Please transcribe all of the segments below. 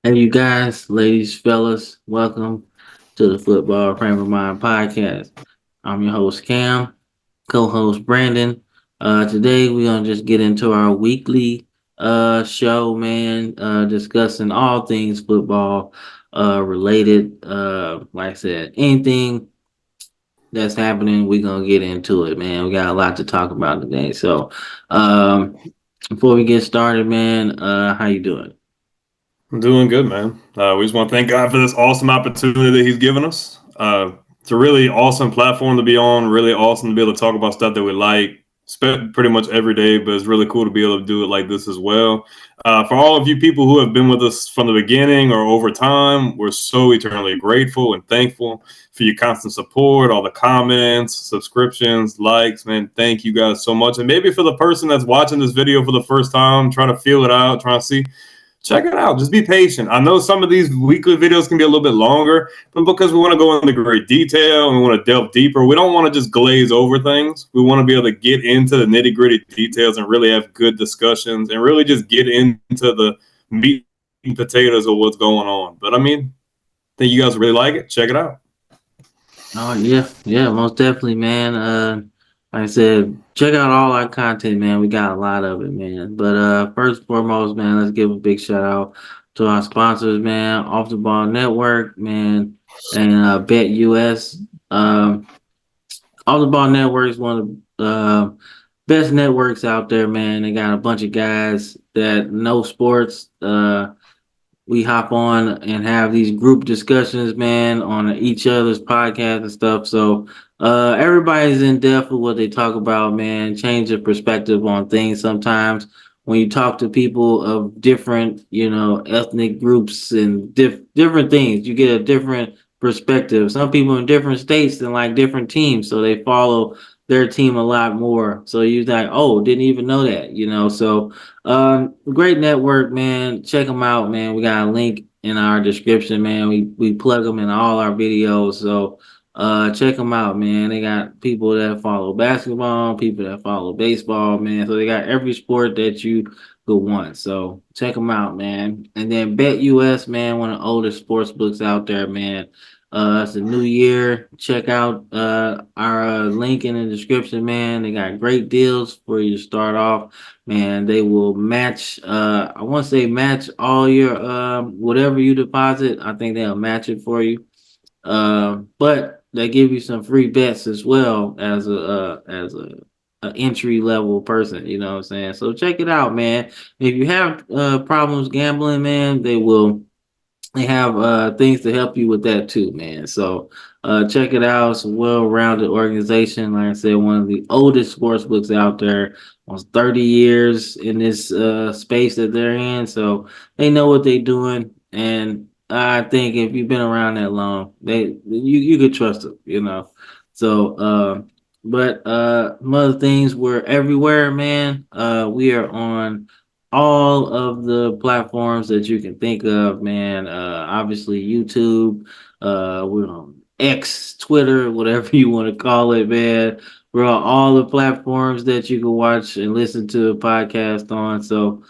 Hey, you guys, ladies, fellas, welcome to the Football Frame of Mind podcast. I'm your host, Cam, co host, Brandon. Today, we're going to just get into our weekly show, man, discussing all things football related. Like I said, anything that's happening, we're going to get into it, man. We got a lot to talk about today. So, um, before we get started, man, how you doing? I'm doing good, man. We just want to thank God for this awesome opportunity that He's given us. It's a really awesome platform to be on. Really awesome to be able to talk about stuff that we like. Spent pretty much every day, but it's really cool to be able to do it like this as well. For all of you people who have been with us from the beginning or over time, we're so eternally grateful and thankful for your constant support, all the comments, subscriptions, likes, man. Thank you guys so much. And maybe for the person that's watching this video for the first time, trying to feel it out, trying to see, check it out. Just be patient. I know some of these weekly videos can be a little bit longer, but because we want to go into great detail and we want to delve deeper, we don't want to just glaze over things. We want to be able to get into the nitty gritty details and really have good discussions and really just get into the meat and potatoes of what's going on. But I mean, I think you guys really like it. Check it out. Oh yeah, most definitely, man. Like I said, check out all our content, man. We got a lot of it, man. But first and foremost, man, let's give a big shout out to our sponsors, man. Off the Ball Network, man, and Bet US. Um, Off the Ball Network is one of the best networks out there, man. They got a bunch of guys that know sports. We hop on and have these group discussions, man, on each other's podcast and stuff. So everybody's in depth with what they talk about, man. Change their perspective on things sometimes. When you talk to people of different, ethnic groups and different things, you get a different perspective. Some people in different states and like different teams, so they follow their team a lot more. So you're like, oh, didn't even know that. So great network, man. Check them out, man. We got a link in our description, man. We plug them in all our videos. So check them out, man. They got people that follow basketball, people that follow baseball, man. So they got every sport that you could want. So check them out, man. And then Bet US, man, one of the oldest sports books out there, man. It's a new year. Check out our link in the description, man. They got great deals for you to start off, man. They will match. I want to say match all your whatever you deposit. I think they'll match it for you. But they give you some free bets as well as a entry level person. You know what I'm saying? So check it out, man. If you have problems gambling, man, they have things to help you with that too, man. So check it out. It's a well-rounded organization. Like I said, one of the oldest sports books out there. Almost 30 years in this space that they're in. So they know what they're doing. And I think if you've been around that long, you could trust them. So but some other things, we're everywhere, man. We are on all of the platforms that you can think of, man. Obviously YouTube. We're on X, Twitter, whatever you want to call it, man. We're on all the platforms that you can watch and listen to a podcast on. So,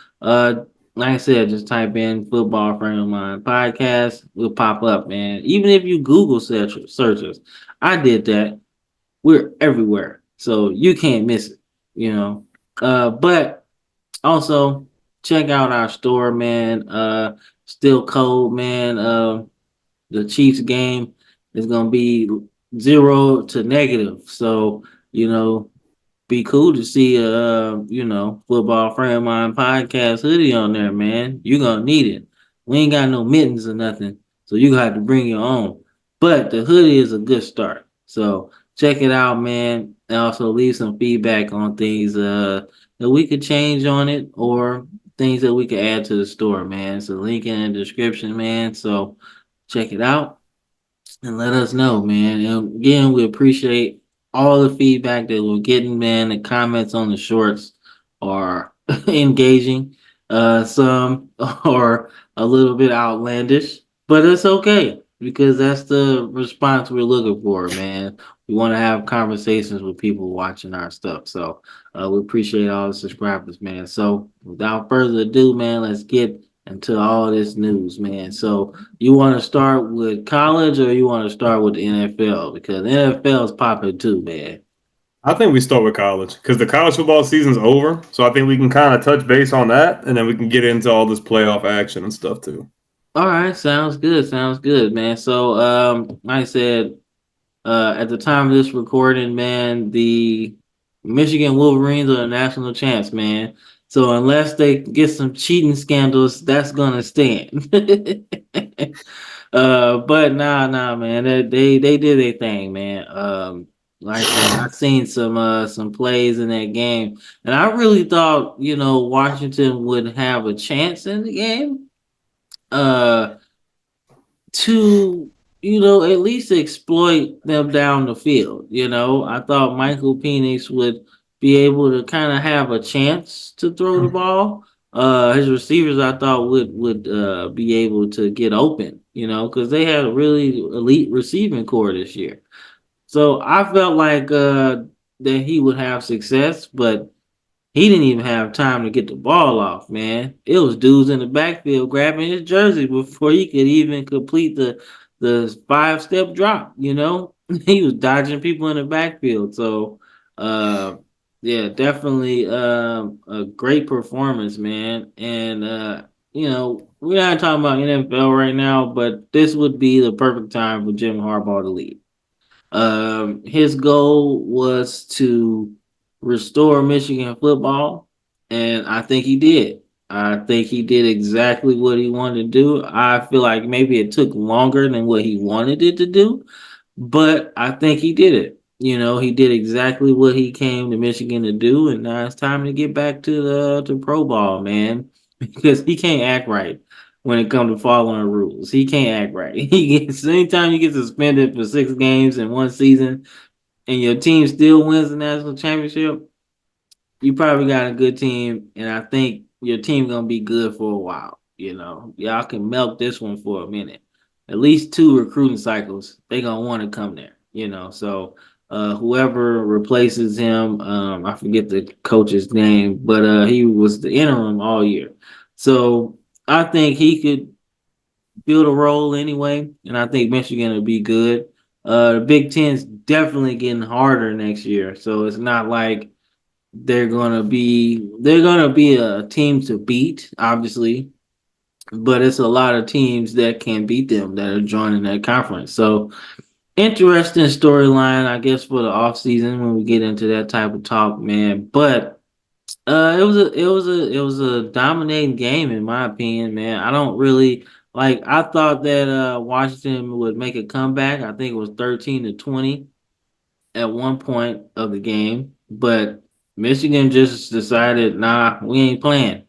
like I said, just type in "Football Frame of Mind" podcast. We'll pop up, man. Even if you Google searches, I did that. We're everywhere, so you can't miss it. But also, check out our store, man. Still cold, man. The Chiefs game is gonna be 0 to negative. So, you know, be cool to see football friend of mine podcast hoodie on there, man. You're gonna need it. We ain't got no mittens or nothing, so you got to bring your own. But the hoodie is a good start. So check it out, man. And also leave some feedback on things that we could change on it or things that we could add to the store, man. It's a link in the description, man. So check it out and let us know, man. And again, we appreciate all the feedback that we're getting, man. The comments on the shorts are engaging. Some are a little bit outlandish, but it's okay because that's the response we're looking for, man. We want to have conversations with people watching our stuff. So we appreciate all the subscribers, man. So without further ado, man, let's get into all this news, man. So you want to start with college or you want to start with the NFL because the NFL is popping too, man. I think we start with college because the college football season's over. So I think we can kind of touch base on that, and then we can get into all this playoff action and stuff too. All right, sounds good, man. So like I said, at the time of this recording, man, the Michigan Wolverines are the national champs, man. So unless they get some cheating scandals, that's gonna stand. But nah, man. They did their thing, man. Like I said, I seen some plays in that game, and I really thought Washington would have a chance in the game. Uh, to at least exploit them down the field. I thought Michael Penix would be able to kind of have a chance to throw the ball. His receivers I thought would be able to get open. Because they had a really elite receiving core this year. So I felt like that he would have success, but he didn't even have time to get the ball off, man. It was dudes in the backfield grabbing his jersey before he could even complete the 5-step drop, He was dodging people in the backfield. So uh yeah, definitely a great performance, man. And we're not talking about NFL right now, but this would be the perfect time for Jim Harbaugh to leave. His goal was to restore Michigan football, and I think he did. I think he did exactly what he wanted to do. I feel like maybe it took longer than what he wanted it to do, but I think he did it. He did exactly what he came to Michigan to do, and now it's time to get back to the to pro ball, man, because he can't act right when it comes to following rules. He can't act right. He gets anytime you get suspended for 6 games in one season, and your team still wins the national championship, you probably got a good team, and I think your team gonna be good for a while. Y'all can milk this one for a minute. At least 2 recruiting cycles, they gonna want to come there. So whoever replaces him, I forget the coach's name, but he was the interim all year. So I think he could build a role anyway, and I think Michigan will be good. The Big Ten's definitely getting harder next year, so it's not like they're gonna be a team to beat, obviously, but it's a lot of teams that can beat them that are joining that conference. So interesting storyline, I guess, for the off season when we get into that type of talk, man. But it was a dominating game in my opinion, man. I don't really like. I thought that Washington would make a comeback. I think it was 13-20 at one point of the game, but Michigan just decided, nah, we ain't playing,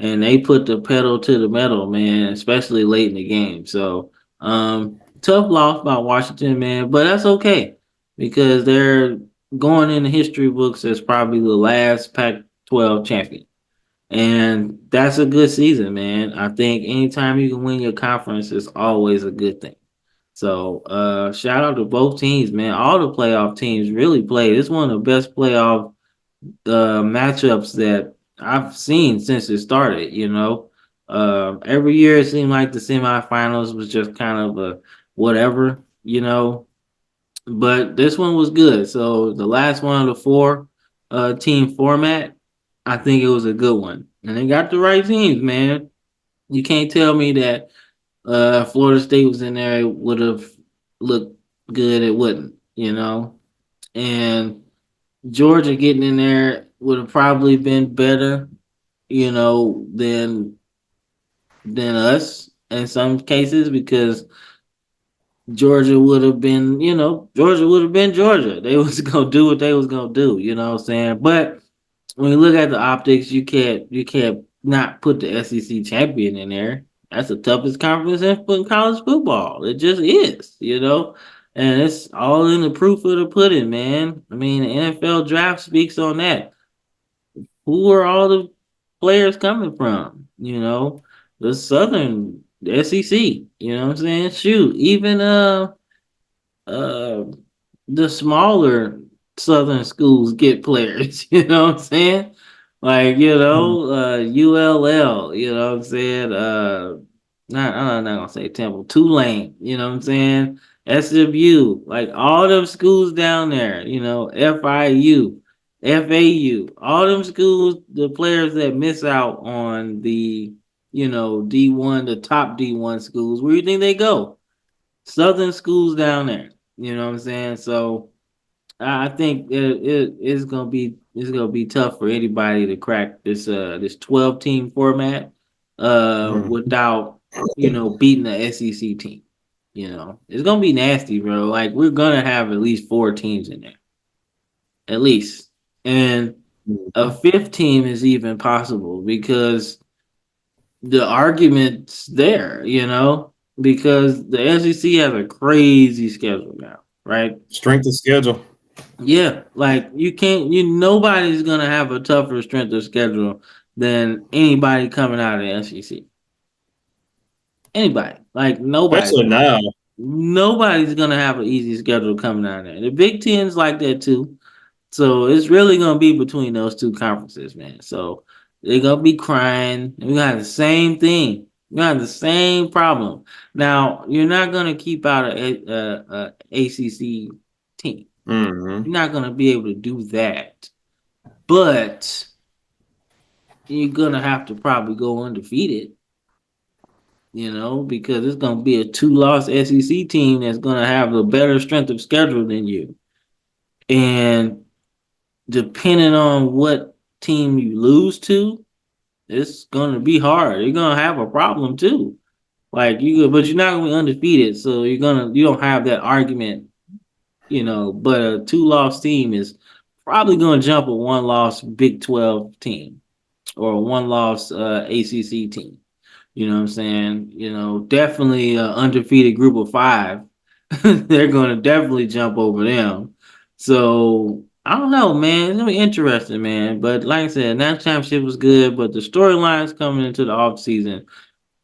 and they put the pedal to the metal, man, especially late in the game. So, tough loss by Washington, man, but that's okay because they're going in the history books as probably the last Pac-12 champion. And that's a good season, man. I think anytime you can win your conference is always a good thing. So shout out to both teams, man. All the playoff teams really played. It's one of the best playoff matchups that I've seen since it started. Every year it seemed like the semifinals was just kind of a whatever, but this one was good. So the last one of the four team format, I think it was a good one, and they got the right teams, man. You can't tell me that Florida State was in there, it would have looked good. It wouldn't, and Georgia getting in there would have probably been better, than us in some cases because Georgia would have been Georgia. They was gonna do what they was gonna do. You know what I'm saying? But when you look at the optics, you can't not put the SEC champion in there. That's the toughest conference in college football. It just is. And it's all in the proof of the pudding, man. I mean, the NFL draft speaks on that. Who are all the players coming from? The Southern the SEC. You know what I'm saying? Shoot, even uh the smaller Southern schools get players. You know what I'm saying? Like, ULL, you know what I'm saying? I'm not gonna say Temple, Tulane, you know what I'm saying? SMU, like all them schools down there, FIU, FAU, all them schools, the players that miss out on the, D1, the top D1 schools, where do you think they go? Southern schools down there, you know what I'm saying? So I think it's gonna be tough for anybody to crack this 12 team format Mm. without beating the SEC team. It's gonna be nasty, bro. Like we're gonna have at least 4 teams in there, at least, and a fifth team is even possible because the argument's there. Because the SEC has a crazy schedule now, right? Strength of schedule. Yeah, like you can't nobody's gonna have a tougher strength of schedule than anybody coming out of the SEC. Anybody. Like Especially now. nobody's gonna have an easy schedule coming out of there. The Big Ten's like that too. So it's really gonna be between those two conferences, man. So they're gonna be crying. We got the same thing. We got the same problem. Now you're not gonna keep out a ACC team. Hmm. You're not gonna be able to do that, but you're gonna have to probably go undefeated. Because it's gonna be a two-loss SEC team that's gonna have a better strength of schedule than you, and depending on what team you lose to, it's gonna be hard. You're gonna have a problem too. Like but you're not gonna be undefeated, so you don't have that argument. But a two-loss team is probably gonna jump a one-loss Big 12 team or a one-loss ACC team. You know what I'm saying? Definitely an undefeated group of five. They're going to definitely jump over them. So I don't know, man. It's gonna be interesting, man. But like I said, national championship was good, but the storylines coming into the off season,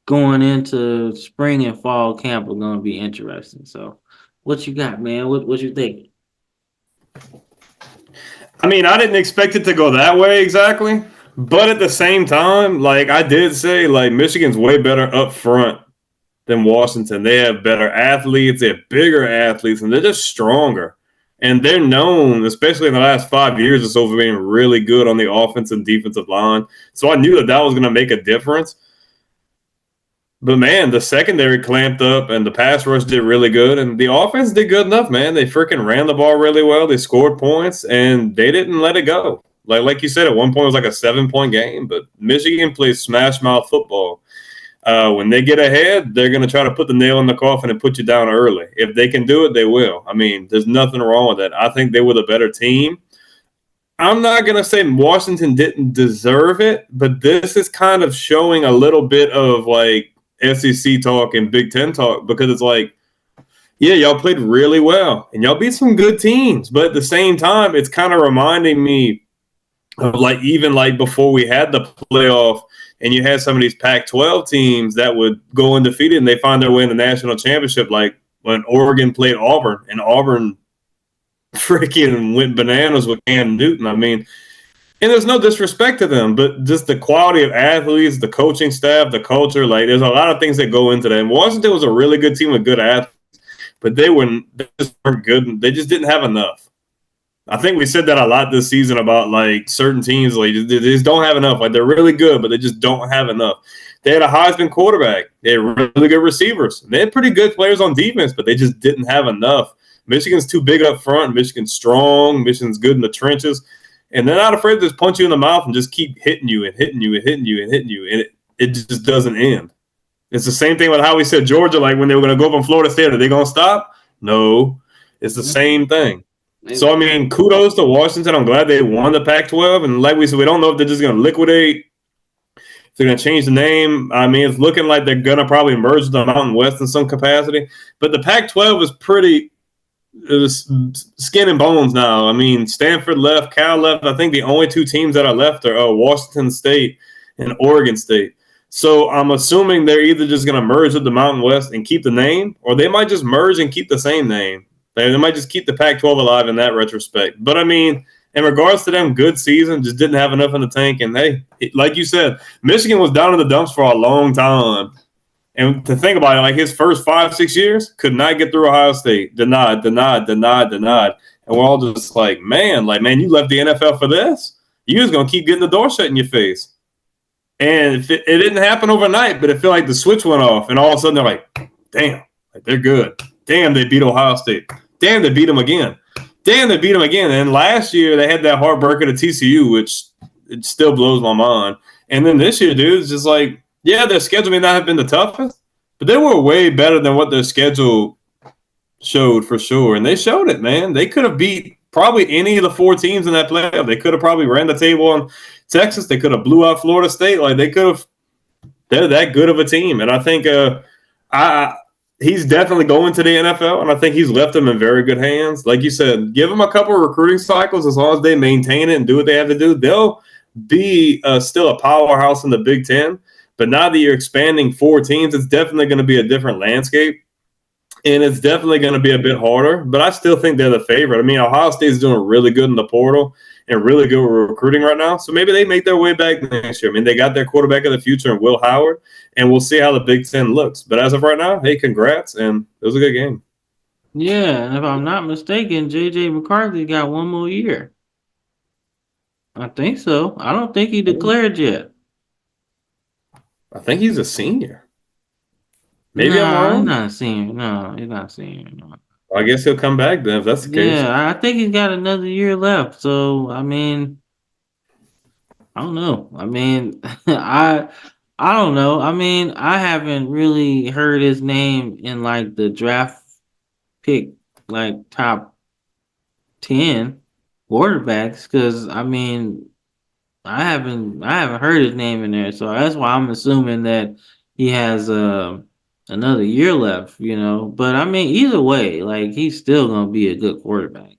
going into spring and fall camp are going to be interesting. So, what you got, man? What you think? I mean, I didn't expect it to go that way exactly, but at the same time, like I did say, like Michigan's way better up front than Washington. They have better athletes, they have bigger athletes, and they're just stronger. And they're known, especially in the last 5 years or so, for being really good on the offensive and defensive line. So I knew that that was going to make a difference. But man, the secondary clamped up and the pass rush did really good. And the offense did good enough, man. They freaking ran the ball really well. They scored points and they didn't let it go. Like you said, at one point it was like a 7 point game, but Michigan plays smash mouth football. When they get ahead, they're going to try to put the nail in the coffin and put you down early. If they can do it, they will. I mean, there's nothing wrong with that. I think they were the better team. I'm not going to say Washington didn't deserve it, but this is kind of showing a little bit of like SEC talk and Big Ten talk because it's like, yeah, y'all played really well and y'all beat some good teams. But at the same time, it's kind of reminding me of like even like before we had the playoff and you had some of these Pac-12 teams that would go undefeated and they find their way in the national championship, like when Oregon played Auburn and Auburn freaking went bananas with Cam Newton. I mean, and there's no disrespect to them, but just the quality of athletes, the coaching staff, the culture, like there's a lot of things that go into that. And Washington was a really good team with good athletes, but they just weren't good. They just didn't have enough. I think we said that a lot this season about like certain teams, like they just don't have enough. Like they're really good, but they just don't have enough. They had a Heisman quarterback. They had really good receivers. They had pretty good players on defense, but they just didn't have enough. Michigan's too big up front. Michigan's strong. Michigan's good in the trenches. And they're not afraid to just punch you in the mouth and just keep hitting you and hitting you and hitting you and hitting you. And it just doesn't end. It's the same thing with how we said Georgia, like when they were going to go up on Florida State. Are they going to stop? No. It's the same thing. So, I mean, kudos to Washington. I'm glad they won the Pac-12. And like we said, we don't know if they're just going to liquidate, if they're going to change the name. I mean, it's looking like they're going to probably merge with the Mountain West in some capacity. But the Pac-12 is pretty – it was skin and bones now. I mean, Stanford left, Cal left. I think the only two teams that are left are Washington State and Oregon State. So I'm assuming they're either just going to merge with the Mountain West and keep the name, or they might just merge and keep the same name. They might just keep the Pac-12 alive in that retrospect. But, I mean, in regards to them good season, just didn't have enough in the tank. And hey, like you said, Michigan was down in the dumps for a long time. And to think about it, like his first 5, 6 years, could not get through Ohio State. Denied, denied, denied, denied. And we're all just like, man, you left the NFL for this? You was gonna keep getting the door shut in your face. And it didn't happen overnight, but it felt like the switch went off, and all of a sudden they're like, damn, like they're good. Damn, they beat Ohio State. Damn, they beat them again. Damn, they beat them again. And last year they had that heartbreaker to TCU, which it still blows my mind. And then this year, dude, it's just like, yeah, their schedule may not have been the toughest, but they were way better than what their schedule showed for sure. And they showed it, man. They could have beat probably any of the four teams in that playoff. They could have probably ran the table on Texas. They could have blew out Florida State. Like they could have. They're that good of a team, and I think he's definitely going to the NFL, and I think he's left them in very good hands. Like you said, give them a couple of recruiting cycles. As long as they maintain it and do what they have to do, they'll be still a powerhouse in the Big Ten. But now that you're expanding four teams, it's definitely going to be a different landscape. And it's definitely going to be a bit harder, but I still think they're the favorite. I mean, Ohio State is doing really good in the portal and really good with recruiting right now. So maybe they make their way back next year. I mean, they got their quarterback of the future in Will Howard, and we'll see how the Big Ten looks. But as of right now, hey, congrats, and it was a good game. Yeah, and if I'm not mistaken, JJ McCarthy got one more year. I think so. I don't think he declared yet. I think he's a senior. Maybe I'm Nah, he's wrong. not a senior. No, he's not a senior. No. I guess he'll come back then if that's the case. Yeah, I think he's got another year left. So I mean, I don't know. I mean, I don't know. I mean, I haven't really heard his name in like the draft pick, like top 10 quarterbacks, because I mean, I haven't heard his name in there, so that's why I'm assuming that he has another year left, But I mean, either way, like he's still gonna be a good quarterback.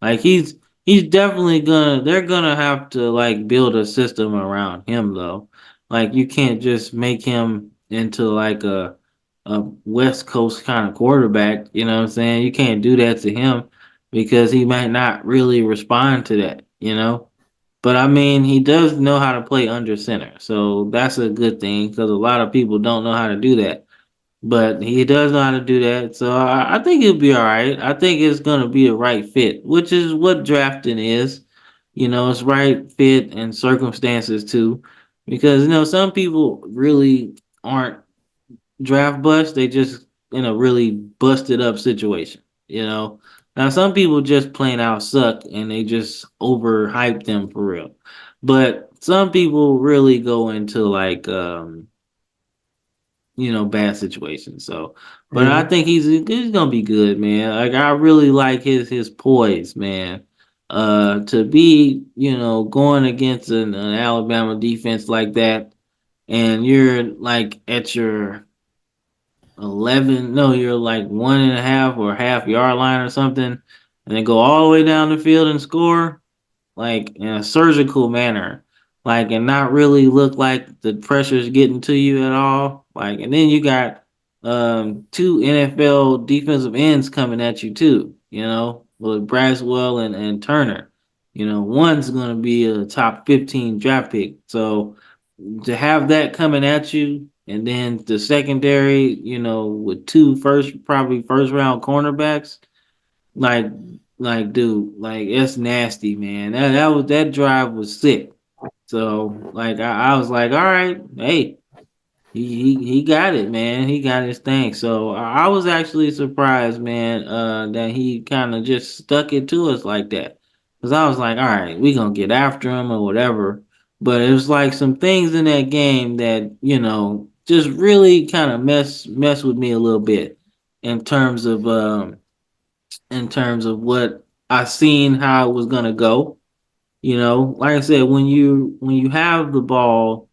Like he's definitely they're gonna have to like build a system around him though. Like you can't just make him into like a West Coast kind of quarterback, you know what I'm saying? You can't do that to him because he might not really respond to that. But I mean, he does know how to play under center. So that's a good thing because a lot of people don't know how to do that. But he does know how to do that. So I think he'll be all right. I think it's going to be a right fit, which is what drafting is. It's right fit and circumstances too. Because, some people really aren't draft bust. They just in a really busted up situation. Now some people just plain out suck and they just overhype them for real. But some people really go into like bad situations. So but I Mm-hmm. think he's gonna be good, man. Like I really like his poise, man. To be, going against an Alabama defense like that and you're like at your 11, no, you're like 1.5 or half yard line or something, and then go all the way down the field and score like in a surgical manner, like and not really look like the pressure's getting to you at all. Like, and then you got two NFL defensive ends coming at you too, with Braswell and Turner. One's gonna be a top 15 draft pick. So to have that coming at you and then the secondary, with two probably first round cornerbacks, like dude, like it's nasty, man. That drive was sick. So like I was like, all right, hey, he got it, man. He got his thing. So I was actually surprised, man, that he kind of just stuck it to us like that. Cause I was like, all right, we gonna get after him or whatever. But it was like some things in that game that just really kind of mess with me a little bit in terms of what I seen how it was gonna go. Like I said, when you have the ball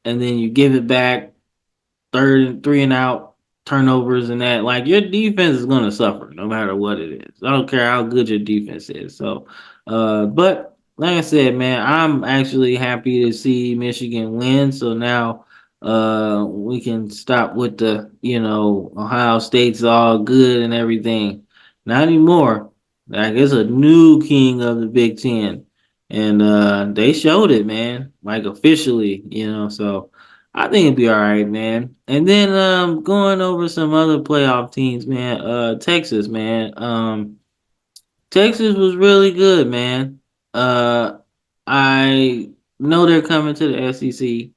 and then you give it back third and three and out, turnovers and that, like your defense is gonna suffer no matter what it is. I don't care how good your defense is. So but like I said, man, I'm actually happy to see Michigan win. So now we can stop with the, Ohio State's all good and everything. Not anymore. Like it's a new king of the Big Ten, and they showed it, man. Like officially, So I think it'd be all right, man. And then going over some other playoff teams, man. Texas, man. Texas was really good, man. I know they're coming to the SEC,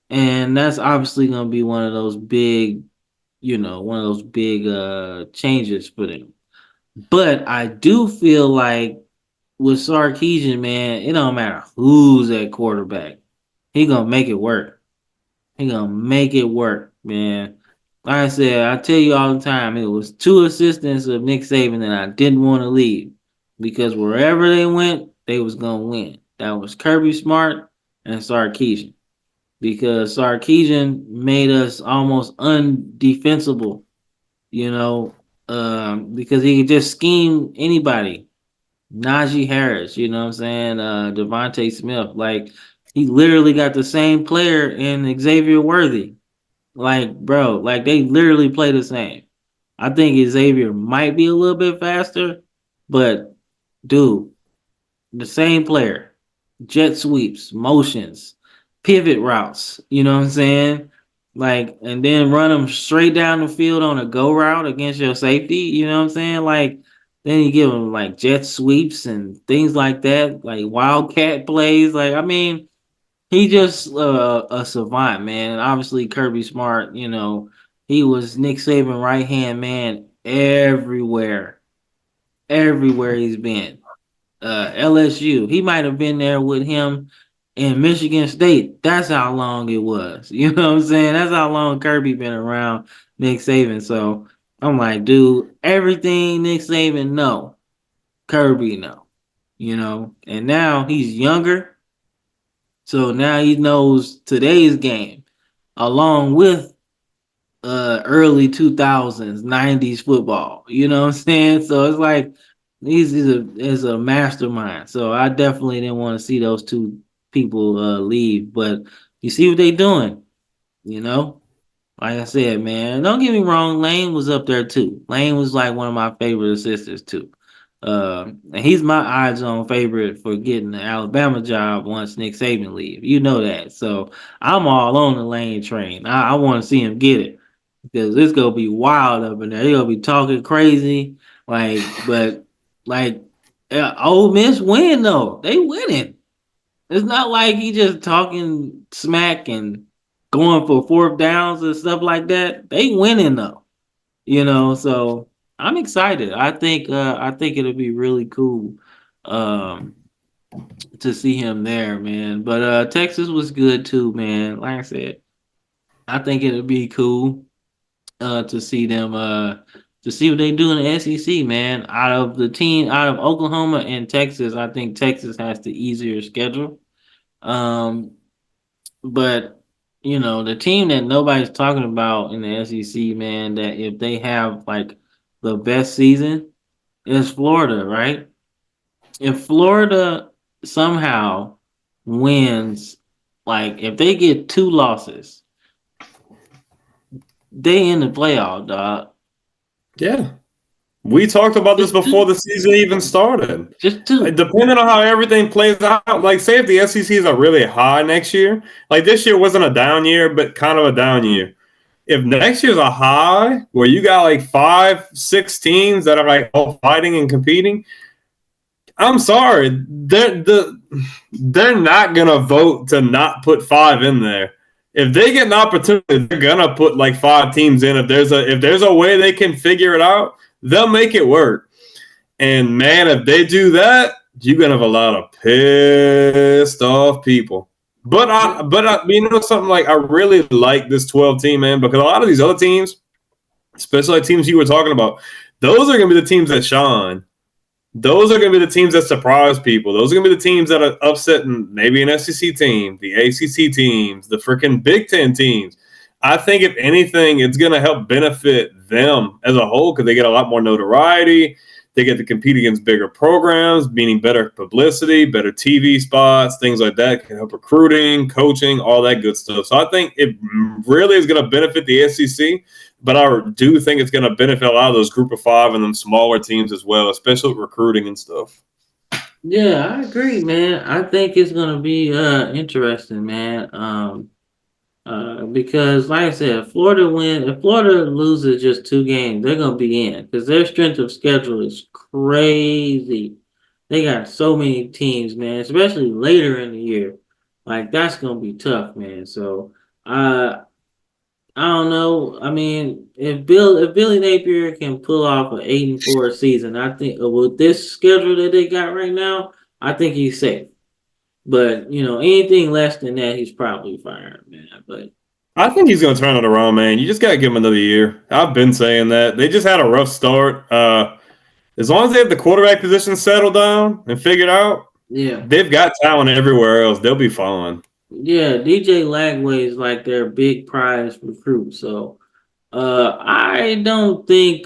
and that's obviously gonna be one of those big, one of those big changes for them. But I do feel like with Sarkeesian, man, it don't matter who's at quarterback. He gonna make it work. He gonna make it work, man. Like I said, I tell you all the time, it was two assistants of Nick Saban that I didn't want to leave because wherever they went, they was gonna win. That was Kirby Smart and Sarkeesian because Sarkeesian made us almost undefensible, because he could just scheme anybody. Najee Harris, you know what I'm saying? Devontae Smith. Like, he literally got the same player in Xavier Worthy. Like, bro, like they literally play the same. I think Xavier might be a little bit faster, but dude, the same player. Jet sweeps, motions, pivot routes, you know what I'm saying? Like, and then run them straight down the field on a go route against your safety, you know what I'm saying? Like, then you give them like jet sweeps and things like that, like wildcat plays. Like, I mean, he just a savant, man. And obviously, Kirby Smart, he was Nick Saban right hand man everywhere he's been. LSU. He might have been there with him in Michigan State. That's how long it was. You know what I'm saying? That's how long Kirby been around Nick Saban. So I'm like, dude, everything Nick Saban know, Kirby know. And now he's younger, so now he knows today's game along with early 2000s 90s football, you know what I'm saying? So it's like he's a mastermind. So I definitely didn't want to see those two people leave, but you see what they doing, you know like I said, man, don't get me wrong, Lane was up there too. Lane was like one of my favorite assistants too. And he's my odds on favorite for getting the Alabama job once Nick Saban leave. You know that. So I'm all on the Lane train. I want to see him get it because it's gonna be wild up in there. They're gonna be talking crazy, but like, Ole Miss win though. They winning. It's not like he just talking smack and going for fourth downs and stuff like that. They winning though, So I'm excited. I think it'll be really cool um, to see him there, man. But Texas was good too, man. Like I said, I think it'll be cool to see them to see what they do in the SEC, man. Out of Oklahoma and Texas, I think Texas has the easier schedule. Um, but the team that nobody's talking about in the SEC, man, that if they have like the best season is Florida, right? If Florida somehow wins, like if they get two losses, they in the playoff, dog. Yeah. We talked about this Just before two. the season even started. Just two. Depending on how everything plays out, like say if the SECs are really high next year, like this year wasn't a down year, but kind of a down year. If next year's a high where you got like 5, 6 teams that are like all fighting and competing, I'm sorry, they're not gonna vote to not put 5 in there. If they get an opportunity, they're gonna put like 5 teams in. If there's a way they can figure it out, they'll make it work. And man, if they do that, you're gonna have a lot of pissed off people. Something like I really like this 12 team, man, because a lot of these other teams, especially like teams you were talking about, those are gonna be the teams that shine. Those are going to be the teams that surprise people. Those are going to be the teams that are upsetting maybe an SEC team, the ACC teams, the freaking Big Ten teams. I think if anything, it's going to help benefit them as a whole because they get a lot more notoriety. They get to compete against bigger programs, meaning better publicity, better TV spots, things like that can help recruiting, coaching, all that good stuff. So I think it really is going to benefit the SEC, but I do think it's going to benefit a lot of those group of five and them smaller teams as well, especially with recruiting and stuff. Yeah, I agree, man. I think it's gonna be interesting, man. Because like I said, if Florida loses just 2 games, they're gonna be in because their strength of schedule is crazy. They got so many teams, man, especially later in the year. Like that's gonna be tough, man. So uh I don't know. I mean, if Billy Napier can pull off an 8-4 season, I think with this schedule that they got right now, I think he's safe. But anything less than that, he's probably fired, man. But I think he's going to turn it around, man. You just got to give him another year. I've been saying that. They just had a rough start. As long as they have the quarterback position settled down and figured out, yeah, they've got talent everywhere else. They'll be fine. yeah, DJ Lagway is like their big prize recruit. So I don't think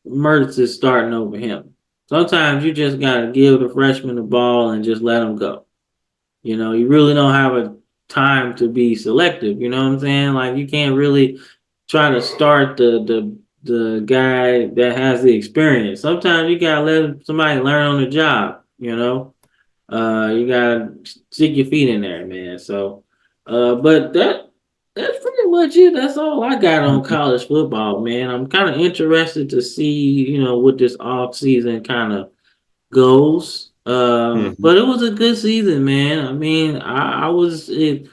Mertz is starting over him. Sometimes you just gotta give the freshman the ball and just let him go. You really don't have a time to be selective. You know what I'm saying? Like you can't really try to start the guy that has the experience. Sometimes you gotta let somebody learn on the job. You gotta stick your feet in there, man. So, but that's pretty much it. That's all I got on college football, man. I'm kind of interested to see, what this off season kind of goes. Mhm. But it was a good season, man. I mean, I was if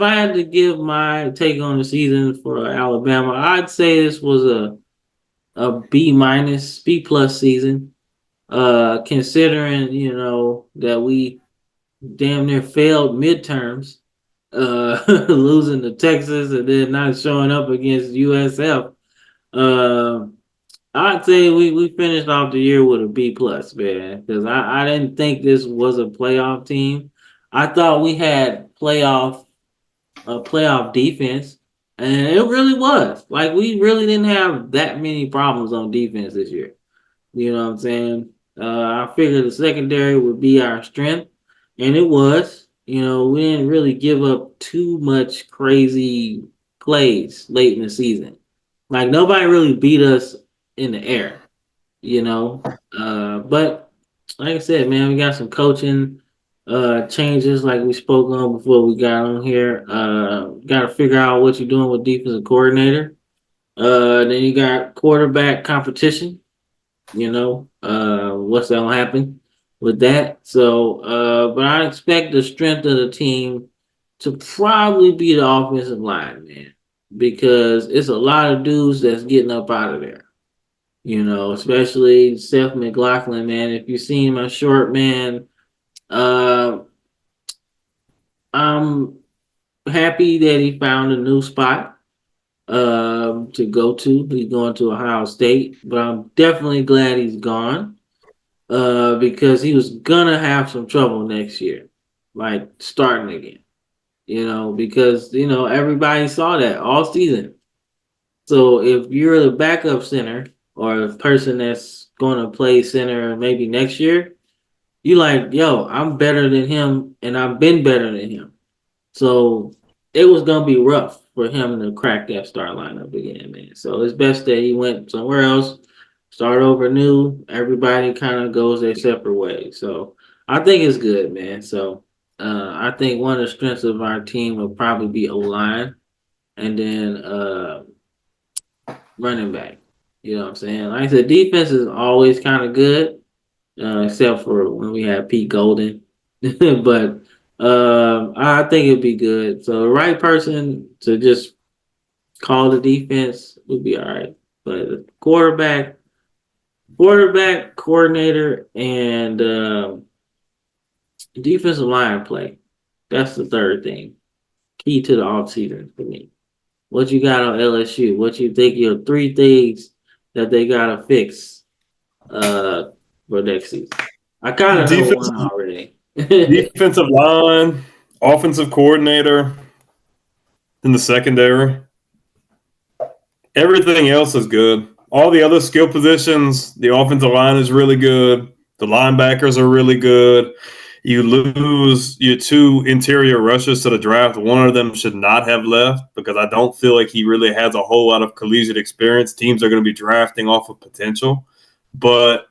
I had to give my take on the season for Alabama, I'd say this was a B minus, B plus season. Considering that we damn near failed midterms, losing to Texas and then not showing up against USF. Uh, I'd say we finished off the year with a B plus, man, because I didn't think this was a playoff team. I thought we had a playoff defense, and it really was. Like we really didn't have that many problems on defense this year. You know what I'm saying? I figured the secondary would be our strength, and it was. We didn't really give up too much crazy plays late in the season. Like nobody really beat us in the air, you know. But like I said, man, we got some coaching changes like we spoke on before we got on here. Got to figure out what you're doing with defensive coordinator. Then you got quarterback competition. What's gonna happen with that? So, but I expect the strength of the team to probably be the offensive line, man, because it's a lot of dudes that's getting up out of there. Especially Seth McLaughlin, man. If you seen my short man, uh, I'm happy that he found a new spot to go to. He's going to Ohio State, but I'm definitely glad he's gone because he was gonna have some trouble next year, like starting again. Because everybody saw that all season. So if you're the backup center or the person that's gonna play center maybe next year, you like, yo, I'm better than him and I've been better than him. So it was gonna be rough for him to crack that start lineup again, man. So it's best that he went somewhere else, start over new. Everybody kind of goes their separate ways. So I think it's good, man. So I think one of the strengths of our team will probably be O line and then running back. You know what I'm saying? Like I said, defense is always kind of good, except for when we had Pete Golden. But I think it'd be good. So the right person to just call the defense would be all right. But quarterback, coordinator, and defensive line play. That's the third thing. Key to the offseason for me. What you got on LSU? What you think your 3 things that they gotta fix uh for next season? I kind of know one Defensive, already. defensive line, offensive coordinator, in the secondary. Everything else is good. all the other skill positions, the offensive line is really good. The linebackers are really good. You lose your two interior rushers to the draft. One of them should not have left because I don't feel like he really has a whole lot of collegiate experience. Teams are going to be drafting off of potential. But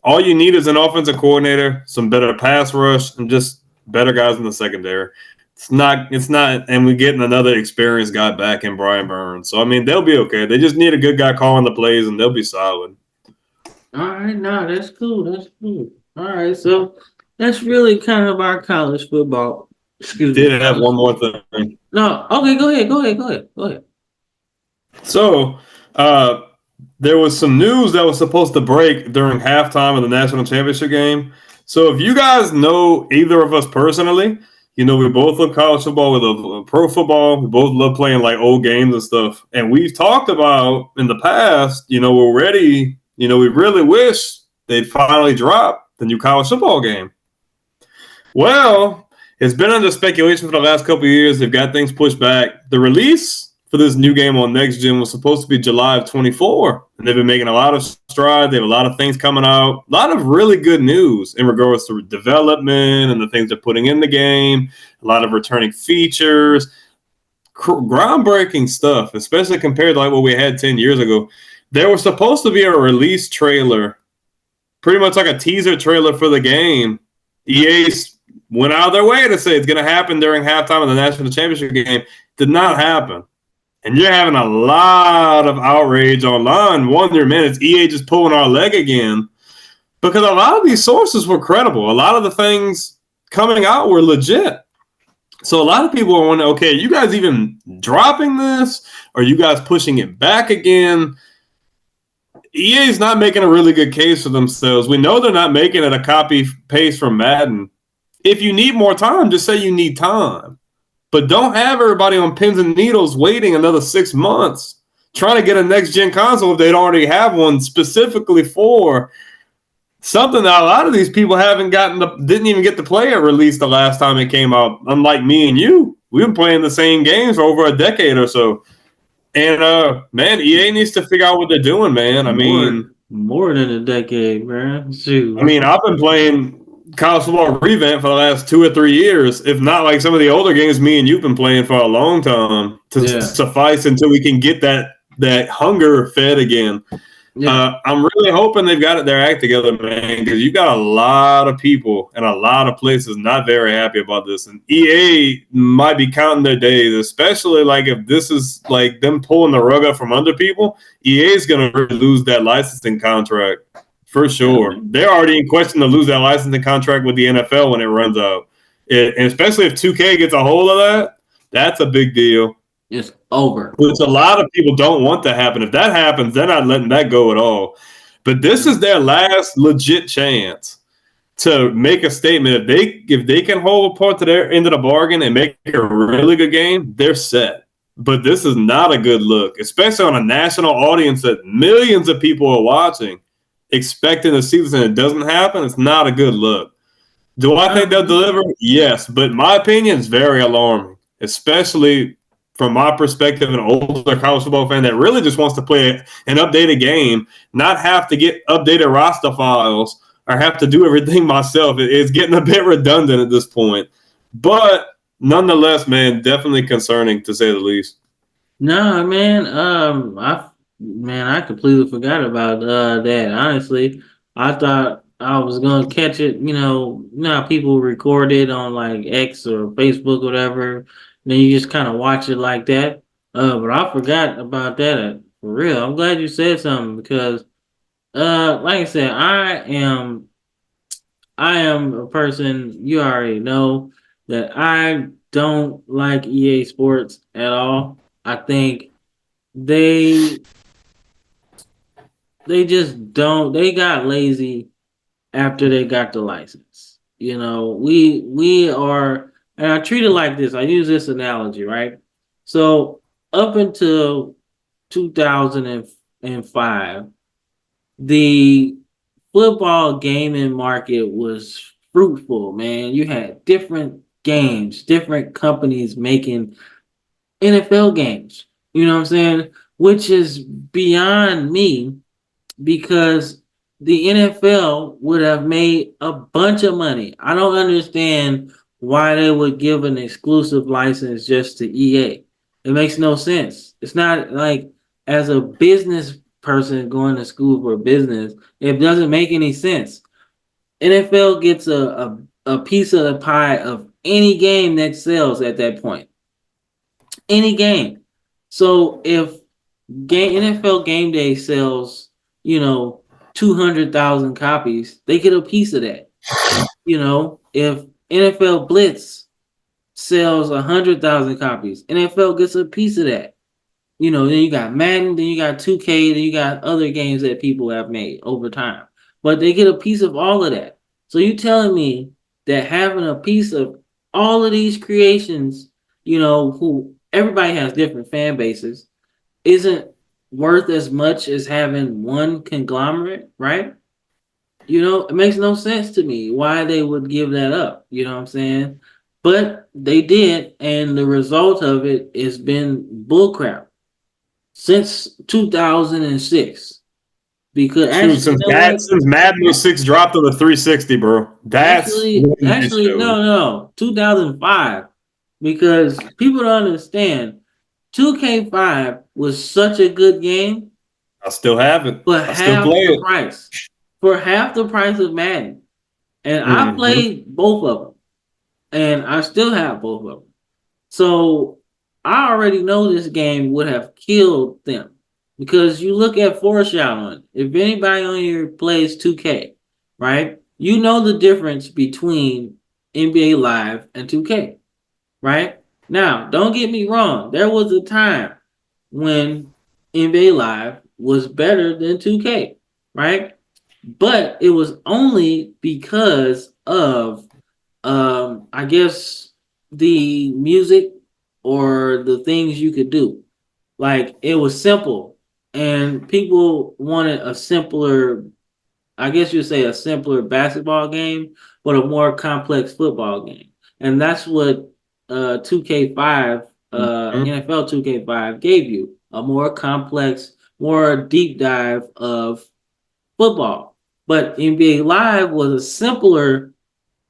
all you need is an offensive coordinator, some better pass rush, and just better guys in the secondary. It's not, and we're getting another experienced guy back in Brian Burns. So, I mean, they'll be okay. They just need a good guy calling the plays, and they'll be solid. All right, no, that's cool. That's cool. All right, so that's really kind of our college football. Excuse me, Did have college. one more thing. No, okay, go ahead, go ahead, go ahead, go ahead. So, uh, there was some news that was supposed to break during halftime of the national championship game. So, if you guys know either of us personally, we both love college football, we love pro football, we both love playing like old games and stuff. And we've talked about in the past, we're ready, we really wish they'd finally drop the new college football game. Well, it's been under speculation for the last couple of years. They've got things pushed back. The release for this new game on Next Gen was supposed to be July of 24, and they've been making a lot of strides. They have a lot of things coming out, a lot of really good news in regards to development and the things they're putting in the game, a lot of returning features, groundbreaking stuff, especially compared to like what we had 10 years ago. There was supposed to be a release trailer, pretty much like a teaser trailer for the game. EA went out of their way to say it's going to happen during halftime of the national championship game. Did not happen. And you're having a lot of outrage online wondering, man, is EA just pulling our leg again? Because a lot of these sources were credible. A lot of the things coming out were legit. So a lot of people are wondering, okay, are you guys even dropping this? Are you guys pushing it back again? EA is not making a really good case for themselves. We know they're not making it a copy paste from Madden. If you need more time, just say you need time. But don't have everybody on pins and needles waiting another 6 months trying to get a next-gen console if they don't already have one specifically for something that a lot of these people didn't even get to play at release the last time it came out. Unlike me and you, we've been playing the same games for over a decade or so. And, man, EA needs to figure out what they're doing, man. More than a decade, man. Shoot. I've been playing college football revamp for the last 2 or 3 years, if not like some of the older games me and you've been playing for a long time to suffice until we can get that hunger fed again. Yeah. I'm really hoping they've got their act together, man, because you got a lot of people and a lot of places not very happy about this. And EA might be counting their days, especially like if this is like them pulling the rug up from under people. EA is going to lose that licensing contract for sure. They're already in question to lose that licensing contract with the NFL when it runs out. And especially if 2K gets a hold of that, that's a big deal. It's over. Which a lot of people don't want to happen. If that happens, they're not letting that go at all. But this is their last legit chance to make a statement. If they can hold a point to their end of the bargain and make a really good game, they're set. But this is not a good look, especially on a national audience that millions of people are watching, expecting to see this, and it doesn't happen. It's not a good look. Do I think they'll deliver? Yes, but my opinion is very alarming, especially from my perspective, an older college football fan that really just wants to play an updated game, not have to get updated roster files or have to do everything myself. It's getting a bit redundant at this point. But nonetheless, man, definitely concerning to say the least. No, man. I completely forgot about that. Honestly, I thought I was gonna catch it. How people record it on like X or Facebook, or whatever. Then you just kind of watch it like that. But I forgot about that for real. I'm glad you said something because, like I said, I am a person, you already know that I don't like EA Sports at all. I think they just don't. They got lazy after they got the license. We are, and I treat it like this. I use this analogy, right? So up until 2005, the football gaming market was fruitful, man. You had different games, different companies making NFL games. You know what I'm saying? which is beyond me because the NFL would have made a bunch of money. I don't understand why they would give an exclusive license just to EA. It makes no sense. It's not like as a business person going to school for business, it doesn't make any sense. NFL gets a piece of the pie of any game that sells at that point. Any game. So if NFL Game Day sells, you know, 200,000 copies, they get a piece of that. You know, if NFL Blitz sells 100,000 copies, NFL gets a piece of that. You know, then you got Madden, then you got 2K, then you got other games that people have made over time. But they get a piece of all of that. So you telling me that having a piece of all of these creations, you know, who everybody has different fan bases, isn't worth as much as having one conglomerate, right? You know, it makes no sense to me why they would give that up. You know what I'm saying? But they did, and the result of it has been bullcrap since 2006. Because Shoot, actually, you know what? Since Madden 06 dropped on the 360, bro. That's when it showed. No, 2005. Because people don't understand, 2K5 was such a good game I still have it. for I still half play the it. price. For half the price of Madden. And I Hmm. played both of them. And I still have both of them. So I already know this game would have killed them. Because you look at foreshadowing. If anybody on here plays 2K, right? You know the difference between NBA Live and 2K, right? Now, don't get me wrong. There was a time when NBA Live was better than 2K, right? But it was only because of I guess the music or the things you could do. Like it was simple and people wanted a simpler, I guess you'd say a simpler basketball game, but a more complex football game. And that's what 2K5 Hmm. NFL 2K5 gave you, a more complex, more deep dive of football. But NBA Live was a simpler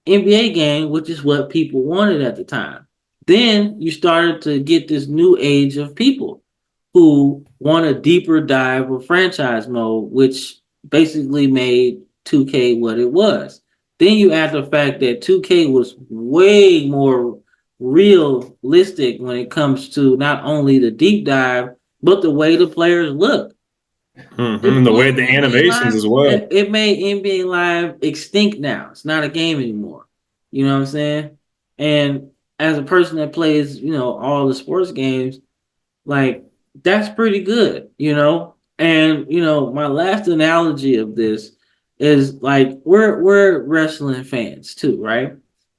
NBA game, which is what people wanted at the time. Then you started to get this new age of people who want a deeper dive of franchise mode, which basically made 2K what it was. Then you add the fact that 2K was way more realistic when it comes to not only the deep dive, but the way the players look. It The way put the NBA animations Live. as well. It made NBA Live extinct now. It's not a game anymore. You know what I'm saying? And as a person that plays, you know, all the sports games, like that's pretty good, you know. And you know, my last analogy of this is like we're wrestling fans too, right?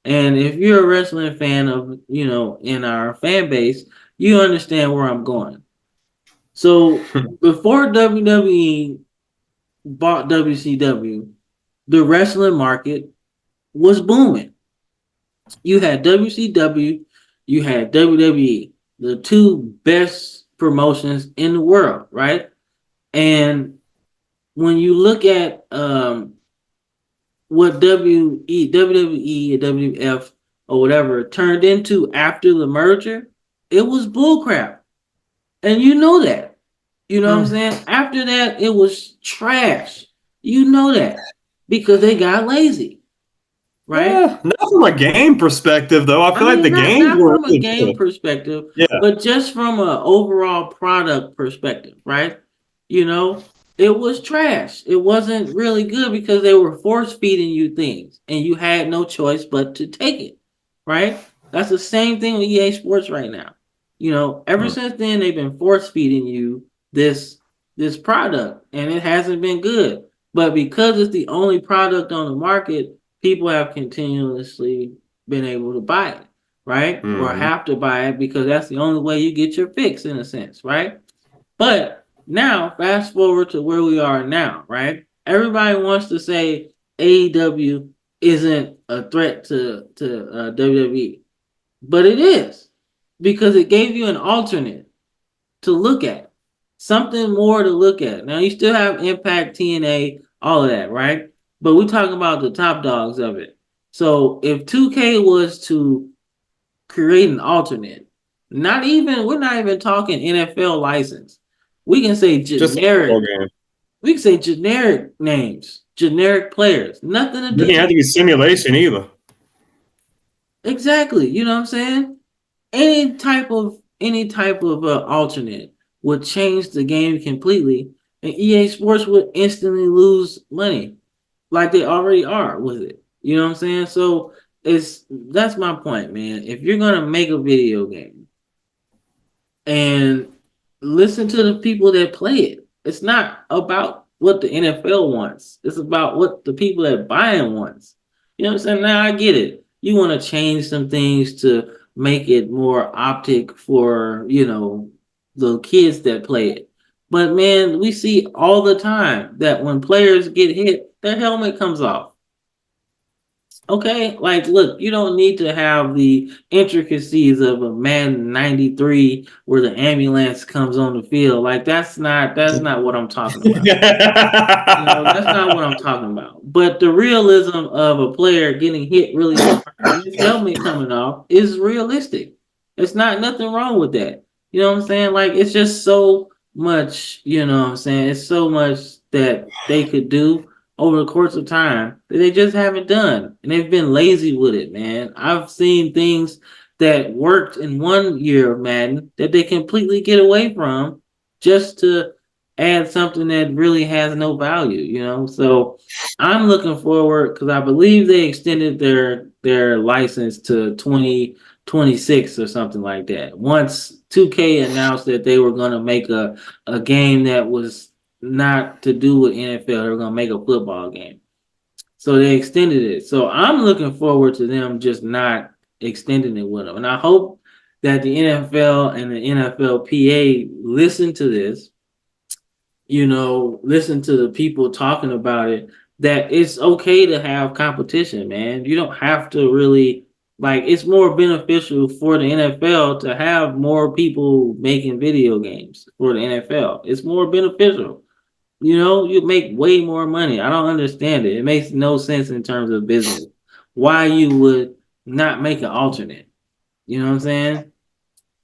And if you're a wrestling fan of, you know, in our fan base, you understand where I'm going. So before WWE bought WCW, the wrestling market was booming. You had WCW, you had WWE, the two best promotions in the world, right? And when you look at what WWE, and WF, or whatever turned into after the merger, it was bullcrap. And you know that. You know what I'm saying? After that, it was trash. You know that because they got lazy, right? Not from a game perspective, though. I I feel like the mean, games not were from a really game good. perspective, Yeah. but just from an overall product perspective, right? You know, it was trash. It wasn't really good because they were force feeding you things, and you had no choice but to take it, right? That's the same thing with EA Sports right now. You know, ever Mm. since then they've been force feeding you this product, and it hasn't been good. But because it's the only product on the market, people have continuously been able to buy it, right? Or Mhm. have to buy it because that's the only way you get your fix in a sense, right? But now, fast forward to where we are now, right? Everybody wants to say AEW isn't a threat to WWE, but it is because it gave you an alternate to look at. something more to look at. Now you still have Impact, TNA, all of that, right? But we're talking about the top dogs of it. So if 2K was to create an alternate, we're not even talking NFL license. We can say Just a football generic. game. We can say generic names, generic players, nothing to Didn't have do. to be simulation either. Exactly. You know what I'm saying? Any type of alternate would change the game completely, and EA Sports would instantly lose money, like they already are with it. You know what I'm saying? So that's my point, man. If you're gonna make a video game, and listen to the people that play it. It's not about what the NFL wants. It's about what the people that buy it wants. You know what I'm saying? Now I get it. You want to change some things to make it more optic for, the kids that play it. But man, we see all the time that when players get hit, their helmet comes off. Okay, like look, you don't need to have the intricacies of a Man 93 where the ambulance comes on the field. Like that's not what I'm talking about. That's not what I'm talking about. But the realism of a player getting hit really hard and his helmet coming off is realistic. It's not nothing wrong with that. You know what I'm saying? Like it's just so much, you know what I'm saying? It's so much that they could do over the course of time that they just haven't done. And they've been lazy with it, man. I've seen things that worked in one year of Madden that they completely get away from just to add something that really has no value. So I'm looking forward because I believe they extended their license to 2026 or something like that. Once 2K announced that they were going to make a game that was not to do with NFL, they were going to make a football game. So they extended it. So I'm looking forward to them just not extending it with them. And I hope that the NFL and the NFLPA listen to this, listen to the people talking about it, that it's okay to have competition, man. You don't have to really, like, it's more beneficial for the NFL to have more people making video games for the NFL. It's more beneficial. You make way more money. I don't understand it. It makes no sense in terms of business. Why you would not make an alternate. You know what I'm saying?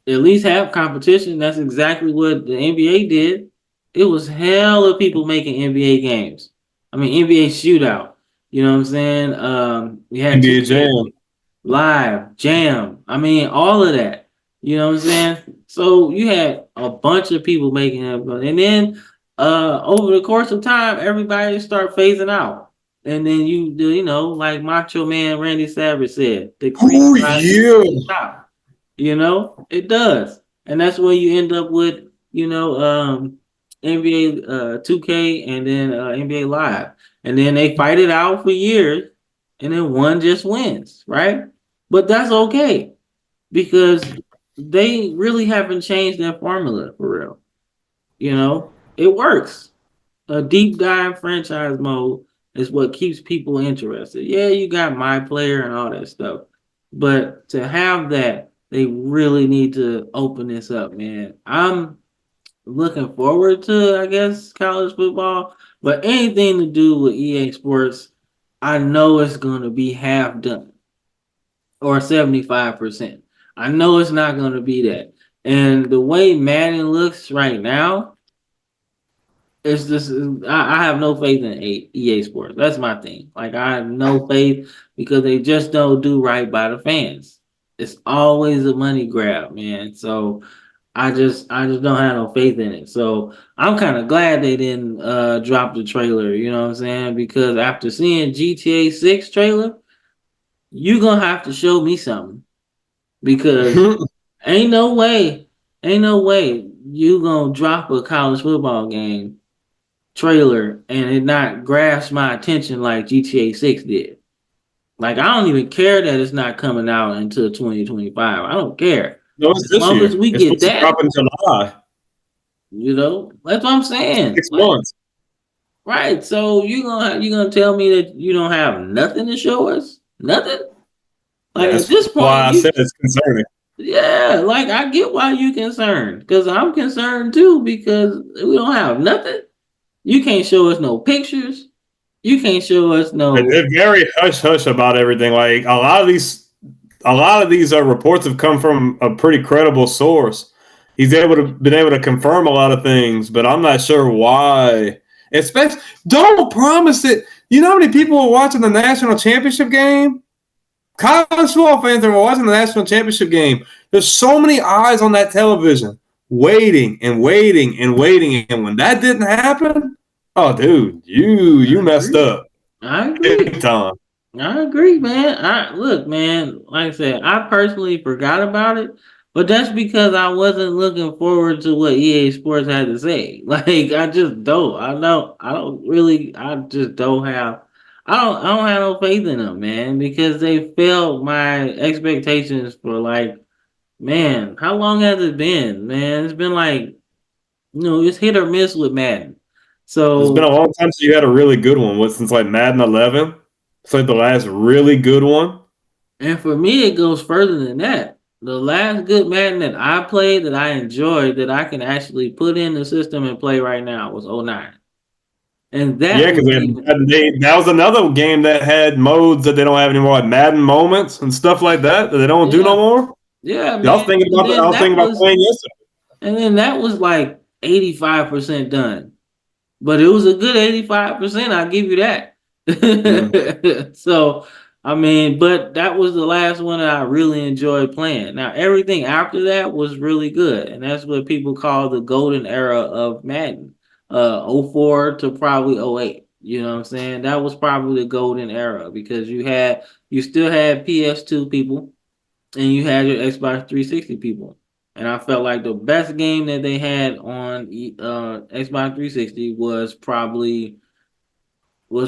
At least have competition. That's exactly what the NBA did. It was hell of people making NBA games. I mean NBA shootout. You know what I'm saying? We had NBA 2K Jam. live, jam. I mean all of that. You know what I'm saying? So you had a bunch of people making it, and then over the course of time, everybody start phasing out. And then you do, like Macho Man Randy Savage said, the cream Oh rises yeah. to the top. It does. And that's where you end up with, NBA 2K and then NBA Live. And then they fight it out for years and then one just wins, right? But that's okay because they really haven't changed their formula for real. It works. A deep dive franchise mode is what keeps people interested. Yeah, you got my player and all that stuff. But to have that, they really need to open this up, man. I'm looking forward to, I guess, college football, but anything to do with EA Sports, I know it's going to be half done or 75%. I know it's not going to be that. And the way Madden looks right now, it's just I have no faith in EA Sports. That's my thing. Like I have no faith because they just don't do right by the fans. It's always a money grab, man. So I just don't have no faith in it. So I'm kind of glad they didn't drop the trailer. You know what I'm saying? Because after seeing GTA 6 trailer, you gonna have to show me something because ain't no way, ain't no way you gonna drop a college football game trailer and it not grasp my attention like GTA 6 did. Like I don't even care that it's not coming out until 2025. I don't care. No, it's As this long as year. we It's get supposed to drop that, in July. that's what I'm saying. 6 months. Right. So you gonna tell me that you don't have nothing to show us? Nothing? Like Yeah, at that's this point, why I said it's concerning. Yeah, like I get why you concerned, because I'm concerned too, because we don't have nothing. You can't show us no pictures. You can't show us no. They're very hush hush about everything. Like a lot of these reports have come from a pretty credible source. He's been able to confirm a lot of things, but I'm not sure why. Especially, don't promise it. You know how many people were watching the national championship game? College football fans that were watching the national championship game. There's so many eyes on that television, waiting and waiting and waiting. And when that didn't happen, oh, dude, you I messed agree. up I agree. big time. I agree, man. I look, man. Like I said, I personally forgot about it, but that's because I wasn't looking forward to what EA Sports had to say. Like I just don't. I know. I don't really. I just don't have. I don't have no faith in them, man, because they failed my expectations for like, man. How long has it been, man? It's been like, it's hit or miss with Madden. It's been a So, long time since you had a really good one. What since like Madden 11? It's like the last really good one. and for me, it goes further than that. The last good Madden that I played that I enjoyed that I can actually put in the system and play right now was '09, and that Yeah, because was even that was another game that had modes that they don't have anymore, like Madden moments and stuff like that they don't do no yeah, more. yeah, Yeah, man. I was thinking about playing yesterday. And then that was like 85% done. But it was a good 85%. I'll give you that. Mm. So, I mean, but that was the last one that I really enjoyed playing. Now, everything after that was really good. And that's what people call the golden era of Madden. '04 to probably '08. You know what I'm saying? That was probably the golden era because you still had PS2 people and you had your Xbox 360 people. And I felt like the best game that they had on Xbox 360 was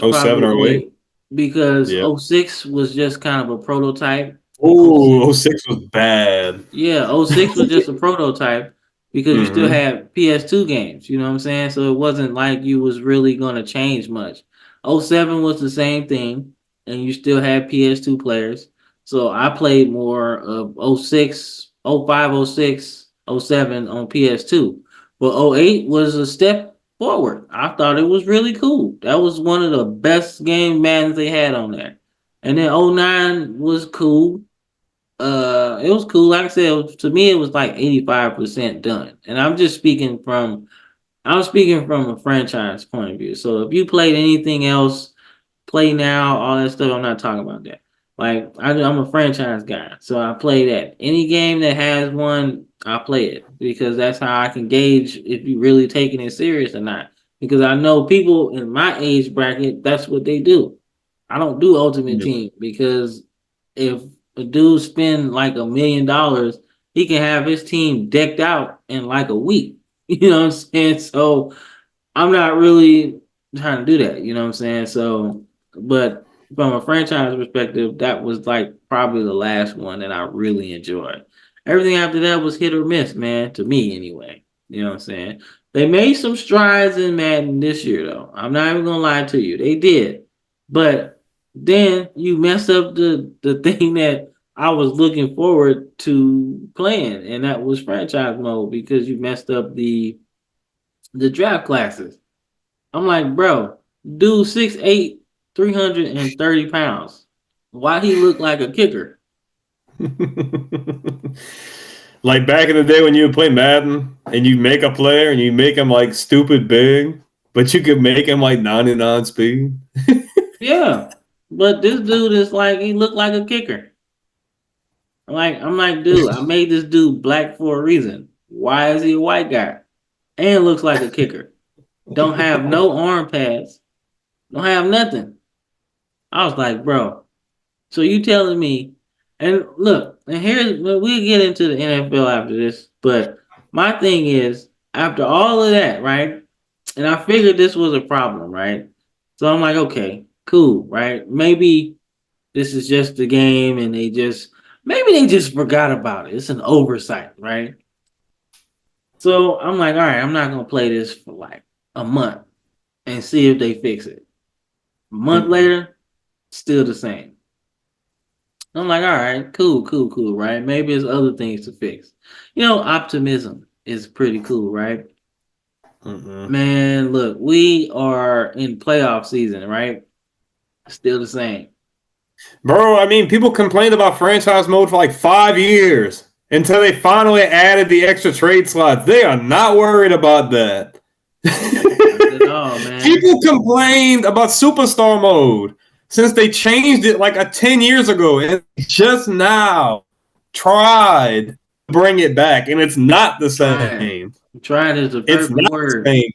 Oh seven probably or eight. '08 because Yeah. '06 was just kind of a prototype. Ooh, '06 oh 06 was bad. yeah, '06 was just a prototype because you still Mm-hmm. had PS2 games, you know what I'm saying? So it wasn't like you was really going to change much. '07 was the same thing and you still had PS2 players. So I played more of '06, '05, '06, '07 on PS2. But '08 was a step forward. I thought it was really cool. That was one of the best game Maddens they had on there. And then '09 was cool. It was cool. Like I said, to me, it was like 85% done. And I'm speaking from a franchise point of view. So if you played anything else, play now, all that stuff, I'm not talking about that. Like I'm a franchise guy, so I play that. Any game that has one, I play it because that's how I can gauge if you really taking it serious or not. Because I know people in my age bracket, that's what they do. I don't do Ultimate Yeah. Team because if a dude spend like $1 million, he can have his team decked out in like a week. You know what I'm saying? So I'm not really trying to do that. You know what I'm saying? So, but from a franchise perspective, that was like probably the last one that I really enjoyed. Everything after that was hit or miss, man, to me anyway. You know what I'm saying? They made some strides in Madden this year, though. I'm not even gonna lie to you. They did. But then you messed up the thing that I was looking forward to playing, and that was franchise mode because you messed up the draft classes. I'm like, bro, dude 6'8", 330 pounds. Why he look like a kicker? Like back in the day when you would play Madden and you make a player and you make him like stupid big, but you could make him like 99 speed. Yeah. But this dude is like he looked like a kicker. I'm like, dude, I made this dude black for a reason. Why is he a white guy? And looks like a kicker. Don't have no arm pads. Don't have nothing. I was like, bro, so you telling me, and look, and here's we'll get into the NFL after this, but my thing is after all of that, right? And I figured this was a problem, right? So I'm like, okay, cool, right? Maybe this is just the game, and maybe they just forgot about it. It's an oversight, right? So I'm like, all right, I'm not gonna play this for like a month and see if they fix it. A month Mm-mm. later, still the same. I'm like, all right, cool, cool, cool, right? Maybe there's other things to fix. Optimism is pretty cool, right? Mm-mm. Man, look, we are in playoff season, right? Still the same. Bro, I mean, people complained about franchise mode for like 5 years until they finally added the extra trade slots. They are not worried about that. Not at all, man. People complained about superstar mode since they changed it like 10 years ago and just now tried to bring it back, and it's not the Trying. same. Trying is the It's perfect not the word. same.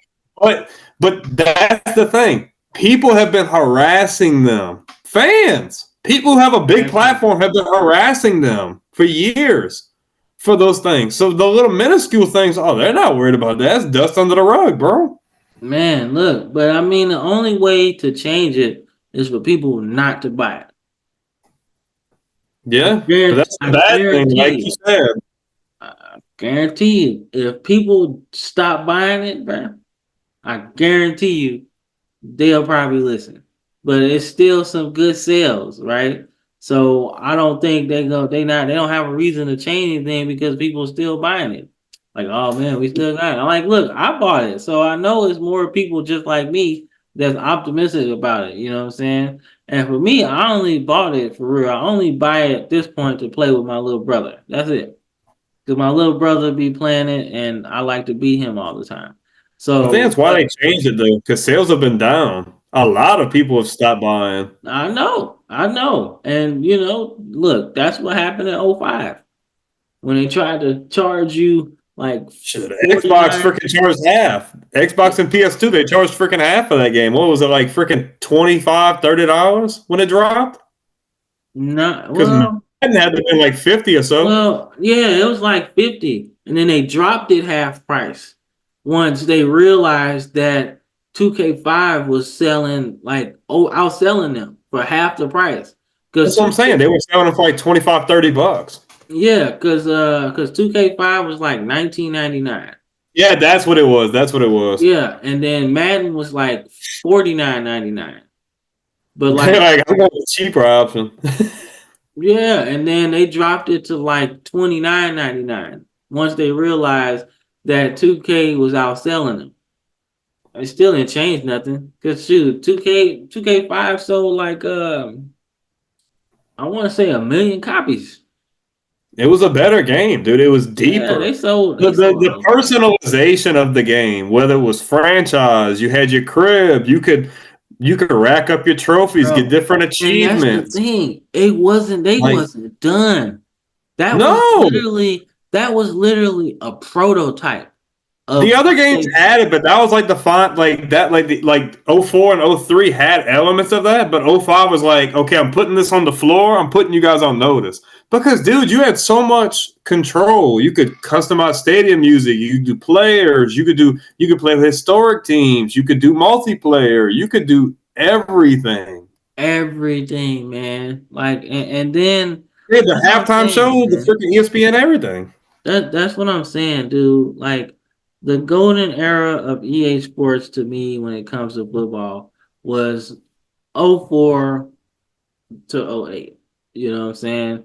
But that's the thing. People have been harassing them. Fans, people who have a big Exactly. platform have been harassing them for years for those things. So the little minuscule things, oh, they're not worried about that. That's dust under the rug, bro. Man, look, but I mean, the only way to change it is for people not to buy it. Yeah, but that's the I bad thing, like guarantee you you. said. I guarantee you. If people stop buying it, bro, I guarantee you they'll probably listen. But it's still some good sales, right? So I don't think they don't have a reason to change anything because people are still buying it. Like, oh man, we still got it. I'm like, look, I bought it. So I know it's more people just like me that's optimistic about it. You know what I'm saying? And for me, I only bought it for real. I only buy it at this point to play with my little brother. That's it. Because my little brother be playing it and I like to beat him all the time. I think So, that's why they changed it though, because sales have been down. A lot of people have stopped buying. I know. And look, that's what happened in '05 when they tried to charge you like Shit, Xbox 49. freaking charged half. Xbox and PS2, they charged freaking half of that game. What was it, like freaking 25, $30 when it dropped? Not Because Madden had to be like 50 or so. yeah, it was like 50. And then they dropped it half price once they realized that 2K5 was selling outselling them for half the price. Cause That's what I'm saying. 2K They were selling them for like 25, $30. Yeah, cause 2K5 was like 19.99. Yeah, that's what it was. That's what it was. Yeah, and then Madden was like 49.99. But like, Like, I got a cheaper option. yeah, and then they dropped it to like 29.99 once they realized that 2K was outselling them. It still didn't change nothing. Cause shoot, 2K5 sold like I want to say 1 million copies. It was a better game, dude. It was Yeah, deeper. they sold The a personalization of the game, whether it was franchise, you had your crib, you could rack up your trophies, get bro. different And that's the achievements. thing. They Like, wasn't done. no. That was literally a prototype The of other what games they had it, but that was like the font, like that, like 04 and 03 had elements of that, but 05 was like, okay, I'm putting this on the floor, I'm putting you guys on notice. Because, dude, you had so much control. You could customize stadium music, you could do players, you could play with historic teams, you could do multiplayer, you could do everything. everything, man. Like and then Yeah, the that's what I'm halftime show, saying, the man. freaking ESPN, everything. That's what I'm saying, dude. Like the golden era of EA Sports to me when it comes to football was '04 to '08. You know what I'm saying?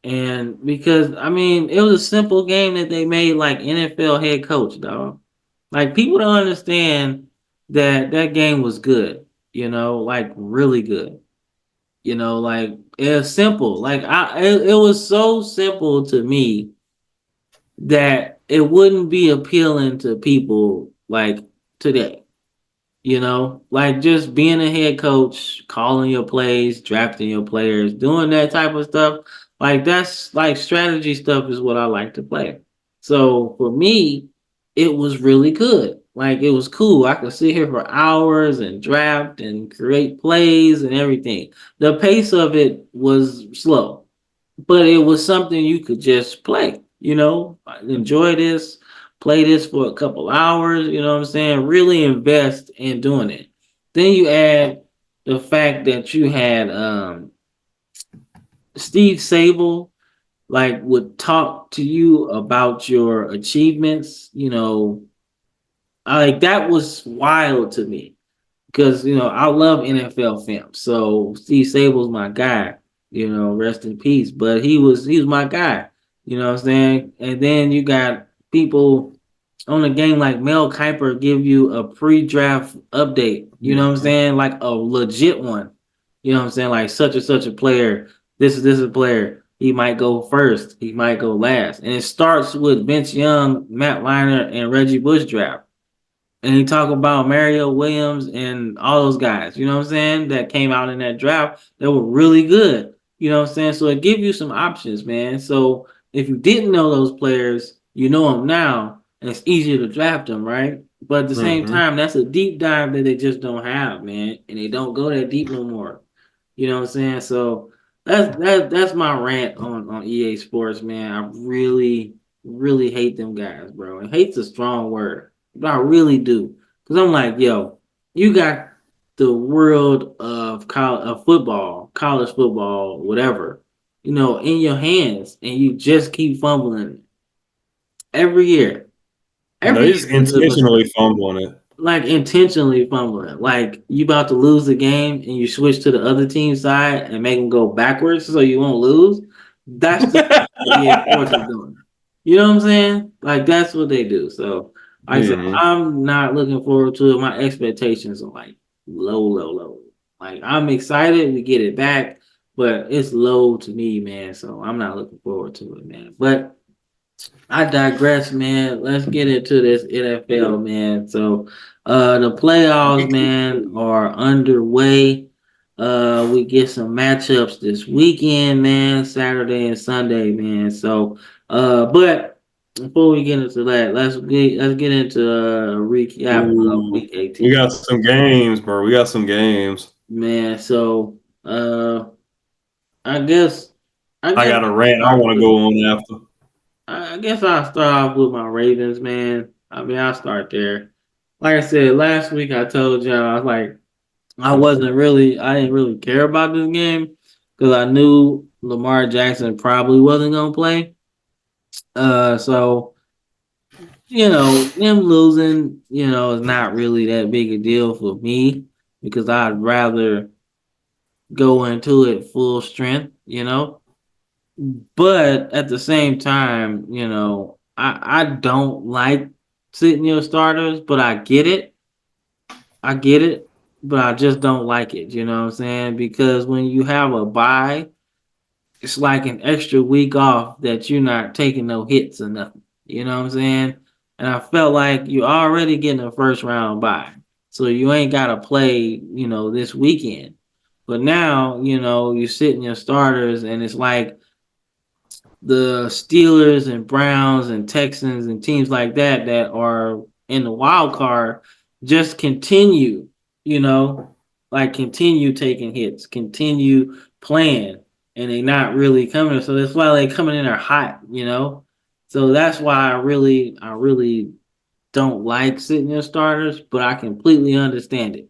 And because I mean, it was a simple game that they made like NFL head coach, dog. Like people don't understand that that game was good, like really good. Like it's simple. Like it was so simple to me that it wouldn't be appealing to people like today. Like just being a head coach, calling your plays, drafting your players, doing that type of stuff. Like that's like strategy stuff is what I like to play. So for me, it was really good. Like it was cool. I could sit here for hours and draft and create plays and everything. The pace of it was slow, but it was something you could just play, enjoy this, play this for a couple hours, you know what I'm saying? Really invest in doing it. Then you add the fact that you had Steve Sable like would talk to you about your achievements, like that was wild to me because I love NFL film. So Steve Sable's my guy. rest in peace. But he was my guy. You know what I'm saying? And then you got people on a game like Mel Kiper give you a pre-draft update. You know what I'm Mhm. saying? Like a legit one. You know what I'm saying? Like such and such a player. This is a player. He might go first. He might go last. And it starts with Vince Young, Matt Leinart, and Reggie Bush draft. And he talk about Mario Williams and all those guys, you know what I'm saying, that came out in that draft that were really good. You know what I'm saying? So it gives you some options, man. So if you didn't know those players, you know them now, and it's easier to draft them, right? But at the same Mhm. time, that's a deep dive that they just don't have, man. And they don't go that deep no more. You know what I'm saying? So that's my rant on EA Sports, man. I really hate them guys, bro. And hate's a strong word, but I really do, because I'm like, yo, you got the world of football, college football, whatever, in your hands, and you just keep fumbling it every year. No, Every he's year is a mistake, intentionally fumbling it. like intentionally fumbling. Like you about to lose the game and you switch to the other team side and make them go backwards so you won't lose. That's the stuff that EA Sports is doing. You know what I'm saying? Like that's what they do. So like I said, Mhm. I'm not looking forward to it. My expectations are like low, low, low. Like I'm excited we get it back, but it's low to me, man. So I'm not looking forward to it, man. But I digress, man. Let's get into this NFL, man. So, the playoffs, man, are underway. We get some matchups this weekend, man, Saturday and Sunday, man. So, but before we get into that, let's get into a recap of Ooh, Week we 18, got some games, bro. We got some games. man. So, I guess, I I guess got a I'll rant I start want to with. go on after. I guess I'll start off with my Ravens, man. I mean, I'll start there. Like I said, last week I told y'all, I was like, I didn't really care about this game because I knew Lamar Jackson probably wasn't going to play. So, him losing, is not really that big a deal for me because I'd rather go into it full strength. But at the same time, I don't like sitting your starters, but I get it. I get it, but I just don't like it. You know what I'm saying? Because when you have a bye, it's like an extra week off that you're not taking no hits or nothing. You know what I'm saying? And I felt like you're already getting a first round bye. So you ain't gotta play, this weekend. But now, you're sitting your starters and it's like the Steelers and Browns and Texans and teams like that are in the wild card just continue, you know, like continue taking hits, continue playing, and they not really coming. So that's why they coming in there hot. So that's why I really don't like sitting your starters, but I completely understand it.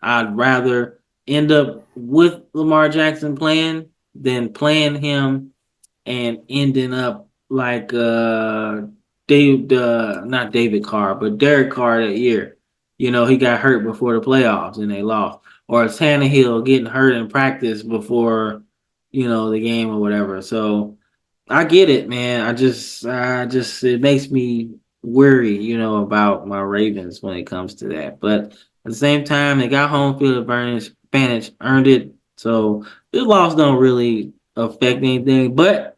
I'd rather end up with Lamar Jackson playing than playing him and ending up like not David Carr, but Derek Carr that year. He got hurt before the playoffs and they lost. Or Tannehill getting hurt in practice before, the game or whatever. So I get it, man. I just it makes me worry, about my Ravens when it comes to that. But at the same time, they got home field advantage, earned it. So this loss don't really affect anything. But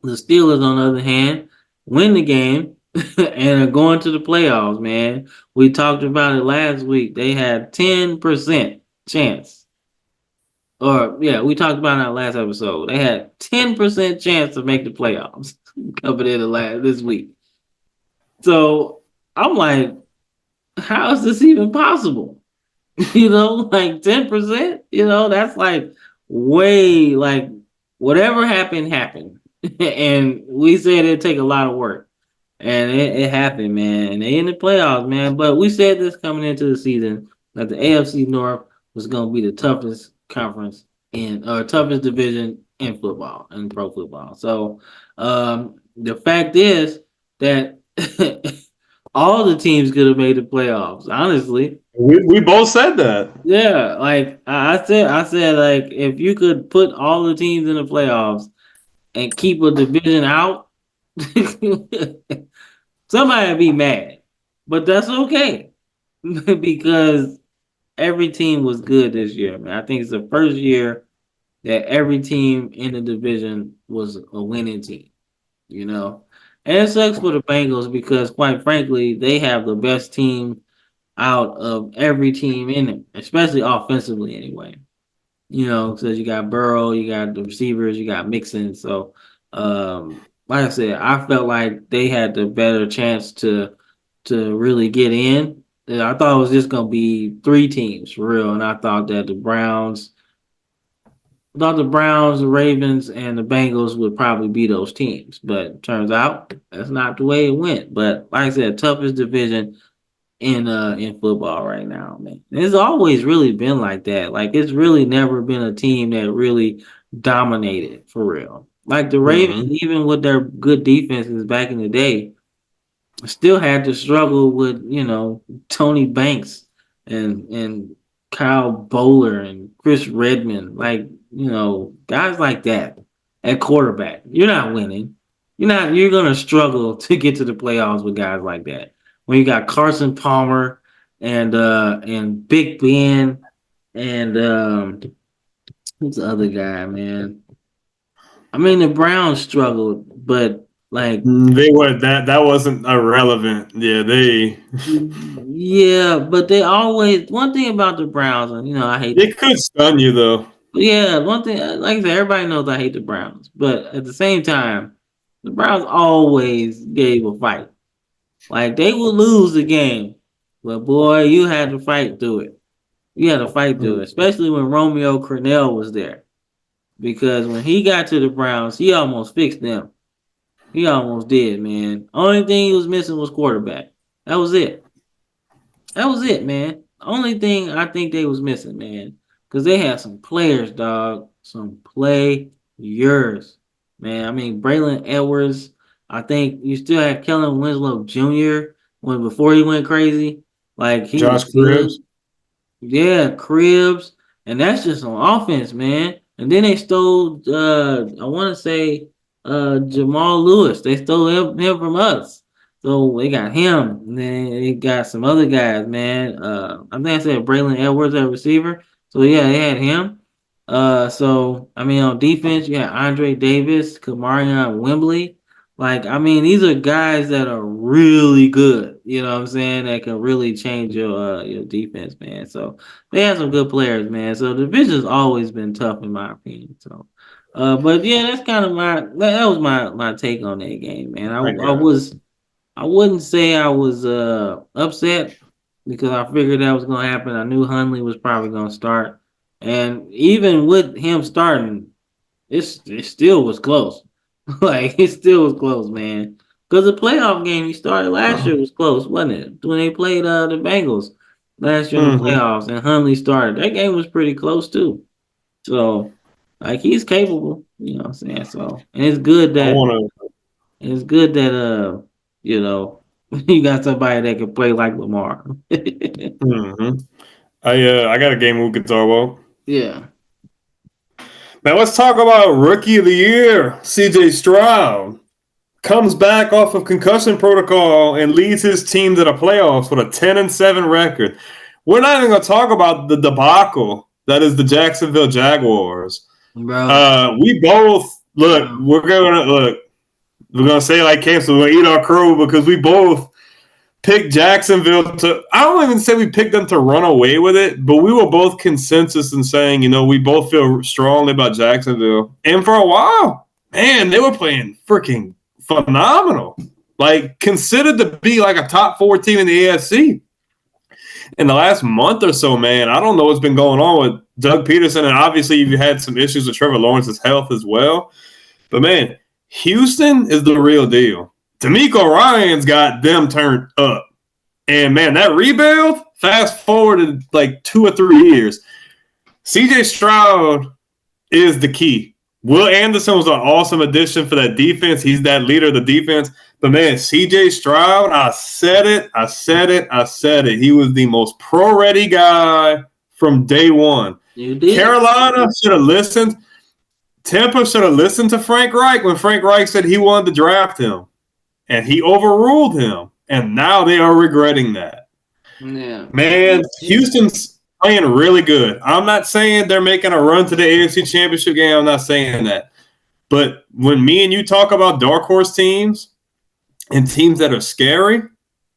the Steelers, on the other hand, win the game and are going to the playoffs, man. We talked about it last week. They had 10% chance. Or yeah, we talked about it in our last episode. They had 10% chance to make the playoffs coming in this week. So I'm like, how is this even possible? Like 10%, that's like way like whatever happened happened. And we said it'd take a lot of work. And it happened, man. And they in the playoffs, man. But we said this coming into the season that the AFC North was gonna be the toughest conference in or toughest division in football and pro football. So the fact is that all the teams could have made the playoffs, honestly. We both said that. Yeah, like I said, like if you could put all the teams in the playoffs and keep a division out, somebody would be mad, but that's okay because every team was good this year, man. I think it's the first year that every team in the division was a winning team, you know. And it sucks for the Bengals because, quite frankly, they have the best team out of every team in it, especially offensively, anyway. You know, because you got Burrow, you got the receivers, you got Mixon. So, like I said, I felt like they had the better chance to really get in. And I thought it was just gonna be three teams for real, and I thought that the Ravens, and the Bengals would probably be those teams. But turns out that's not the way it went. But like I said, toughest division in football right now, man. It's always really been like that. Like it's really never been a team that really dominated for real. Like the Ravens, Mm-hmm. even with their good defenses back in the day, still had to struggle with Tony Banks and Kyle Bowler and Chris Redmond, like guys like that at quarterback. You're not winning. You're gonna struggle to get to the playoffs with guys like that. When you got Carson Palmer and Big Ben and who's the other guy, man? I mean the Browns struggled, but like They were that wasn't irrelevant. Yeah, they yeah, but they always one thing about the Browns, and I hate the they could stun you though. yeah, one thing like I said, everybody knows I hate the Browns, but at the same time, the Browns always gave a fight. Like they will lose the game, but boy, you had to fight through it. You had to fight through it, Mm. especially when Romeo Crennel was there, because when he got to the Browns, he almost fixed them. He almost did, man. Only thing he was missing was quarterback. That was it. That was it, man. Only thing I think they was missing, man, because they had some players, dog. Some players, man. I mean, Braylon Edwards. I think you still have Kellen Winslow Jr. when before he went crazy. Like he was Josh good. Cribbs. Yeah, Cribs, and that's just on offense, man. And then they stole, I want to say, Jamal Lewis. They stole him from us. So they got him. And then they got some other guys, man. I think I said Braylon Edwards at receiver. So yeah, they had him. So I mean, on defense, you had Andre Davis, Kamarion Wembley. Like, I mean, these are guys that are really good. You know what I'm saying? That can really change your defense, man. So they have some good players, man. So the division's always been tough in my opinion. So but yeah, that's kind of that was my take on that game, man. I got I wouldn't say I was upset because I figured that was gonna happen. I knew Hundley was probably gonna start. And even with him starting, it still was close. Like it still was close, man. Because the playoff game he started last year was close, wasn't it? When they played the Bengals last year in the Mm-hmm. playoffs, and Hundley started. That game was pretty close too. So, like he's capable, you know what I'm saying? So, and I want it's good that you know, you got somebody that can play like Lamar. to. Mm-hmm. I got a game we could talk about. Yeah. Now let's talk about Rookie of the Year, C.J. Stroud. Comes back off of concussion protocol and leads his team to the playoffs with a 10-7 record. We're not even going to talk about the debacle that is the Jacksonville Jaguars. Bro. We both look. Bro. We're gonna look. We're gonna say like Cam, so we're gonna eat our crow because we both picked Jacksonville to. I don't even say we picked them to run away with it, but we were both consensus in saying, we both feel strongly about Jacksonville. And for a while, man, they were playing freaking phenomenal. Like considered to be like a top 4 team in the AFC. In the last month or so, man, I don't know what's been going on with Doug Peterson, and obviously you've had some issues with Trevor Lawrence's health as well. But man, Houston is the real deal. D'Amico Ryan's got them turned up. And man, that rebuild, fast forwarded like 2 or 3 years. CJ Stroud is the key. Will Anderson was an awesome addition for that defense. He's that leader of the defense. But man, CJ Stroud, I said it, I said it, I said it. He was the most pro-ready guy from day one. You did. Carolina should have listened. Tampa should have listened to Frank Reich when Frank Reich said he wanted to draft him. And he overruled him. And now they are regretting that. Yeah. Man, Houston's playing really good. I'm not saying they're making a run to the AFC Championship game. I'm not saying that. But when me and you talk about dark horse teams and teams that are scary,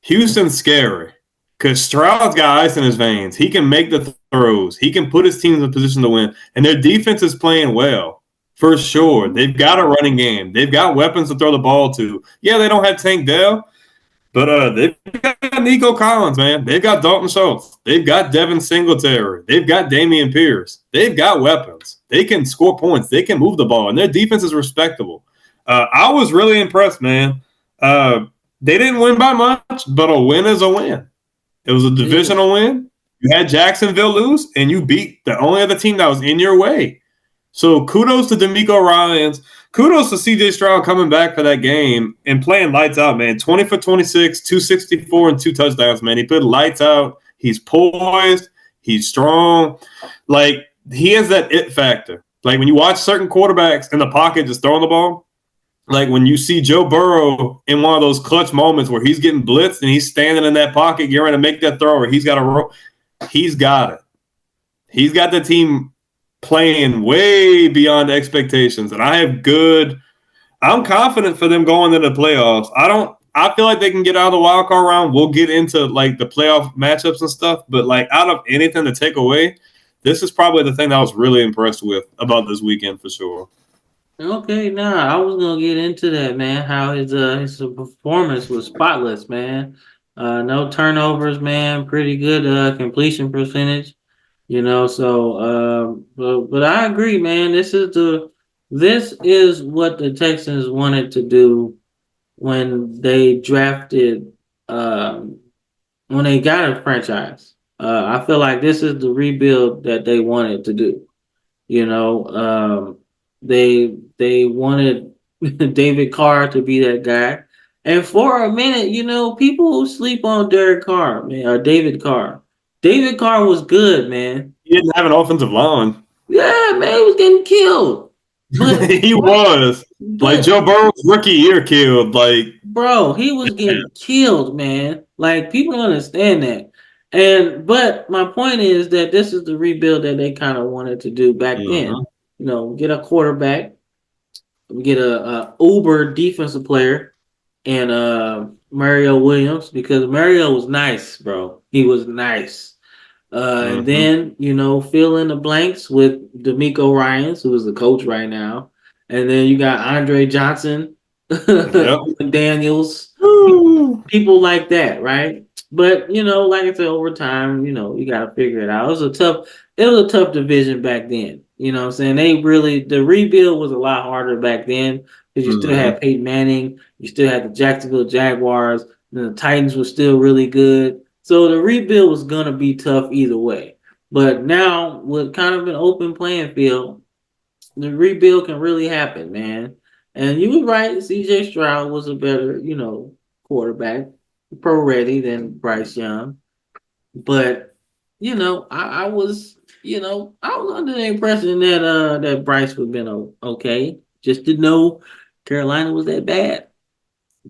Houston's scary. Because Stroud's got ice in his veins. He can make the throws. He can put his team in a position to win. And their defense is playing well, for sure. They've got a running game. They've got weapons to throw the ball to. Yeah, they don't have Tank Dell, but they've got Nico Collins, man. They've got Dalton Schultz. They've got Devin Singletary. They've got Damian Pierce. They've got weapons. They can score points. They can move the ball, and their defense is respectable. I was really impressed, man. They didn't win by much, but a win is a win. It was a divisional win. You had Jacksonville lose, and you beat the only other team that was in your way. So kudos to DeMeco Ryans. Kudos to CJ Stroud coming back for that game and playing lights out, man. 20 for 26, 264, and 2 touchdowns, man. He put lights out. He's poised. He's strong. Like, he has that it factor. Like, when you watch certain quarterbacks in the pocket just throwing the ball, like when you see Joe Burrow in one of those clutch moments where he's getting blitzed and he's standing in that pocket, getting ready to make that throw, or he's got a roll, he's got it. He's got the team playing way beyond expectations, and I'm confident for them going into the playoffs. I feel like they can get out of the wild card round. We'll get into like the playoff matchups and stuff, but like out of anything to take away, this is probably the thing that I was really impressed with about this weekend for sure. Okay, I was gonna get into that, man. How his performance was spotless, man. No turnovers, man. Pretty good completion percentage. So but I agree, man. This is what the Texans wanted to do when they drafted when they got a franchise. I feel like this is the rebuild that they wanted to do. You know, they wanted David Carr to be that guy. And for a minute, people sleep on Derek Carr, man, or David Carr. David Carr was good, man. He didn't have an offensive line. Yeah, man, he was getting killed. But he was. Like Joe Burrow's rookie year killed. Like, bro, he was getting killed, man. Like, people don't understand that. But my point is that this is the rebuild that they kind of wanted to do back then. Get a quarterback, get a uber defensive player, and Mario Williams, because Mario was nice, bro. He was nice. And then, fill in the blanks with DeMeco Ryans, who is the coach right now. And then you got Andre Johnson, Daniels, people like that, right? But, like I said, over time, you got to figure it out. It was a tough division back then. You know what I'm saying? The rebuild was a lot harder back then because you still had Peyton Manning, you still had the Jacksonville Jaguars, and the Titans were still really good. So the rebuild was going to be tough either way. But now, with kind of an open playing field, the rebuild can really happen, man. And you were right, CJ Stroud was a better, quarterback, pro-ready than Bryce Young. But, I was under the impression that Bryce would have been okay. Just didn't know Carolina was that bad.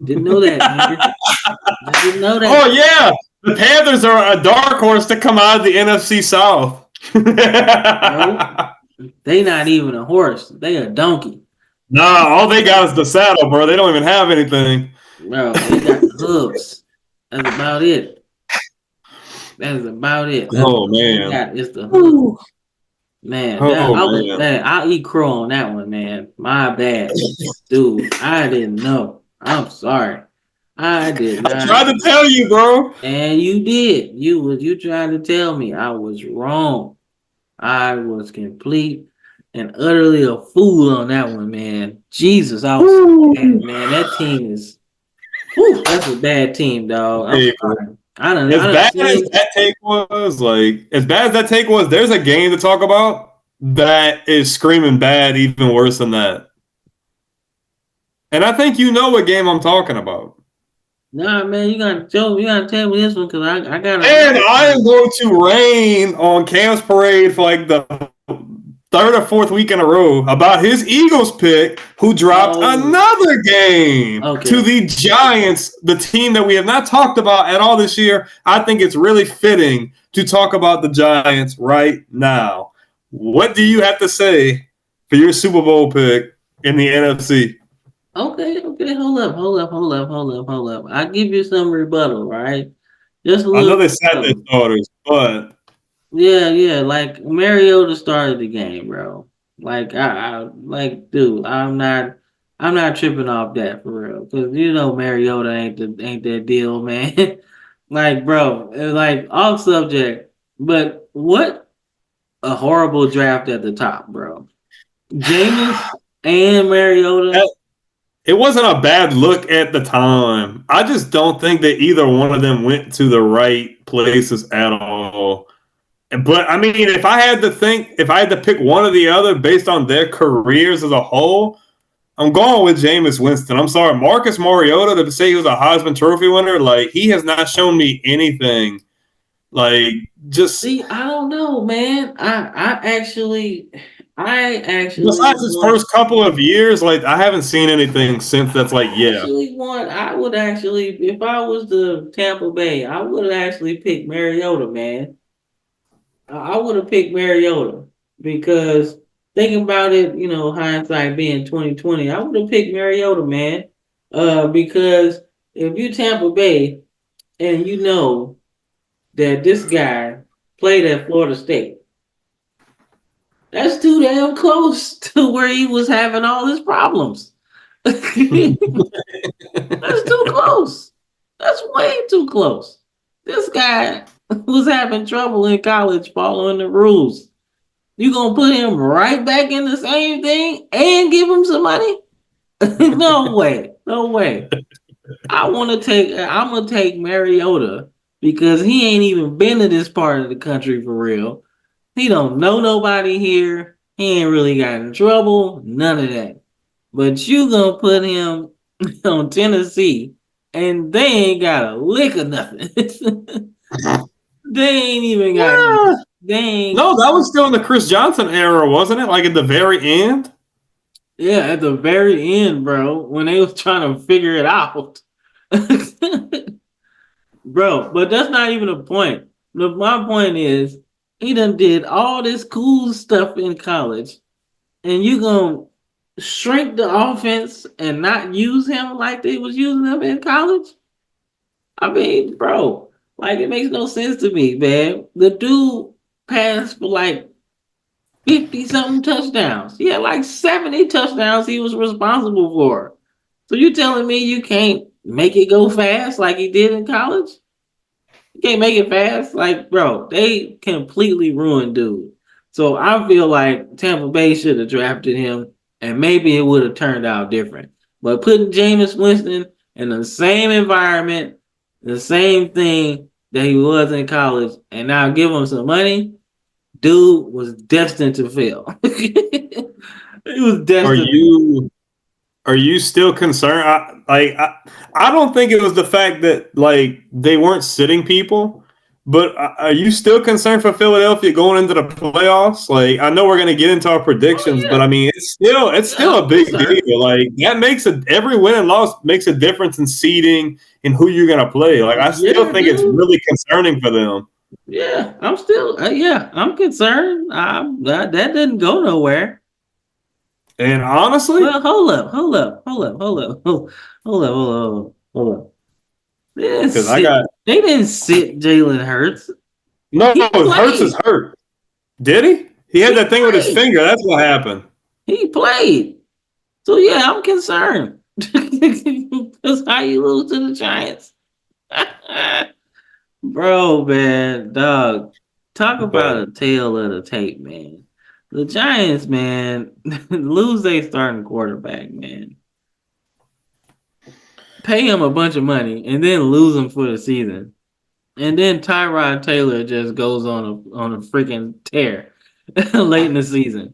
Didn't know that, man. Just didn't know that. Oh, yeah. The Panthers are a dark horse to come out of the NFC South. They not even a horse. They a donkey. Nah, all they got is the saddle, bro. They don't even have anything. Bro, they got the hooves. That's about it. That is about it. Man. It's the hooves. Man, I'll eat crow on that one, man. My bad. Dude, I didn't know. I'm sorry. I did not. I tried to tell you, bro. And you did. You tried to tell me I was wrong. I was complete and utterly a fool on that one, man. Jesus, I was so bad, man. That team is that's a bad team, dog. As bad as that take was, there's a game to talk about that is screaming bad even worse than that. And I think you know what game I'm talking about. Nah, man, you gotta tell me this one because I got And another I am one. going to rain on Cam's Parade for like the third or fourth week in a row about his Eagles pick, who dropped Oh, another game to okay. the Giants, the team that we have not talked about at all this year. I think it's really fitting to talk about the Giants right now. What do you have to say for your Super Bowl pick in the NFC? Okay. Hold up. I give you some rebuttal, right? Just a I know little they sat their rebuttal. starters, but Yeah. Like Mariota started the game, bro. Like dude, I'm not tripping off that for real, because you know Mariota ain't that deal, man. Like, bro, like off subject, but what a horrible draft at the top, bro. Jameis and Mariota. it wasn't a bad look at the time. I just don't think that either one of them went to the right places at all. But I mean, if I had to pick one or the other based on their careers as a whole, I'm going with Jameis Winston. I'm sorry, Marcus Mariota, to say he was a Heisman Trophy winner, like he has not shown me anything. Like just See, I don't know, man. I actually besides his want first couple of years, like I haven't seen anything since that's like, yeah. I would actually, if I was the Tampa Bay, I would actually pick Mariota, man. I would have picked Mariota because thinking about it, you know, hindsight being 2020, I would have picked Mariota, man. Because if you Tampa Bay and you know that this guy played at Florida State, that's too damn close to where he was having all his problems. That's too close. That's way too close. This guy was having trouble in college following the rules. You gonna put him right back in the same thing and give him some money? No way. No way. I'm gonna take Mariota because he ain't even been to this part of the country for real. He don't know nobody here. He ain't really got in trouble. None of that. But you gonna put him on Tennessee, and they ain't got a lick of nothing. They ain't even got. Yeah. They ain't. No, that was still in the Chris Johnson era, wasn't it? Like at the very end. Yeah, at the very end, bro, when they was trying to figure it out, bro. But that's not even the point. My point is, he done did all this cool stuff in college, and you gonna shrink the offense and not use him like they was using him in college? I mean, bro, like it makes no sense to me, man. The dude passed for like 50 something touchdowns. He had like 70 touchdowns he was responsible for. So you telling me you can't make it go fast like he did in college? You can't make it fast? Like, bro, they completely ruined dude. So I feel like Tampa Bay should have drafted him and maybe it would have turned out different. But putting Jameis Winston in the same environment, the same thing that he was in college, and now give him some money, dude was destined to fail. He was Are destined. you Are you still concerned? I don't think it was the fact that like they weren't sitting people, but are you still concerned for Philadelphia going into the playoffs? Like I know we're going to get into our Oh predictions, but yeah, I mean it's yeah, still I'm a big concerned. deal. Like that makes every win and loss makes a difference in seeding and who you're going to play. Like I still Yeah, think it's dude. really concerning for them. Yeah, I'm still. Yeah, I'm concerned. That didn't go nowhere. And honestly, Well, hold up. They didn't because I sit. got They didn't sit Jalen Hurts. no, He Hurts is played. hurt. Did he? He had He that thing with his played. finger. That's what happened. He played. So yeah, I'm concerned. That's how you lose to the Giants. Bro, man, dog. Talk about But a tail of the tape, man. The Giants, man, lose their starting quarterback, man. Pay him a bunch of money and then lose him for the season. And then Tyrod Taylor just goes on a freaking tear late in the season.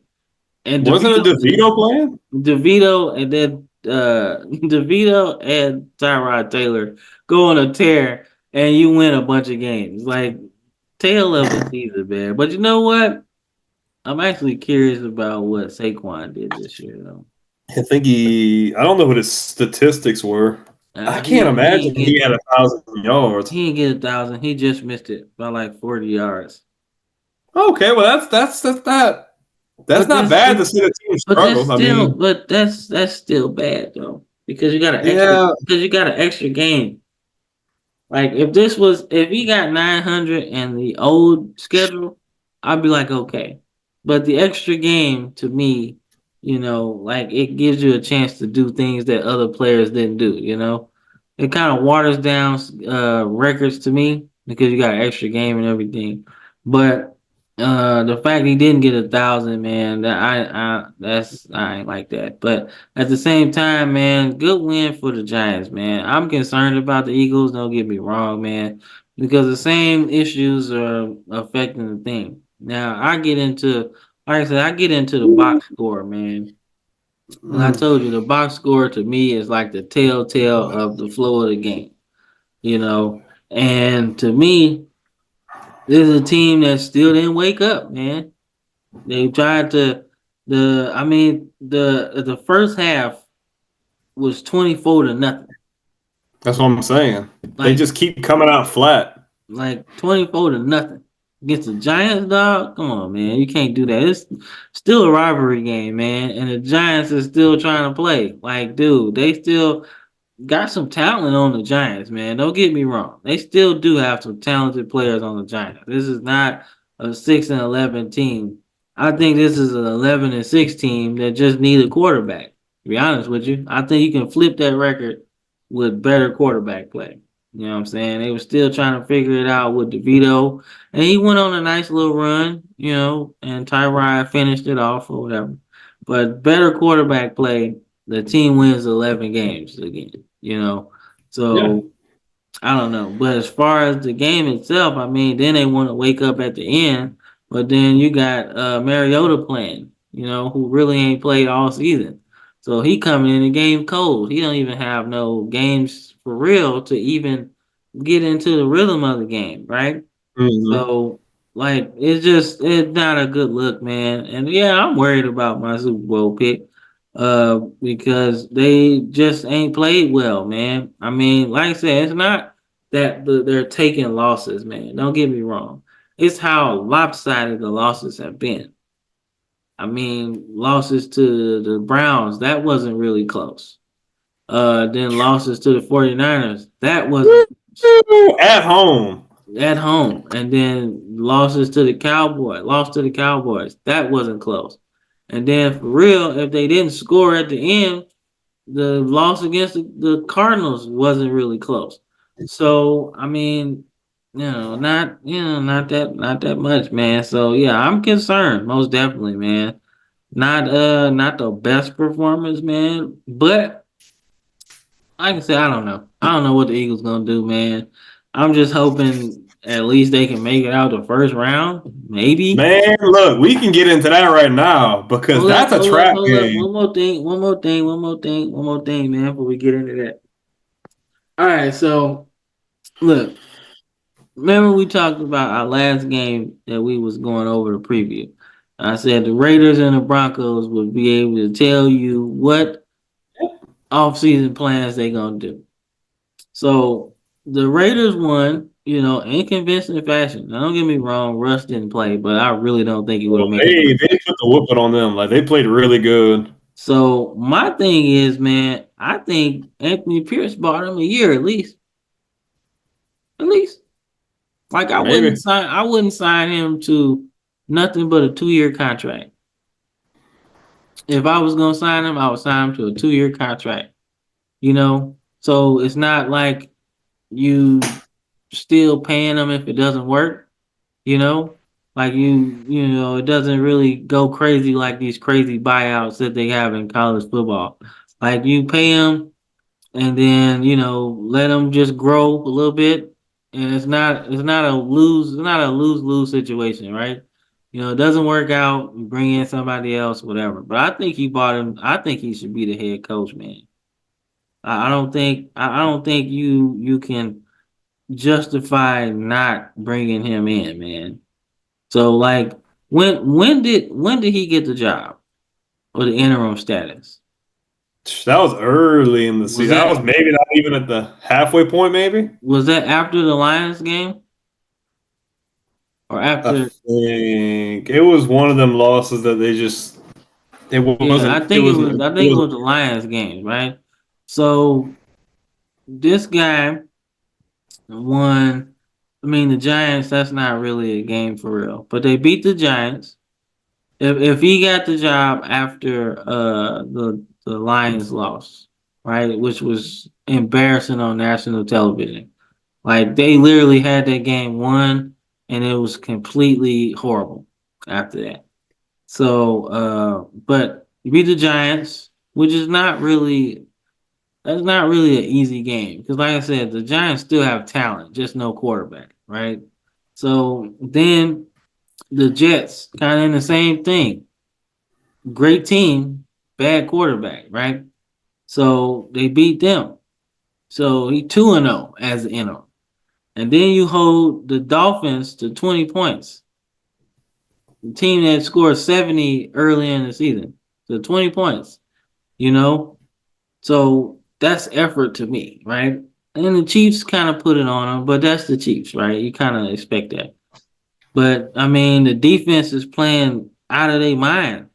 And wasn't it DeVito playing? DeVito, and then DeVito and Tyrod Taylor go on a tear and you win a bunch of games. Like tail of the season, man. But you know what? I'm actually curious about what Saquon did this year, though. I think I don't know what his statistics were. I can't He imagine ain't he get had 1,000 yards. he ain't get 1,000. He just missed it by like 40 yards. Okay, well that's But not that's bad still, to see the team struggle. I mean, that's still bad though because yeah, you got an extra game. Like if he got 900 and the old schedule, I'd be like okay. But the extra game to me, like it gives you a chance to do things that other players didn't do. It kind of waters down records to me because you got an extra game and everything. But the fact he didn't get 1,000, man, I ain't like that. But at the same time, man, good win for the Giants, man. I'm concerned about the Eagles. Don't get me wrong, man, because the same issues are affecting the thing. Now like I said, I get into the box score, man. And I mm, told you the box score to me is like the telltale of the flow of the game, you know. And to me, this is a team that still didn't wake up, man. They tried to the first half was 24-0. that's what I'm saying. They Like just keep coming out flat. 24-0 against the Giants, dog. Come on, man. You can't do that. It's still a rivalry game, man. And the Giants is still trying to play. Like, dude, they still got some talent on the Giants, man. Don't get me wrong. They still do have some talented players on the Giants. This is not a 6-11 team. I think this is an 11-6 team that just need a quarterback. To be honest with you, I think you can flip that record with better quarterback play. You know what I'm saying? They were still trying to figure it out with DeVito, and he went on a nice little run, and Tyrod finished it off or whatever. But better quarterback play, the team wins 11 games again, you know. Yeah, So I don't know. But as far as the game itself, I mean, then they want to wake up at the end, but then you got Mariota playing, who really ain't played all season. So he coming in the game cold. He don't even have no games for real to even get into the rhythm of the game, right? hmm So like it's not a good look, man. And yeah, I'm worried about my Super Bowl pick. Because they just ain't played well, man. I mean, like I said, it's not that they're taking losses, man. Don't get me wrong. It's how lopsided the losses have been. I mean, losses to the Browns, that wasn't really close. Then losses to the 49ers, that wasn't close at home. at home, and then losses to the lost to the Cowboys. That wasn't close. And then for real, if they didn't score at the end, the loss against the Cardinals wasn't really close. So I mean, not that much, man. So yeah, I'm concerned, most definitely, man. Not the best performance, man. But like I said, I don't know. I don't know what the Eagles gonna do, man. I'm just hoping at least they can make it out the first round, maybe. Man, look, we can get into that right now because that's a trap Hold up. game. One more thing, man, before we get into that. All right, so look, remember we talked about our last game that we was going over the preview. I said the Raiders and the Broncos would be able to tell you what offseason plans they gonna do. So the Raiders won, in convincing fashion. Now, don't get me wrong, Russ didn't play, but I really don't think he would Well, have made a they difference. put the whooping on them. Like they played really good. So my thing is, man, I think Anthony Pierce bought him a year at least. At least. Like Maybe. I wouldn't sign him to nothing but a 2-year contract. If I was gonna sign him, I would sign him to a 2-year contract. So it's not like you still paying him if it doesn't work. You know, like it doesn't really go crazy like these crazy buyouts that they have in college football. Like you pay them and then let them just grow a little bit, and it's not a lose situation, right? It doesn't work out, you bring in somebody else, whatever. But I think he bought him. I think he should be the head coach, man. I don't think you can justify not bringing him in, man. So like when did he get the job or the interim status? That was early in the Was season. That was that maybe not even at the halfway point, maybe. was that after the Lions game or I after? think it was one of them losses that they just it Yeah, wasn't it wasn't I it think it wasn't was the Lions game, right? So this guy won. I mean, the Giants. That's not really a game for real, but they beat the Giants. If he got the job after the Lions lost, right, which was embarrassing on national television. Like they literally had that game won, and it was completely horrible after that. So, but you beat the Giants, which is not really that's not really an easy game because, like I said, the Giants still have talent, just no quarterback, right? So then the Jets kind of in the same thing. Great team, bad quarterback, right? So they beat them. So he 2-0 as an interim. And then you hold the Dolphins to 20 points. The team that scored 70 early in the season. So 20 points, you know? So that's effort to me, right? And the Chiefs kind of put it on them, but that's the Chiefs, right? You kind of expect that. But I mean, the defense is playing out of their mind,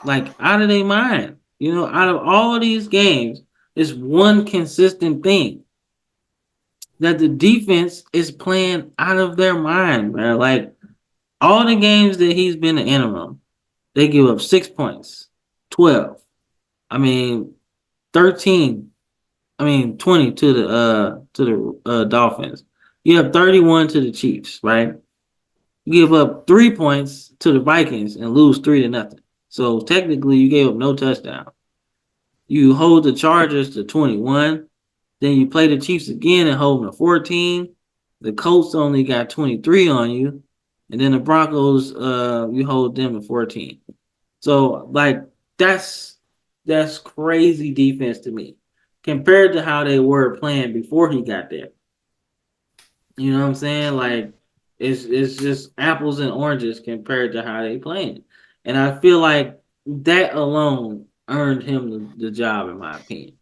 like out of their mind. You know, out of all of these games, it's one consistent thing that the defense is playing out of their mind, man. Like all the games that he's been an interim, they give up 6 points, 12. I mean, 13. I mean, 20 to the Dolphins. You have 31 to the Chiefs, right? You give up 3 points to the Vikings and lose 3-0. So technically, you gave up no touchdown. You hold the Chargers to 21. Then you play the Chiefs again and hold them to 14. The Colts only got 23 on you. And then the Broncos, you hold them to 14. So like that's that's crazy defense to me compared to how they were playing before he got there. You know what I'm saying? Like it's just apples and oranges compared to how they playing. And I feel like that alone earned him the job in my opinion.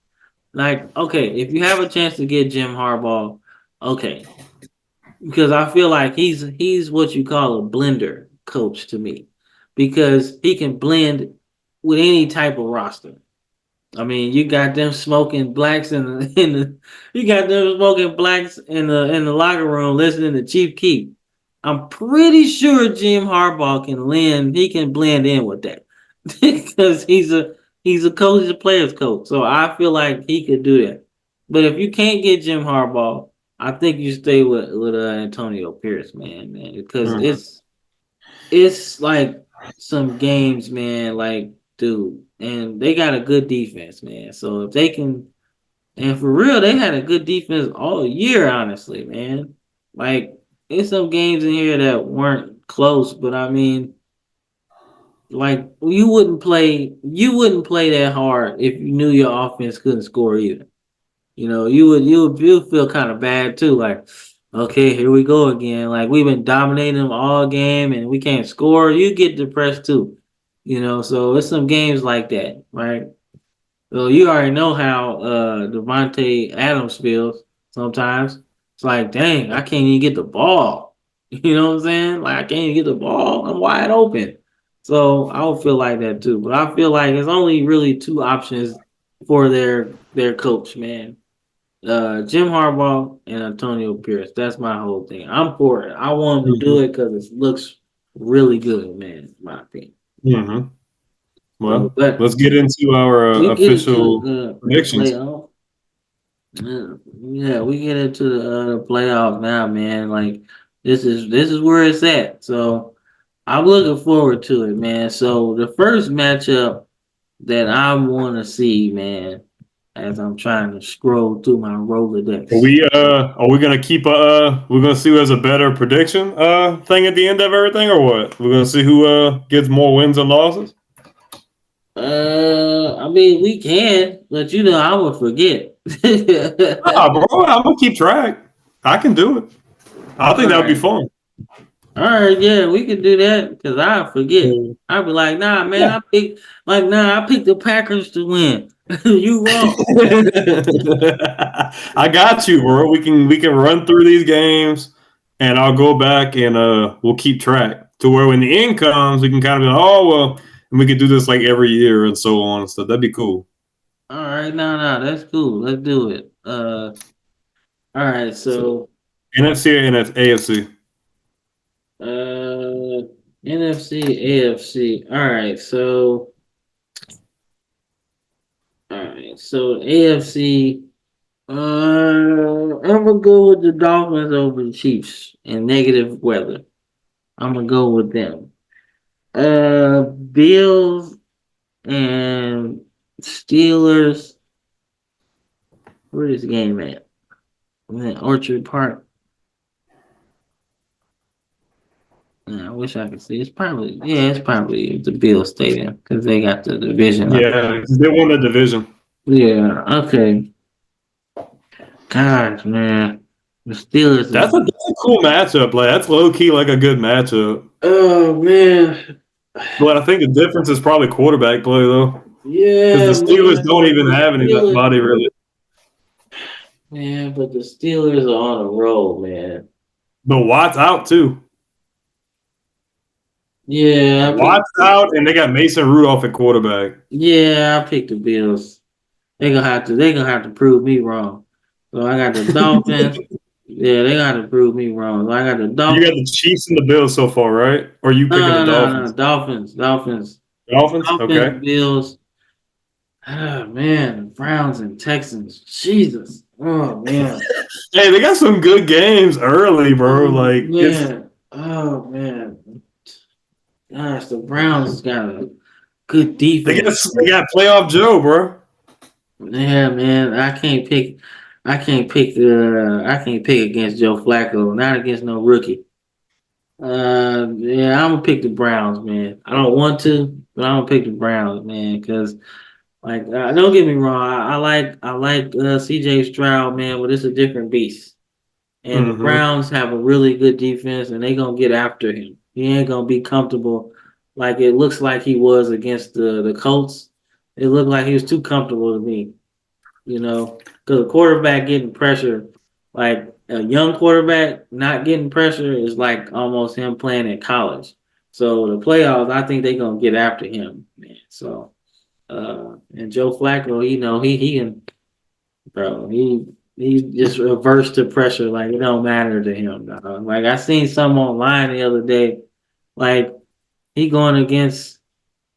Like, okay, if you have a chance to get Jim Harbaugh, okay, because I feel like he's what you call a blender coach to me, because he can blend with any type of roster. I mean, you got them smoking blacks in the you got them smoking blacks in the locker room listening to Chief Keef. I'm pretty sure Jim Harbaugh can blend. He can blend in with that because he's a coach, he's a players coach. So I feel like he could do that. But if you can't get Jim Harbaugh, I think you stay with Antonio Pierce, man, because Mhm. it's like some games, man, like dude, and they got a good defense, man. So if they can, and for real, they had a good defense all year, honestly, man. Like there's some games in here that weren't close, but I mean, like you wouldn't play that hard if you knew your offense couldn't score either. You know, you would feel kind of bad too. Like, okay, here we go again. Like we've been dominating them all game and we can't score. You get depressed too. You know, so it's some games like that, right? So you already know how Devontae Adams feels sometimes. It's like, dang, I can't even get the ball. You know what I'm saying? Like I can't even get the ball. I'm wide open. So I would feel like that too. But I feel like it's only really two options for their coach, man. Jim Harbaugh and Antonio Pierce. That's my whole thing. I'm for it. I want him to do Mhm. it because it looks really good, man. In my opinion. Mhm. So, Well, but let's get into our we get into official the predictions. playoff. Yeah, we get into the playoff now, man. Like this is where it's at. So I'm looking forward to it, man. So the first matchup that I want to see, man, as I'm trying to scroll through my Rolodex. Are we gonna keep we're gonna see who has a better prediction thing at the end of everything or what? We're gonna see who gets more wins and losses? I mean, we can, but you know, I would forget. Nah, bro, I'm gonna keep track. I can do it. I All think that would be right. fun. All right, yeah, we can do that because I forget. Yeah. I'll be like, nah, man, Yeah. I picked the Packers to win. You wrong. I got you, bro. We can run through these games, and I'll go back and we'll keep track to where when the end comes, we can kind of be like, oh well, and we could do this like every year and so on and stuff. That'd be cool. All right, no, that's cool. Let's do it. All right, So so NFC or AFC? uh, NFC, AFC. All right, so AFC. I'm gonna go with the Dolphins over the Chiefs in negative weather. I'm gonna go with them. Bills and Steelers. Where is the game at? Orchard Park. I wish I could see. It's probably the Bills Stadium because they got the division up. Yeah, they won the division. Yeah. Okay. Gosh, man, the Steelers is. That's a cool matchup. Like that's low key like a good matchup. Oh man. But I think the difference is probably quarterback play though, because Yeah, the man. Steelers don't But even the have Steelers, anybody really. man, but the Steelers are on a roll, man. But Watt's out too. Yeah, I picked. Watt's out, and they got Mason Rudolph at quarterback. Yeah, I picked the Bills. They gonna have to prove me wrong. So I got the Dolphins. Yeah, they got to prove me wrong. So I got the You got Dolphins. the Chiefs and the Bills so far, right? Or are you picking the No. Dolphins? Dolphins. Dolphins? Dolphins, Okay. Bills. Ah, man, Browns and Texans. Jesus. Oh man. Hey, they got some good games early, bro. Oh Like it's man. Oh man. Gosh, the Browns got a good they got defense. they got playoff Joe, bro. Yeah, man. I can't pick against Joe Flacco. Not against no rookie. Yeah, I'm gonna pick the Browns, man. I don't want to, but I'm gonna pick the Browns, man, because like, don't get me wrong, I like C.J. Stroud, man, but it's a different beast. And the Mm-hmm. Browns have a really good defense, and they gonna get after him. He ain't gonna be comfortable like it looks like he was against the Colts. It looked like he was too comfortable to me, because a quarterback getting pressure, like a young quarterback not getting pressure, is like almost him playing in college. So the playoffs, I think they're gonna get after him, man. So and Joe Flacco, he can, bro, he just averse to pressure, like it don't matter to him. Dog. Like I seen some online the other day, like he going against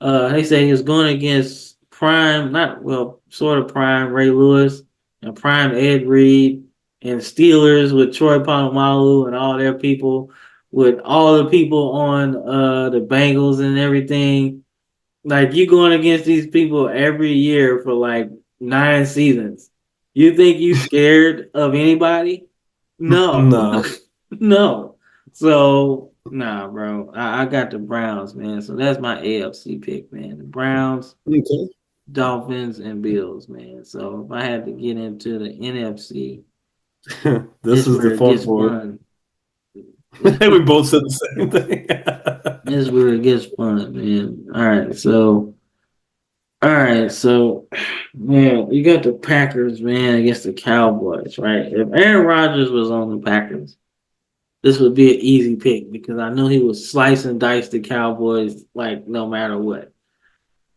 they say he was going against prime, not well, sort of prime Ray Lewis and prime Ed Reed and Steelers with Troy Polamalu and all their people, with all the people on the Bengals and everything. Like you going against these people every year for like 9 seasons. You think you scared of anybody? No. No. No. So nah, bro. I got the Browns, man. So that's my AFC pick, man. The Browns, Okay. Dolphins, and Bills, man. So if I had to get into the NFC, This this is the where it fun gets part. fun. This We both said the same thing. is where it gets fun, man. All right, so man, you got the Packers, man, against the Cowboys, right? If Aaron Rodgers was on the Packers, this would be an easy pick because I knew he would slice and dice the Cowboys like no matter what.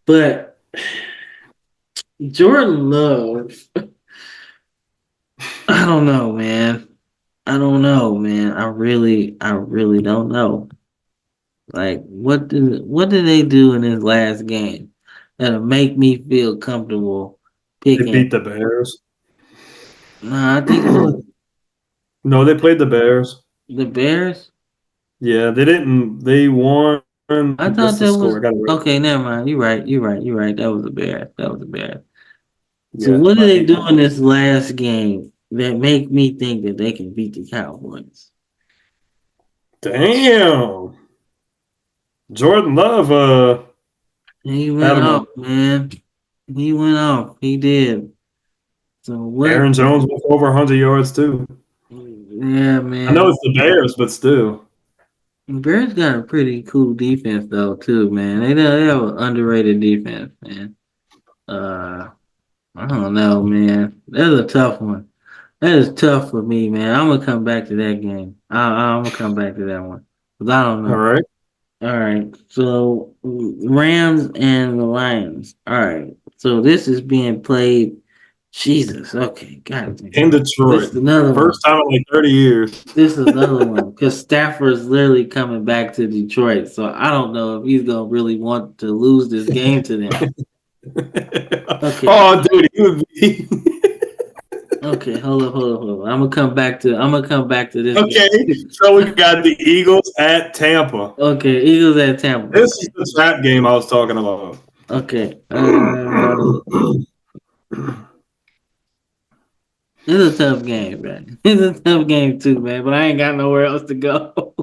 But Jordan Love, I don't know, man. I don't know, man. I really don't know. Like, what did they do in his last game that'll make me feel comfortable They picking? beat the Bears. Nah, I think it was No, they played the Bears. the Bears. Yeah, they didn't. They won. I thought What's the that score? was I got it right. okay. Never mind. You're right. That was the Bears. That was the Bears. So Yeah, what did by they 8 do points. in this last game that make me think that they can beat the Cowboys? Damn. Jordan Love And he had went them off, on. man. He went off. He did. So what? Aaron Jones went for over 100 yards too. Yeah, I know man. it's the Bears, but still. Bears got a pretty cool defense though, too, man. They have an underrated defense, man. Uh, I don't know, man. That's a tough one. That is tough for me, man. I'm gonna come back to that game. I'm gonna come back to that one, 'cause I don't All know. right. All right, so Rams and the Lions. All right, so this is being played. Jesus, okay, God damn. In This Detroit. is another First one. time in like 30 years. This is another one because Stafford's literally coming back to Detroit, so I don't know if he's gonna really want to lose this game to them. Okay, Oh, dude, he would be. okay, hold up. I'm gonna come back to this Okay, game. so we got the Eagles at Tampa. Okay, Eagles at Tampa. This Okay, is the trap game I was talking about. okay. It's a tough game, man. It's a tough game too, man. But I ain't got nowhere else to go.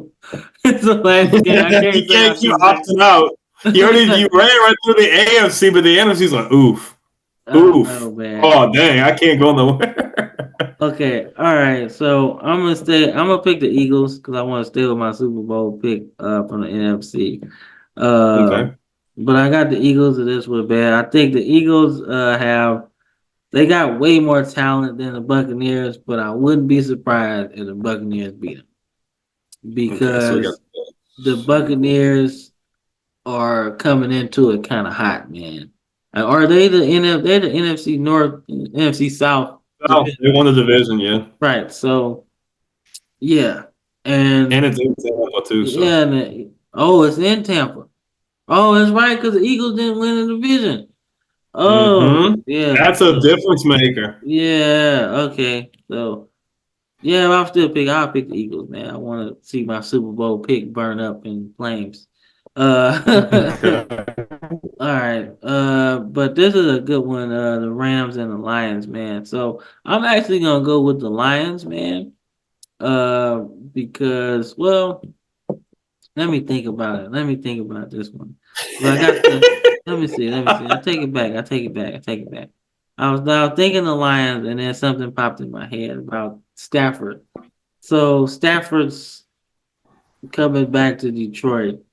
It's the last game. I You can't say can't I keep come back. opting out. You ran right through the AFC, but the NFC's like, oof, I don't know, oof. man. Oh dang, I can't go nowhere. Okay, all right. So I'm gonna stay. I'm gonna pick the Eagles because I want to stay with my Super Bowl pick from the NFC. Uh, Okay. but I got the Eagles, and this was bad. I think the Eagles have they got way more talent than the Buccaneers, but I wouldn't be surprised if the Buccaneers beat them Okay, so we got because the Buccaneers are coming into it kind of hot, man. Are they the NF? They're the NFC North, NFC South oh, division, they won the division, yeah. right? So yeah, And and it's in Tampa too, so. yeah, oh, it's in Tampa. Oh, that's right, because the Eagles didn't win the division. Oh, Mm-hmm. yeah, That's a difference maker. yeah, okay. So yeah, I'll still pick. I'll pick the Eagles, man. I want to see my Super Bowl pick burn up in flames. Uh, all right. But this is a good one. The Rams and the Lions, man. So I'm actually gonna go with the Lions, man. Because well, let me think about it. Let me think about this one. Well, I got the. Let me see. Let me see. I take it back. I take it back. I take it back. I was now thinking the Lions, and then something popped in my head about Stafford. So Stafford's coming back to Detroit.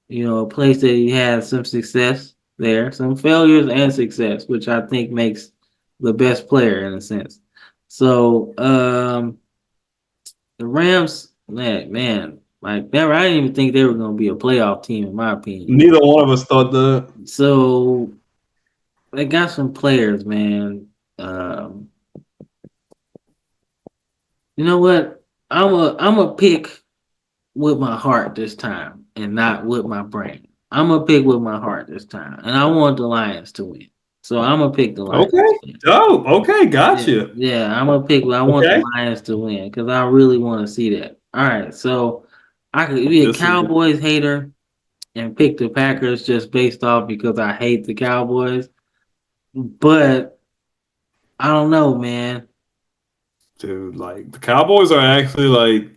You know, a place that he had some success there, some failures and success, which I think makes the best player in a sense. So the Rams, man, like never I didn't even think they were gonna be a playoff team in my opinion. Neither one of us thought that. So they got some players, man. Um, you know what? I'm a pick with my heart this time and not with my brain. I'm gonna pick with my heart this time, and I want the Lions to win. So I'm gonna pick the Lions. Okay. To win. Dope. Okay, got Yeah, you. yeah, I'm gonna pick. I want the Okay. Lions to win because I really want to see that. All right, so I could be a This is Cowboys hater and pick the Packers just based off because I hate the Cowboys, but I don't know, man. dude, like the Cowboys are actually like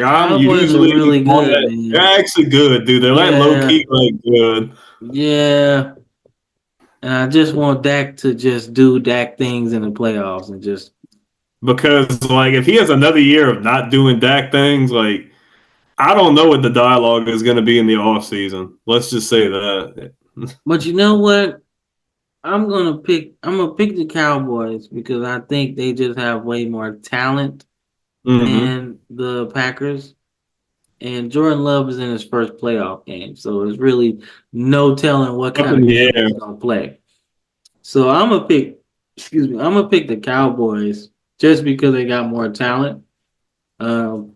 The I'm Cowboys are usually really on good, that. man. They're actually good, dude. They're like low Yeah, key like good. yeah. And I just want Dak to just do Dak things in the playoffs and just Because like if he has another year of not doing Dak things, like I don't know what the dialogue is gonna be in the off season. Let's just say that. but you know what? I'm gonna pick the Cowboys because I think they just have way more talent Mm-hmm. than the Packers. And Jordan Love is in his first playoff game, so there's really no telling what Up kind in of the game air. he's gonna play. So I'm gonna pick, excuse me, I'm gonna pick the Cowboys just because they got more talent. Um,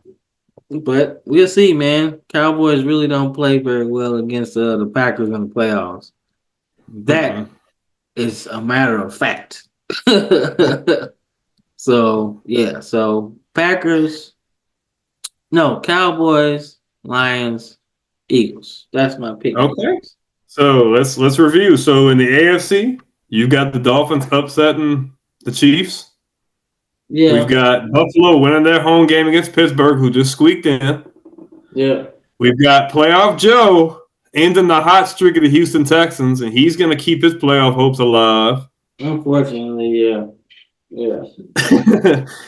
but we'll see, man. Cowboys really don't play very well against the Packers in the playoffs. Mm-mm. That is a matter of fact. So yeah, so Packers, no Cowboys, Lions, Eagles. That's my pick for Okay. this. So let's review. So in the AFC, you've got the Dolphins upsetting the Chiefs. We've Yeah, got Buffalo winning their home game against Pittsburgh, who just squeaked in. yeah. We've got playoff Joe ending the hot streak of the Houston Texans, and he's going to keep his playoff hopes alive. Unfortunately, yeah. Yeah.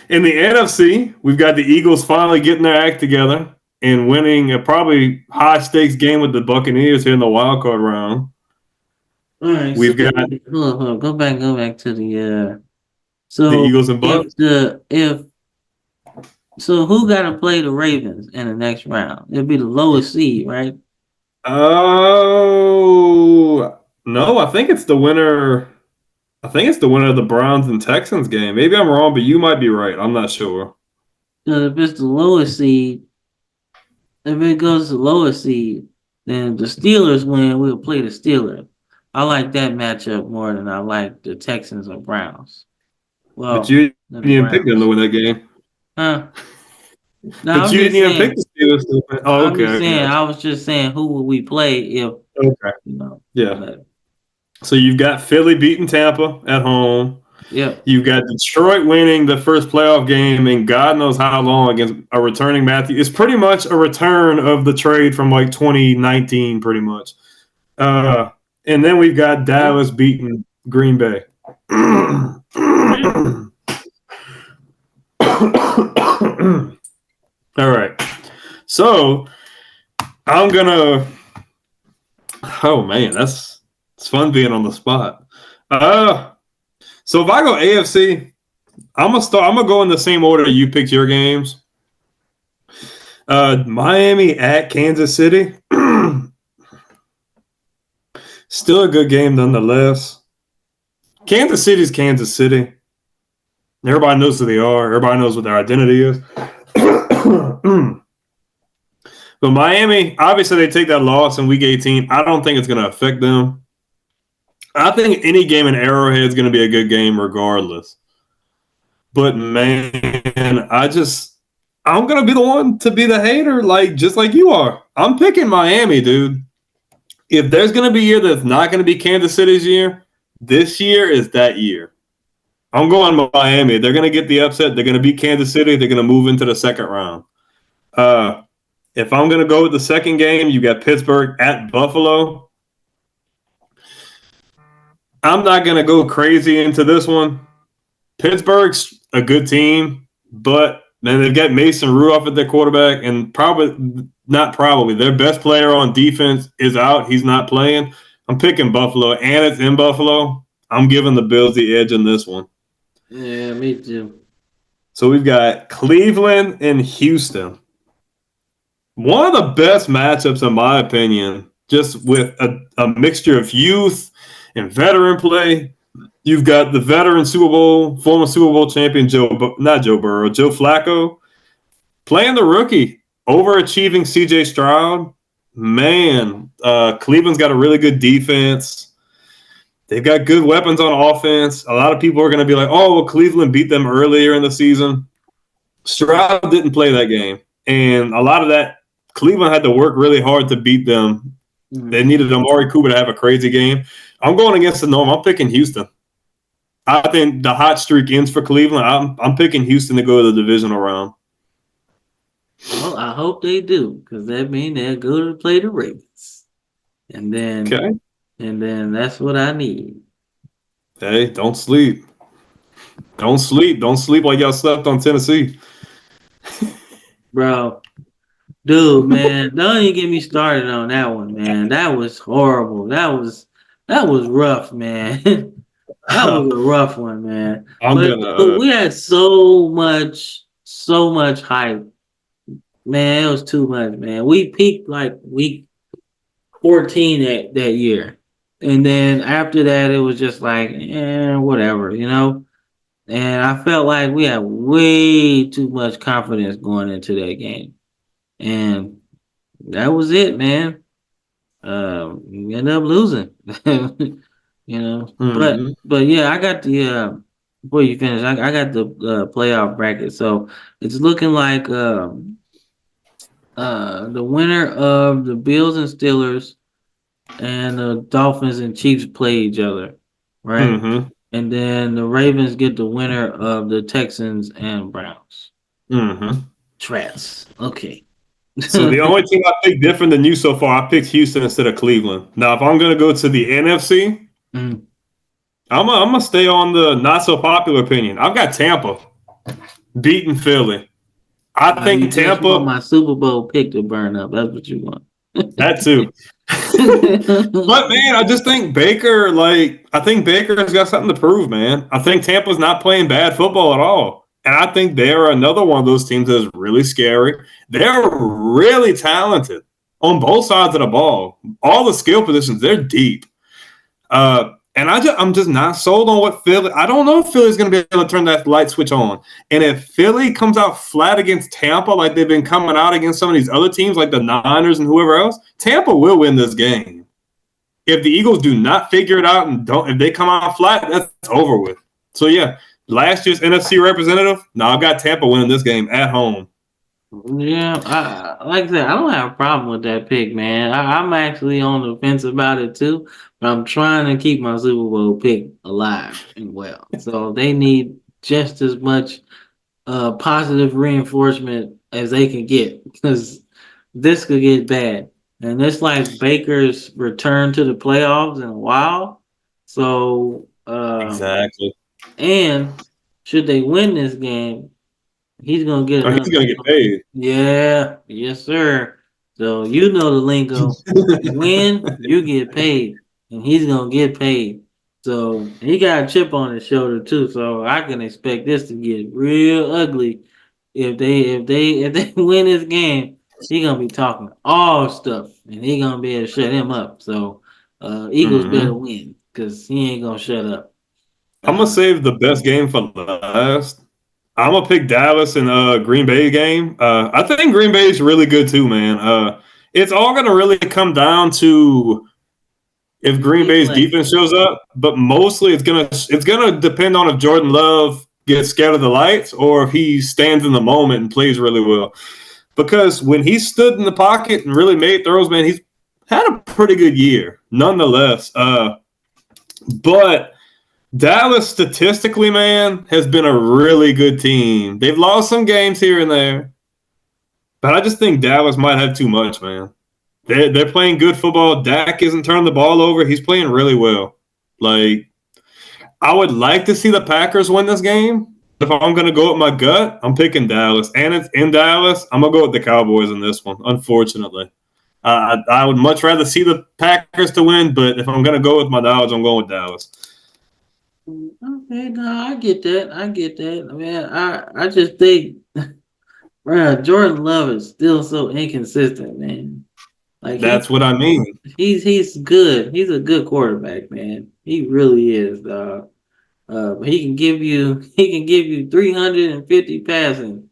In the NFC, we've got the Eagles finally getting their act together and winning a probably high stakes game with the Buccaneers here in the wild card round. All right, so We've got hold on, go back to the the so Eagles and Bucks. if so who gotta play the Ravens in the next round? It'll be the lowest seed, right? Oh no, I think it's the winner. I think it's the winner of the Browns and Texans game. Maybe I'm wrong, but you might be right. I'm not sure. So if it's the lowest seed, if it goes to the lowest seed, then the Steelers win, we'll play the Steelers. I like that matchup more than I like the Texans or Browns. But Well, you than didn't the even pick them to Browns. win that game. Huh? No, But I'm you didn't just even pick saying. the Steelers to win. Oh, I'm okay, just I saying. got I was just saying who would we play if you. Okay, you know? yeah. But So you've got Philly beating Tampa at home. yep. You've got Detroit winning the first playoff game in God knows how long against a returning Matthew. It's pretty much a return of the trade from like 2019, pretty much. Uh, and then we've got Yeah. Dallas beating Green Bay. Yeah. All right. So I'm gonna. Oh man, that's it's fun being on the spot. So if I go AFC, I'm gonna start. I'm gonna go in the same order you picked your games. Miami at Kansas City. Still a good game nonetheless. Kansas City's Kansas City. Everybody knows who they are. Everybody knows what their identity is. But Miami, obviously, they take that loss in Week 18. I don't think it's going to affect them. I think any game in Arrowhead is going to be a good game regardless. But man, I'm going to be the one to be the hater, like just like you are. I'm picking Miami, dude. If there's going to be a year that's not going to be Kansas City's year, this year is that year. I'm going Miami. They're going to get the upset. They're going to beat Kansas City. They're going to move into the second round. If I'm going to go with the second game, you got Pittsburgh at Buffalo. I'm not going to go crazy into this one. Pittsburgh's a good team, but man, they've got Mason Rudolph at their quarterback, and probably their best player on defense is out. He's not playing. I'm picking Buffalo, and it's in Buffalo. I'm giving the Bills the edge in this one. Yeah, me too. So we've got Cleveland and Houston. One of the best matchups, in my opinion, just with a mixture of youth and veteran play. You've got the veteran former Super Bowl champion Joe Flacco, playing the rookie, overachieving C.J. Stroud. Man, Cleveland's got a really good defense. They've got good weapons on offense. A lot of people are going to be like, "Oh, well, Cleveland beat them earlier in the season." Stroud didn't play that game, and a lot of that Cleveland had to work really hard to beat them. They needed Amari Cooper to have a crazy game. I'm going against the norm. I'm picking Houston. I think the hot streak ends for Cleveland. I'm picking Houston to go to the divisional round. Well, I hope they do, because that means they're going to play the Ravens, Okay. and then that's what I need, Hey, don't sleep. Don't sleep. Don't sleep like y'all slept on Tennessee. bro. Dude, man, don't even get me started on that one, man. That was horrible. That was rough, man. That was a rough one, man. I'm But gonna. we had so much hype, man. It was too much, man. We peaked like week 14 that year, and then after that, it was just like, whatever, you know. And I felt like we had way too much confidence going into that game, and that was it, man. We ended up losing, you know. Mhm. But yeah, I got the before you finish, I got the playoff bracket. So it's looking like the winner of the Bills and Steelers and the Dolphins and Chiefs play each other, right? Mhm. And then the Ravens get the winner of the Texans and Browns. Mhm. Trats. Okay. So the only team I picked different than you so far, I picked Houston instead of Cleveland. Now, if I'm going to go to the NFC, Mm. I'm gonna stay on the not so popular opinion. I've got Tampa beating Philly. I You think just want Tampa, my Super Bowl pick to burn up. That's what you want. that too. But man, I just think Baker, I think Baker has got something to prove, man. I think Tampa's not playing bad football at all. And I think they're another one of those teams that is really scary. They're really talented on both sides of the ball. All the skill positions, they're deep. And I'm just not sold on what Philly. I don't know if Philly's going to be able to turn that light switch on. And if Philly comes out flat against Tampa, like they've been coming out against some of these other teams, like the Niners and whoever else, Tampa will win this game. If the Eagles do not figure it out and if they come out flat, that's over with. So yeah, last year's NFC representative. No, I've got Tampa winning this game at home. Yeah, like I said, I don't have a problem with that pick, man. I'm actually on the fence about it too, but I'm trying to keep my Super Bowl pick alive and well. So they need just as much positive reinforcement as they can get because this could get bad. And it's like Baker's return to the playoffs in a while. So, Exactly. and should they win this game, he's gonna get Oh, he's another. going to get paid. Yeah, yes, sir. So you know the lingo. Win, you get paid, and he's gonna get paid. So he got a chip on his shoulder too. So I can expect this to get real ugly if they win this game. He gonna be talking all stuff, and he gonna be able to shut him up. So Eagles better Mm-hmm. win because he ain't gonna shut up. I'm gonna Uh, save the best game for last. I'm gonna pick Dallas and Green Bay game. I think Green Bay is really good too, man. It's all gonna really come down to if Green they Bay's play. defense shows up, but mostly it's gonna depend on if Jordan Love gets scared of the lights or if he stands in the moment and plays really well. Because when he stood in the pocket and really made throws, man, he's had a pretty good year, nonetheless. But Dallas statistically, man, has been a really good team. They've lost some games here and there, but I just think Dallas might have too much, man. They're playing good football. Dak isn't turning the ball over. He's playing really well. Like, I would like to see the Packers win this game. If I'm going to go with my gut, I'm picking Dallas. And it's in Dallas. I'm going to go with the Cowboys in this one, unfortunately. I would much rather see the Packers to win, but if I'm going to go with my knowledge, I'm going with Dallas. Okay, no, I get that. I get that. I mean, I just think, bro, Jordan Love is still so inconsistent, man. Like That's what I mean. he's good. He's a good quarterback, man. He really is, dog. He can give you 350 passing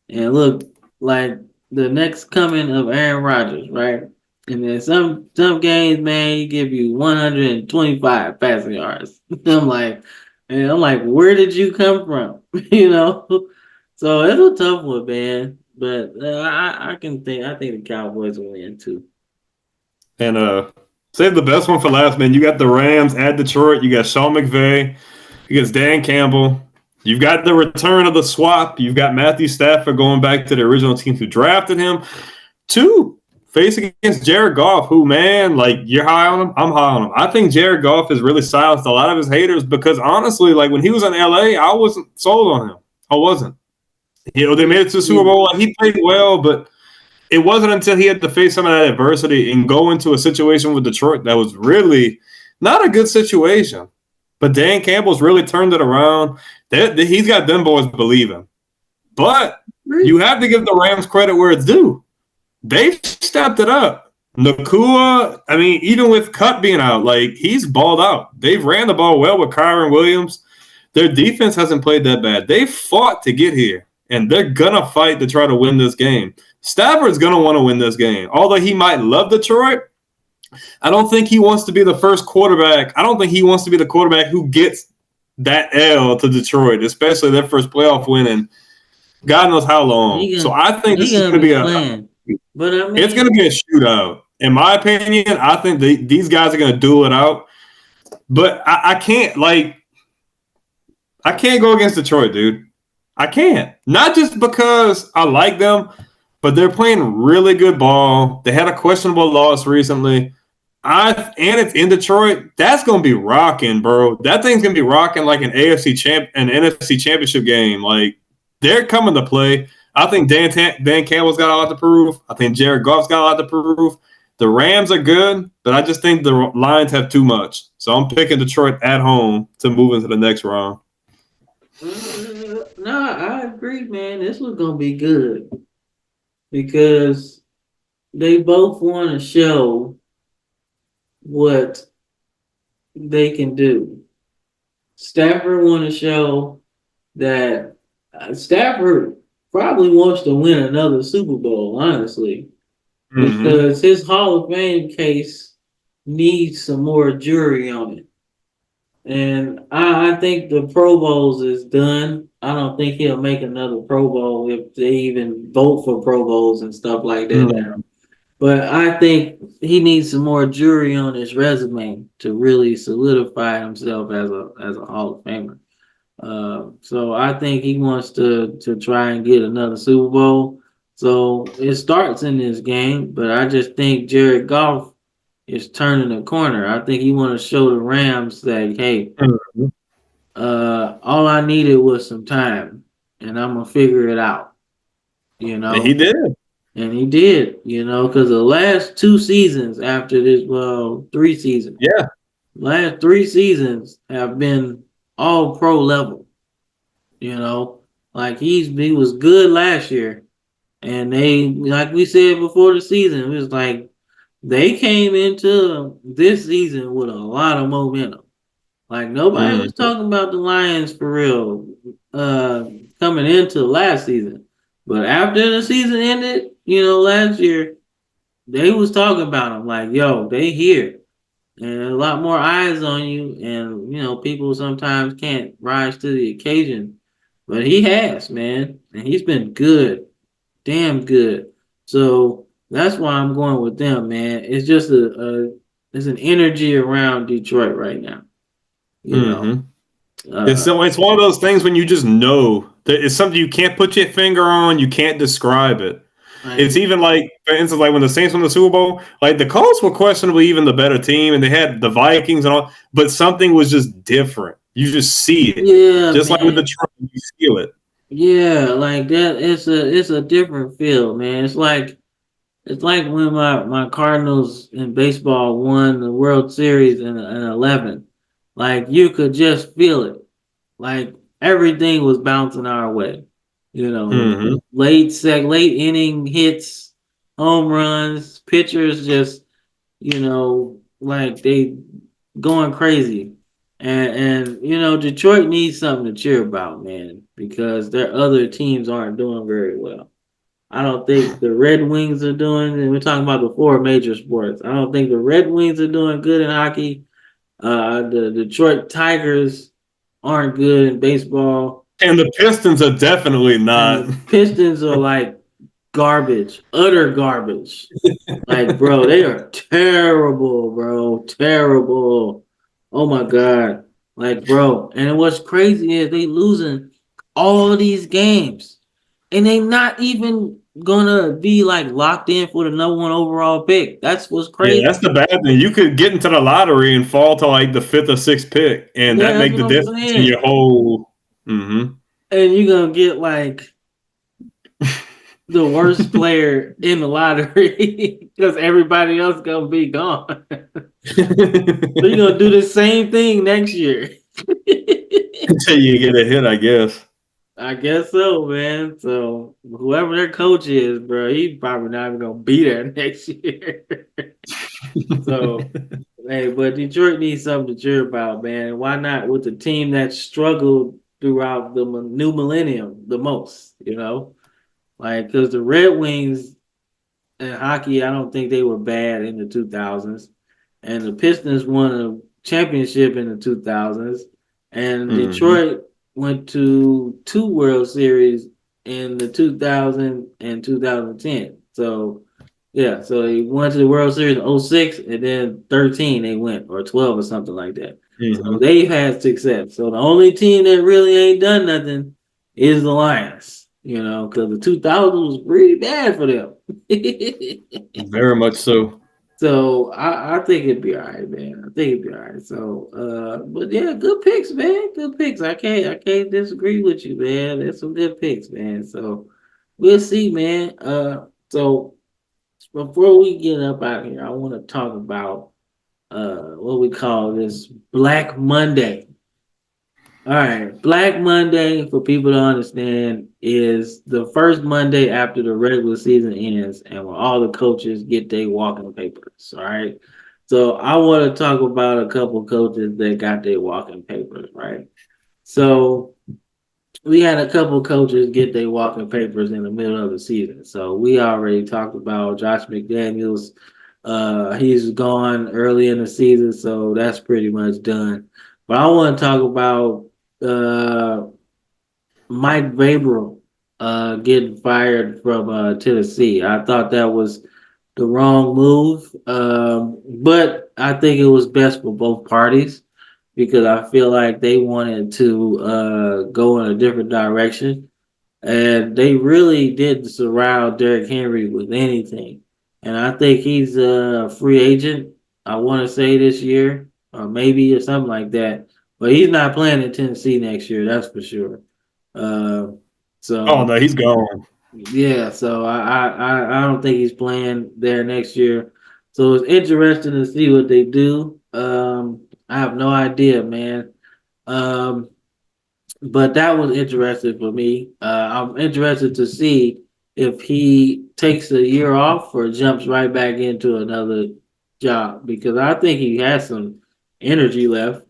and look like the next coming of Aaron Rodgers, right? And then some games, man, he give you 125 passing yards. I'm like, where did you come from? you know. So it's a tough one, man. But I think the Cowboys will win too. And save the best one for last, man. You got the Rams at Detroit. You got Sean McVay against Dan Campbell. You've got the return of the swap. You've got Matthew Stafford going back to the original team who drafted him to face against Jared Goff, who, man, like, you're high on him. I'm high on him. I think Jared Goff has really silenced a lot of his haters because, honestly, like, when he was in LA, I wasn't sold on him. I wasn't. They made it to the Super Bowl. Like, he played well, but it wasn't until he had to face some of that adversity and go into a situation with Detroit that was really not a good situation. But Dan Campbell's really turned it around. He's got them boys believing. But you have to give the Rams credit where it's due. They've stepped it up. Nakua, I mean, even with Cut being out, like, he's balled out. They've ran the ball well with Kyron Williams. Their defense hasn't played that bad. They fought to get here, and they're going to fight to try to win this game. Stafford's going to want to win this game. Although he might love Detroit, I don't think he wants to be the first quarterback. I don't think he wants to be the quarterback who gets that L to Detroit, especially their first playoff win in God knows how long. So I think this He is gonna going to be be playing. But I it's going to mean, be a shootout. In my opinion, I think these guys are going to duel it out. But I can't go against Detroit, dude. I can't. Not just because I like them, but they're playing really good ball. They had a questionable loss recently. And it's in Detroit. That's gonna be rocking, bro. That thing's gonna be rocking like an NFC championship game. Like they're coming to play. I think Dan Campbell's got a lot to prove. I think Jared Goff's got a lot to prove. The Rams are good, but I just think the Lions have too much. So I'm picking Detroit at home to move into the next round. No, I agree, man. This was gonna be good because they both want to show what they can do. Stafford want to show that Stafford probably wants to win another Super Bowl, honestly, Mm-hmm. because his Hall of Fame case needs some more jury on it. And I think the Pro Bowls is done. I don't think he'll make another Pro Bowl if they even vote for Pro Bowls and stuff like that now. Mm-hmm. But I think he needs some more jury on his resume to really solidify himself as a Hall of Famer. So I think he wants to try and get another Super Bowl. So it starts in this game, but I just think Jared Goff is turning the corner. I think he want to show the Rams that hey, Mm-hmm. all I needed was some time, and I'm gonna figure it out. You And he know, did. and he did. You know, because the last 2 seasons after this, well, 3 seasons, Yeah. last 3 seasons have been all pro level. You know, like he was good last year, and they like we said before the season, it was like they came into this season with a lot of momentum. Like nobody was Mm-hmm. talking about the Lions for real uh coming into last season. But after the season ended, last year, they was talking about them like, yo, they here. And a lot more eyes on you. And people sometimes can't rise to the occasion. But he has, man. And he's been good. Damn good. So that's why I'm going with them, man. It's just it's an energy around Detroit right now. You know. Mm-hmm. Uh It's one of those things when you just know that it's something you can't put your finger on, you can't describe it. It's like even like, for instance, like when the Saints won the Super Bowl, like the Colts were questionably even the better team, and they had the Vikings and all, but something was just different. You just see it, yeah, just like with man. Detroit, you feel it. Yeah, like that it's a different feel, man. It's like when my Cardinals in baseball won the World Series in 11. Like you could just feel it. Like everything was bouncing our way. Mm-hmm. Late inning hits, home runs, pitchers just, like they going crazy. And Detroit needs something to cheer about, man, because their other teams aren't doing very well. I don't think the Red Wings are doing, and we're talking about the four major sports. I don't think the Red Wings are doing good in hockey. The Detroit Tigers aren't good in baseball, And the Pistons are definitely and not. the Pistons are like garbage, utter garbage. Like, bro, they are terrible, bro, terrible. Oh my god, like, bro. And what's crazy is they losing all these games, and they not even gonna be like locked in for the number one overall pick. That's what's Yeah, crazy. that's the bad thing. You could get into the lottery and fall to like the fifth or sixth pick, and Yeah, that that's make what the I'm difference in saying. your whole. Mm-hmm. And you're gonna get like the worst player in the lottery because everybody else gonna be gone. So you're gonna do the same thing next year. Until you get a hit, I guess. I guess so, man. So whoever their coach is, bro, he's probably not even gonna be there next year. So hey, but Detroit needs something to cheer about, man. Why not with the team that struggled throughout the new millennium the most? Like because the Red Wings in hockey, I don't think they were bad in the 2000s. And the Pistons won a championship in the 2000s. And Mm-hmm. Detroit went to 2 World Series in the 2000 and 2010. So, yeah, so they went to the World Series in '06, and then 13 they went, or 12 or something like that. So Mm-hmm. they've had success. So the only team that really ain't done nothing is the Lions. because the 2000s was pretty bad for them. Very much so. So I think it'd be all right, man. I think it'd be all right. So, but yeah, good picks, man. Good picks. I can't disagree with you, man. There's some good picks, man. So we'll see, man. So before we get up out of here, I want to talk about what we call this Black Monday. All right, Black Monday, for people to understand, is the first Monday after the regular season ends and when all the coaches get their walking papers. All right. So I want to talk about a couple coaches that got their walking papers, right? So we had a couple coaches get their walking papers in the middle of the season. So we already talked about Josh McDaniels. He's gone early in the season, so that's pretty much done. But I want to talk about uh, Mike Vrabel getting fired from Tennessee. I thought that was the wrong move, but I think it was best for both parties because I feel like they wanted to go in a different direction, and they really didn't surround Derrick Henry with anything. And I think he's a free agent. I want to say this year, or maybe or something like that. But he's not playing in Tennessee next year. That's for sure. Uh, Oh so no, he's gone. yeah, so I don't think he's playing there next year. So it's interesting to see what they do. I have no idea, man. Um, but that was interesting for me. I'm interested to see if he takes a year off or jumps right back into another job because I think he has some energy left.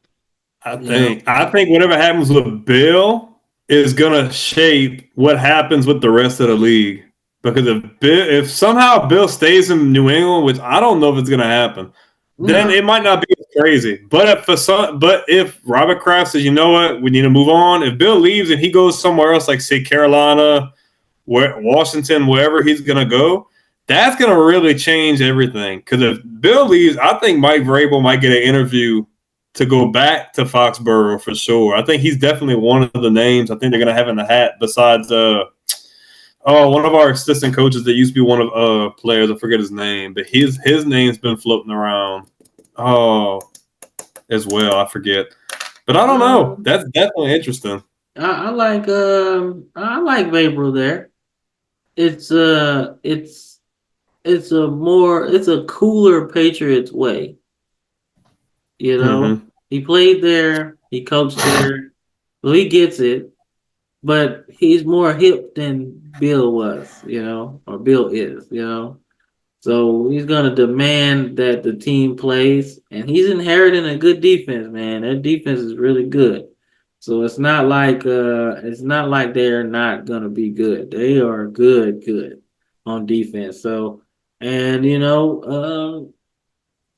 I You know. think I think whatever happens with Bill is gonna shape what happens with the rest of the league. Because if somehow Bill stays in New England, which I don't know if it's gonna happen, then No. it might not be as crazy. But if Robert Kraft says, you know what, we need to move on. If Bill leaves and he goes somewhere else, like say Carolina, where Washington, wherever he's gonna go, that's gonna really change everything. Because if Bill leaves, I think Mike Vrabel might get an interview to go back to Foxborough for sure. I think he's definitely one of the names I think they're gonna have in the hat. Besides, one of our assistant coaches that used to be one of players, I forget his name, but his name's been floating around. Oh, as well, I forget. But I don't know. Um, That's definitely interesting. I like Vapor there. It's it's a cooler Patriots way. You know, Mm-hmm. he played there, he coached there, well, he gets it, but he's more hip than Bill was, or Bill is, So he's gonna demand that the team plays, and he's inheriting a good defense, man. That defense is really good. So it's not like they're not gonna be good. They are good on defense. So and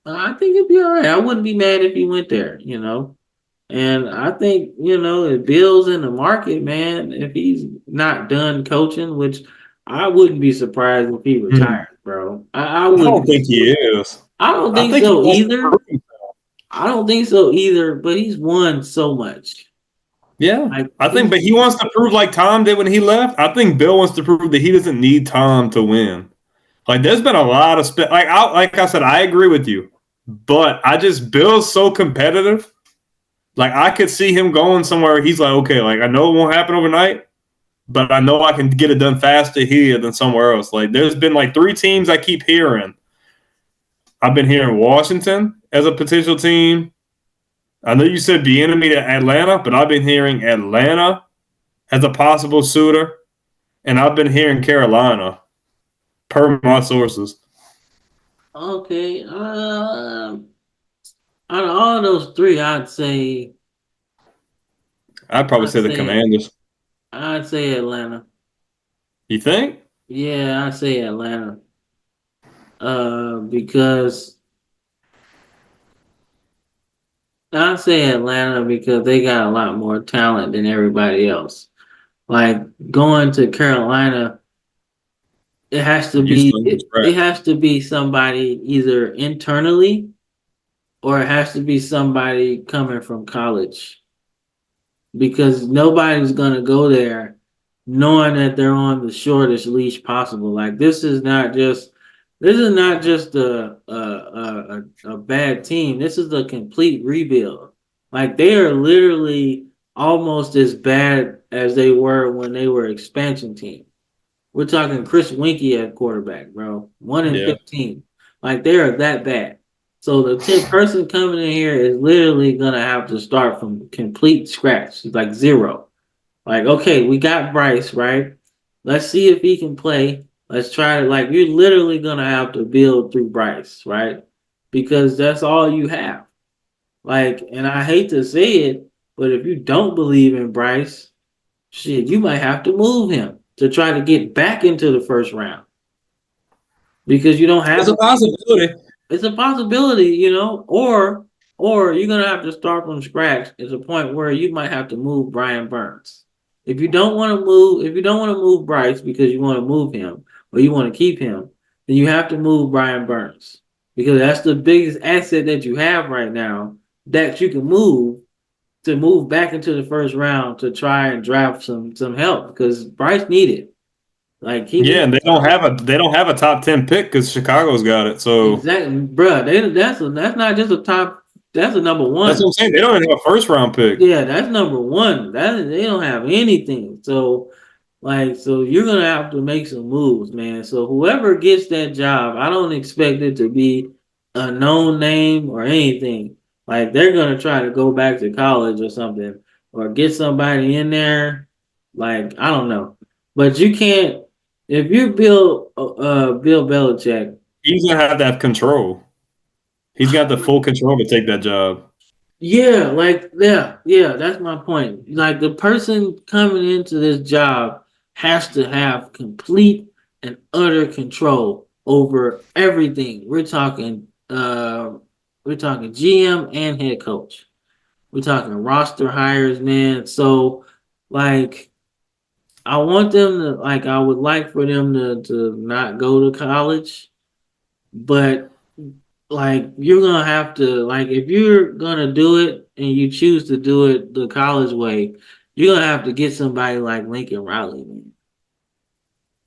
I think it'd be all right. I wouldn't be mad if he went there. And I think, if Bill's in the market, man, if he's not done coaching, which I wouldn't be surprised if he Hmm. retired, bro. I I wouldn't don't be. think he is. I don't I think think he so wants to either. prove. I don't think so either, but he's won so much. Yeah, Like I think, he's but he wants to prove like Tom did when he left. I think Bill wants to prove that he doesn't need Tom to win. Like, there's been a lot of like I said, I agree with you, but I just Bill's so competitive. Like, I could see him going somewhere. He's like, okay, like I know it won't happen overnight, but I know I can get it done faster here than somewhere else. Like, there's been like three teams I keep hearing. I've been hearing Washington as a potential team. I know you said the enemy to Atlanta, but I've been hearing Atlanta as a possible suitor, and I've been hearing Carolina per my sources. okay. Out of all those three, I'd probably I'd say the say, Commanders. I'd say Atlanta. You think? Yeah, I'd say Atlanta. Because I say Atlanta because they got a lot more talent than everybody else. Like going to Carolina, it has to You be still from it, it scratch. has to be somebody either internally or it has to be somebody coming from college because nobody's gonna go there knowing that they're on the shortest leash possible. Like this is not just a bad team. This is a complete rebuild. Like they are literally almost as bad as they were when they were expansion team. We're talking Chris Winkie at quarterback, bro. One in Yeah. 15. Like they are that bad. So the person coming in here is literally gonna have to start from complete scratch, like zero. Like, okay, we got Bryce, right? Let's see if he can play. Let's try to, like, you're literally gonna have to build through Bryce, right? Because that's all you have. Like, and I hate to say it, but if you don't believe in Bryce, shit, you might have to move him to try to get back into the first round because you don't It's have a a possibility. it's a possibility, you know, or you're gonna have to start from scratch. It's a point where you might have to move Brian Burns. If you don't want to move Bryce because you want to move him or you want to keep him, then you have to move Brian Burns because that's the biggest asset that you have right now that you can move to move back into the first round to try and draft some help because Bryce needed. Like he Yeah, needs and they don't have a top 10 pick because Chicago's got it. So exactly, bruh. That's not just a top. That's a number that's what one. I'm saying. They don't even have a first round pick. Yeah, that's number one. They don't have anything. So like, so you're gonna have to make some moves, man. So whoever gets that job, I don't expect it to be a known name or anything. Like they're gonna try to go back to college or something, or get somebody in there. Like I don't know, but you can't if you're Bill Belichick. He's gonna have that control. He's got the full control to take that job. Yeah, that's my point. Like the person coming into this job has to have complete and utter control over everything. We're talking GM and head coach. We're talking roster hires, man. So like I want them to like I would like for them to not go to college, but like you're gonna have to like if you're gonna do it and you choose to do it the college way, you're gonna have to get somebody like Lincoln Riley, man.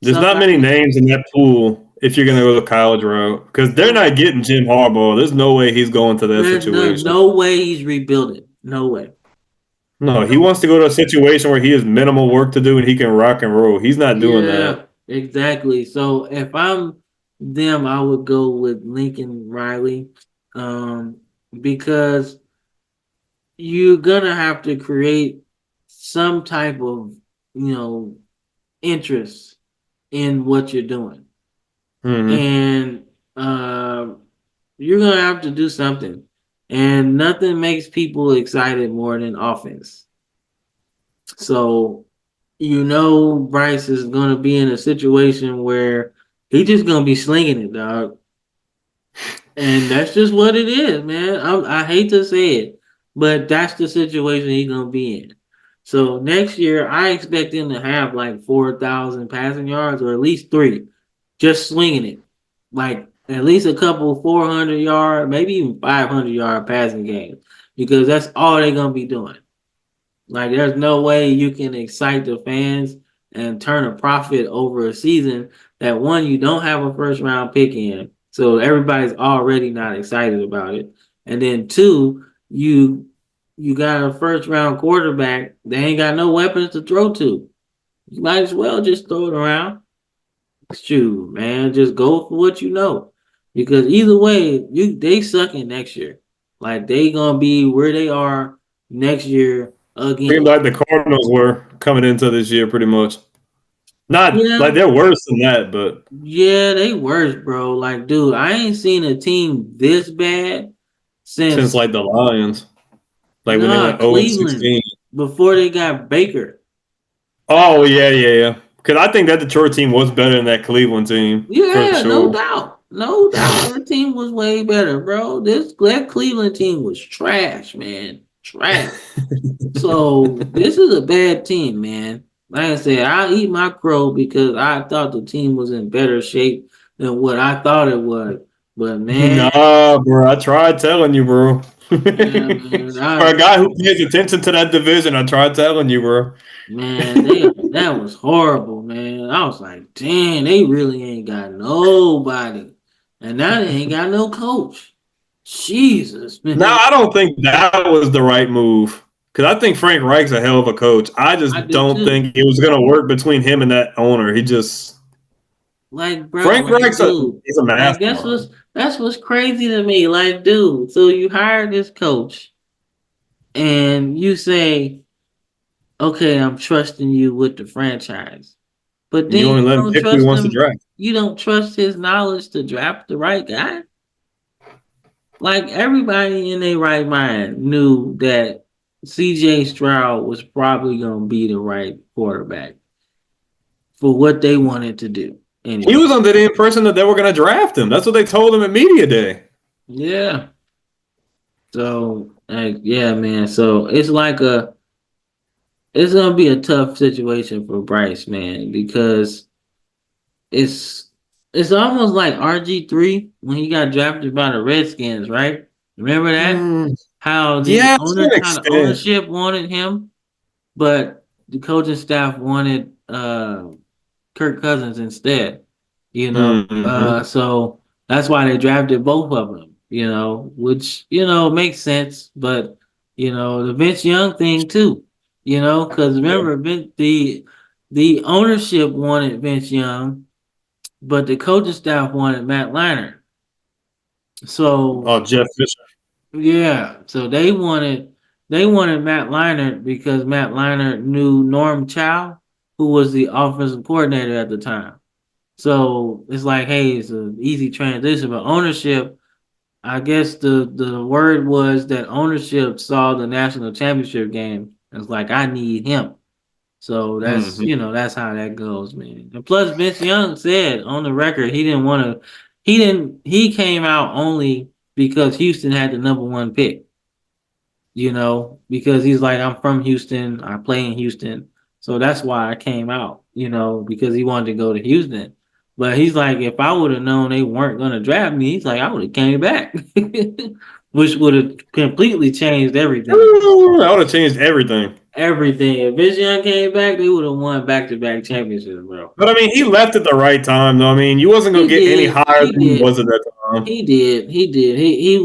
There's not many Somebody names in that pool if you're gonna go the college route because they're some not getting Jim Harbaugh. There's no way he's going to that there's situation. no way he's rebuilding. No way. No, he No. wants to go to a situation where he has minimal work to do and he can rock and roll. He's not doing that. Yeah, exactly. So if I'm them, I would go with Lincoln Riley. Um, because you're gonna have to create some type of, you know, interest in what you're doing. Hmm. And you're gonna have to do something. And nothing makes people excited more than offense. So you know Bryce is gonna be in a situation where he just gonna be slinging it, dog. And that's just what it is, man. I hate to say it, but that's the situation he's gonna be in. So next year, I expect him to have like 4,000 passing yards or at least three, just swinging it, like at least a couple 400-yard, maybe even 500-yard passing games, because that's all they're gonna be doing. Like, there's no way you can excite the fans and turn a profit over a season that one you don't have a first round pick in, so everybody's already not excited about it. And then two, you got a first round quarterback. They ain't got no weapons to throw to. You might as well just throw it around. Shoot, man, just go for what you know. Because either way, they sucking next year. Like they gonna be where they are next year Seems again. like the Cardinals were coming into this year pretty much. Not like Yeah, they're worse than that, but yeah, they worse, bro. Like, dude, I ain't seen a team this bad since since like the Lions, like when they went 0 and Cleveland 16. before they got Baker. Oh yeah, yeah, yeah. Because I think that Detroit team was better than that Cleveland team for Yeah, no sure. doubt. No doubt that team was way better, bro. That Cleveland team was trash, man. Trash. So this is a bad team, man. Like I said, I'll eat my crow because I thought the team was in better shape than what I thought it was. But man, Nah, bro. I tried telling you, bro. Yeah, man. For a guy who pays attention to that division, I tried telling you, bro. Man, that was horrible, man. I was like, damn, they really ain't got nobody. And now they ain't got no coach. Jesus, No, man. I don't think that was the right move. Because I think Frank Reich's a hell of a coach. I I just do don't too. think it was going to work between him and that owner. He just Like, bro, Frank like, Reich's a dude. he's a Like mastermind. that's what's crazy to me. Like, dude, so you hire this coach and you say, okay, I'm trusting you with the franchise. But And then you only you let him don't pick who he trust wants to him. draft. You don't trust his knowledge to draft the right guy. Like everybody in their right mind knew that CJ Stroud was probably gonna be the right quarterback for what they wanted to do. He Anyway. was under the impression that they were going to draft him. That's what they told him at media day. Yeah. So like yeah, man. So it's gonna be a tough situation for Bryce, man, because it's it's almost like RG3 when he got drafted by the Redskins, right? Remember that? Mm, How the yeah, to owner an how the extent. ownership wanted him, but the coaching staff wanted Kirk Cousins instead. You know, Mm-hmm. so that's why they drafted both of them. You know, which makes sense, but the Vince Young thing too. Because Yeah. remember, the ownership wanted Vince Young, but the coaching staff wanted Matt Leinart. So Oh, Jeff Fisher. yeah, so they wanted Matt Leinart because Matt Leinart knew Norm Chow, who was the offensive coordinator at the time. So it's like, hey, it's an easy transition, but ownership. I guess the word was that ownership saw the national championship game. It's like I need him. So that's Mm-hmm. that's how that goes, man. And plus, Vince Young said on the record he didn't want to. He came out only because Houston had the number one pick, because he's like, I'm from Houston, I play in Houston. So that's why I came out, because he wanted to go to Houston. But he's like, if I would have known they weren't going to draft me, he's like, I would have came back, which would have completely changed everything. Ooh, that would have changed everything. Everything. If Vince Young came back, they would have won back to back championships, bro. But I mean, he left at the right time, though. I mean, you wasn't gonna He get any did. higher He than he did. was at that time. He did. He did. He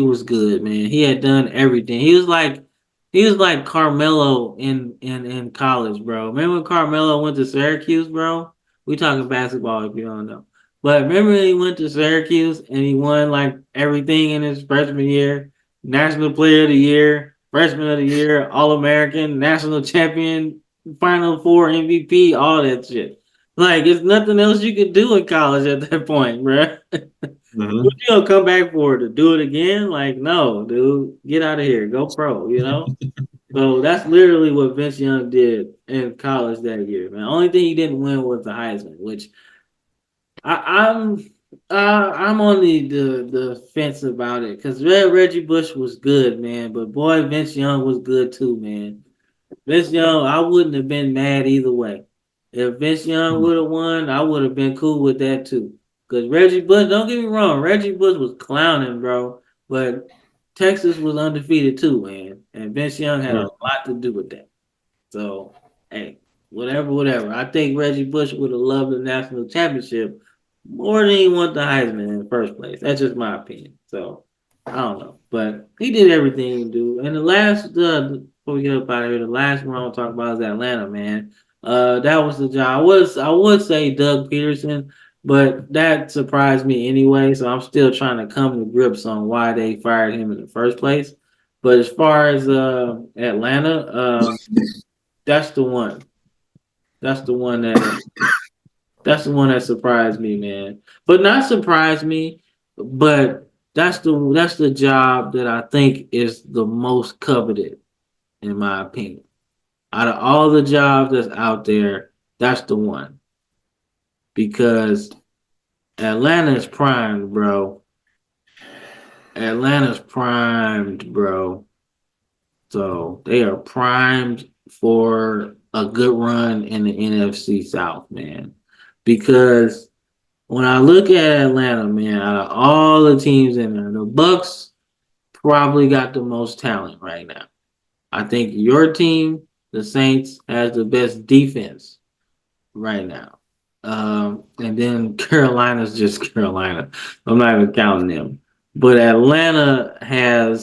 was good, man. He had done everything. He was like Carmelo in college, bro. Remember when Carmelo went to Syracuse, bro? We talking basketball if you don't know. But remember he went to Syracuse and he won like everything in his freshman year, National Player of the Year, Freshman of the Year, All American, National Champion, Final Four MVP, all that shit. Like, it's nothing else you could do in college at that point, bruh. What Hmm. you gonna come back for to do it again? Like, no, dude, get out of here, go pro. So that's literally what Vince Young did in college that year, man. Only thing he didn't win was the Heisman, which I'm I'm on the fence about it because Reggie Bush was good, man, but boy, Vince Young was good too, man. Vince Young, I wouldn't have been mad either way. If Vince Young would have won, I would have been cool with that too. Because Reggie Bush, don't get me wrong, Reggie Bush was clowning, bro. But Texas was undefeated too, man. And Vince Young had a lot to do with that. So, hey, whatever, whatever. I think Reggie Bush would have loved the national championship more than he wanted the Heisman in the first place. That's just my opinion. So, I don't know. But he did everything he do. And the last, before we get up out of here, the last one I want to talk about is Atlanta, man. That was the job. I would say Doug Peterson, but that surprised me anyway. So I'm still trying to come to grips on why they fired him in the first place. But as far as Atlanta, that's the one. That's the one that surprised me, man. But not surprised me, but that's the job that I think is the most coveted, in my opinion. Out of all the jobs that's out there, that's the one. Because Atlanta's primed, bro. Atlanta's primed, bro. So they are primed for a good run in the NFC South, man. Because when I look at Atlanta, man, out of all the teams in there, the Bucks probably got the most talent right now. I think your team, the Saints, has the best defense right now. And then Carolina's just Carolina. I'm not even counting them. But Atlanta and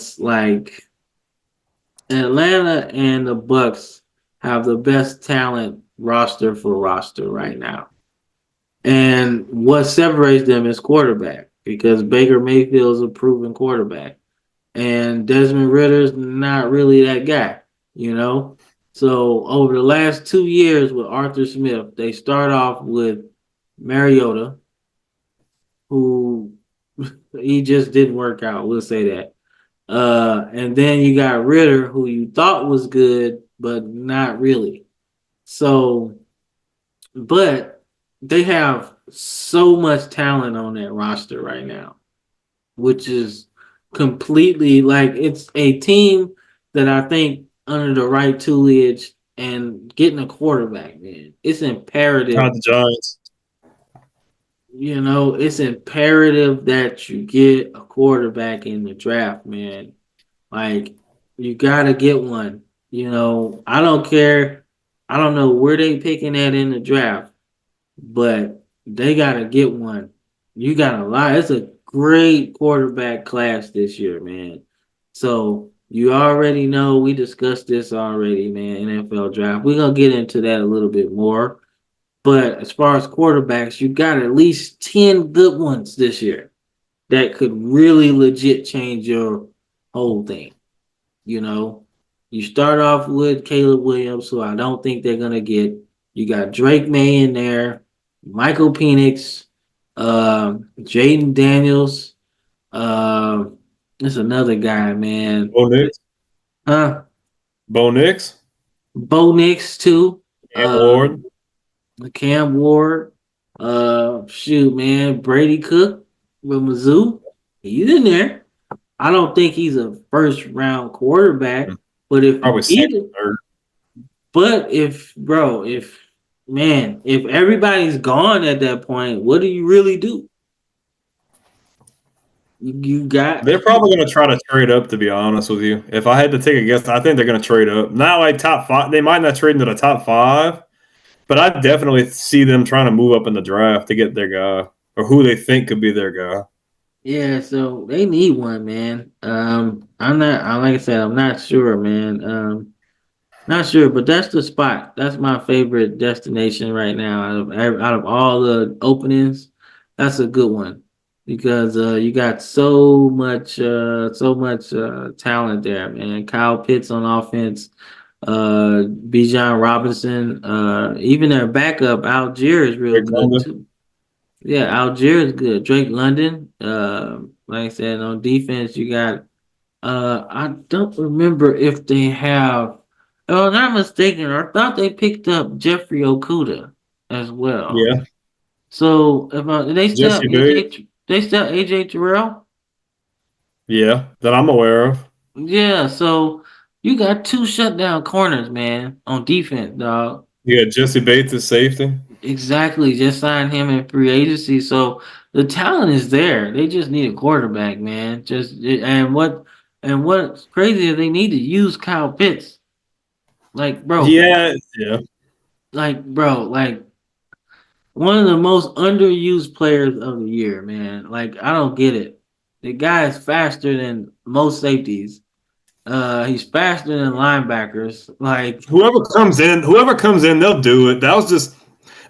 the Bucks have the best talent roster for roster right now. And what separates them is quarterback because Baker Mayfield's a proven quarterback. And Desmond Ritter's not really that guy, you know? So over the last 2 years with Arthur Smith, they start off with Mariota, who he just didn't work out. We'll say that. And then you got Ritter, who you thought was good, but not really. So, but they have so much talent on that roster right now, which is completely like it's a team that I think under the right tutelage and getting a quarterback, man, it's imperative. Not the Giants. It's imperative that you get a quarterback in the draft, man. Like you gotta get one. I don't care. I don't know where they picking at in the draft, but they gotta get one. You gotta lie. It's a great quarterback class this year, man. So you already know we discussed this already, man. NFL draft. We're gonna get into that a little bit more. But as far as quarterbacks, you got at least 10 good ones this year that could really legit change your whole thing. You know, you start off with Caleb Williams, who I don't think they're gonna get. You got Drake May in there, Michael Penix, Jaden Daniels. Uh, there's another guy, man. Bo Nix. Huh? Bo Nix. Bo Nix too. Cam Ward. Cam Ward. Shoot, man. Brady Cook with Mizzou. He's in there. I don't think he's a first round quarterback, but if you Probably get second, it, third. but if everybody's gone at that point, what do you really do? You got They're probably going to try to trade up. To be honest with you, if I had to take a guess, I think they're going to trade up. Not like top five. They might not trade into the top five, but I definitely see them trying to move up in the draft to get their guy or who they think could be their guy. yeah, so they need one, man. I'm not. Like I said, I'm not sure, man. Not sure, but that's the spot. That's my favorite destination right now. Out of all the openings, that's a good one because you got so much talent there, man. Kyle Pitts on offense, Bijan Robinson, even their backup Algier is real Drake good London. too. Yeah, Algier is good. Drake London, like I said, on defense you got I don't remember if they have. Oh, not mistaken. I thought they picked up Jeffrey Okuda as well. Yeah, So if they still have Jesse Bates. AJ, they still have AJ Terrell. Yeah, that I'm aware of. Yeah. So you got two shutdown corners, man, on defense, dog. Yeah, Jesse Bates is safety. Exactly. Just signed him in free agency. So the talent is there. They just need a quarterback, man. What's crazy is they need to use Kyle Pitts. Like, bro, Yeah, yeah. like one of the most underused players of the year, man. Like, I don't get it. The guy is faster than most safeties. He's faster than linebackers. Like, Whoever comes in, they'll do it. That was just.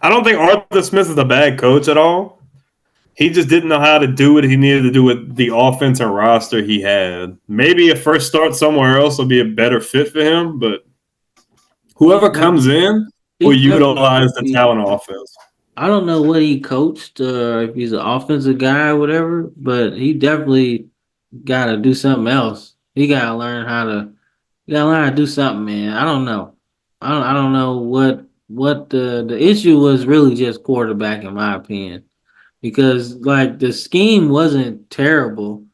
I don't think Arthur Smith is a bad coach at all. He just didn't know how to do what he needed to do with the offense and roster he had. Maybe a first start somewhere else will be a better fit for him, but he whoever comes definitely, in will he definitely utilize could the be. talent offense. I don't know what he coached, if he's an offensive guy or whatever, but he definitely got to do something else. He got to learn how to. You gotta learn how to do something, man. I don't know. I don't know what the issue was. Really, just quarterback, in my opinion, because like the scheme wasn't terrible,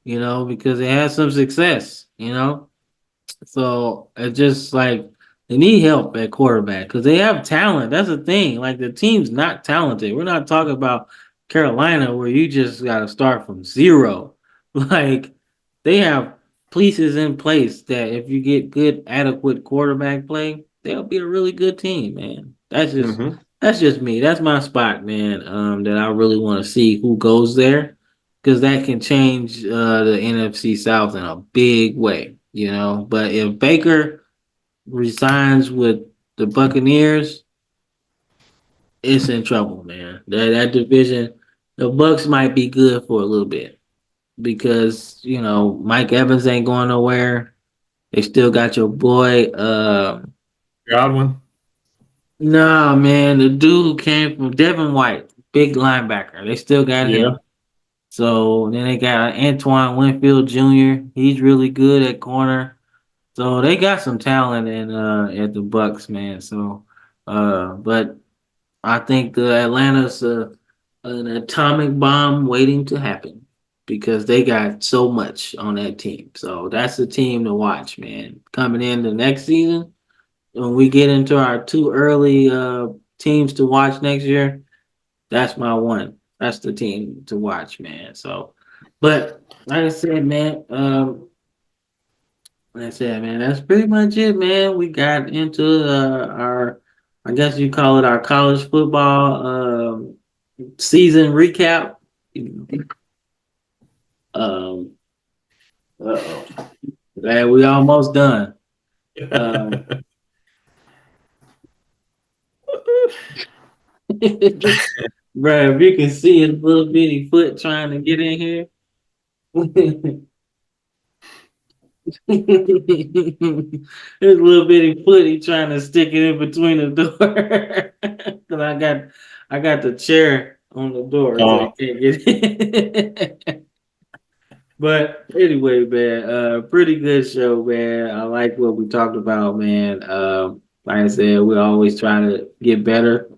because they had some success, So it's just like they need help at quarterback because they have talent. That's the thing. Like the team's not talented. We're not talking about Carolina where you just got to start from zero. Like they have pieces in place that if you get good, adequate quarterback play, they'll be a really good team, man. Hmm. That's just me. That's my spot, man. That I really want to see who goes there because that can change the NFC South in a big way, you know. But if Baker resigns with the Buccaneers, it's in trouble, man. That division, the Bucks might be good for a little bit because you know Mike Evans ain't going nowhere. They still got your boy. Godwin. Nah, man, the dude who came from Devin White, big linebacker. They still got Yeah. him. So then they got Antoine Winfield Jr. He's really good at corner. So they got some talent in at the Bucks, man. So but I think the Atlanta's an atomic bomb waiting to happen because they got so much on that team. So that's the team to watch, man. Coming in the next season, when we get into our two early teams to watch next year, that's my one. That's the team to watch, man. So, but like I said, man, that's pretty much it, man. We got into our, I guess you call it our college football season recap. Um, uh-oh. Glad we almost done. Um, bro, if you can see his little bitty foot trying to get in here. His little bitty foot, he trying to stick it in between the door. Cause I got the chair on the door, so he Oh, can't get in. But anyway, man, pretty good show, man. I like what we talked about, man. Like I said, we're always trying to get better.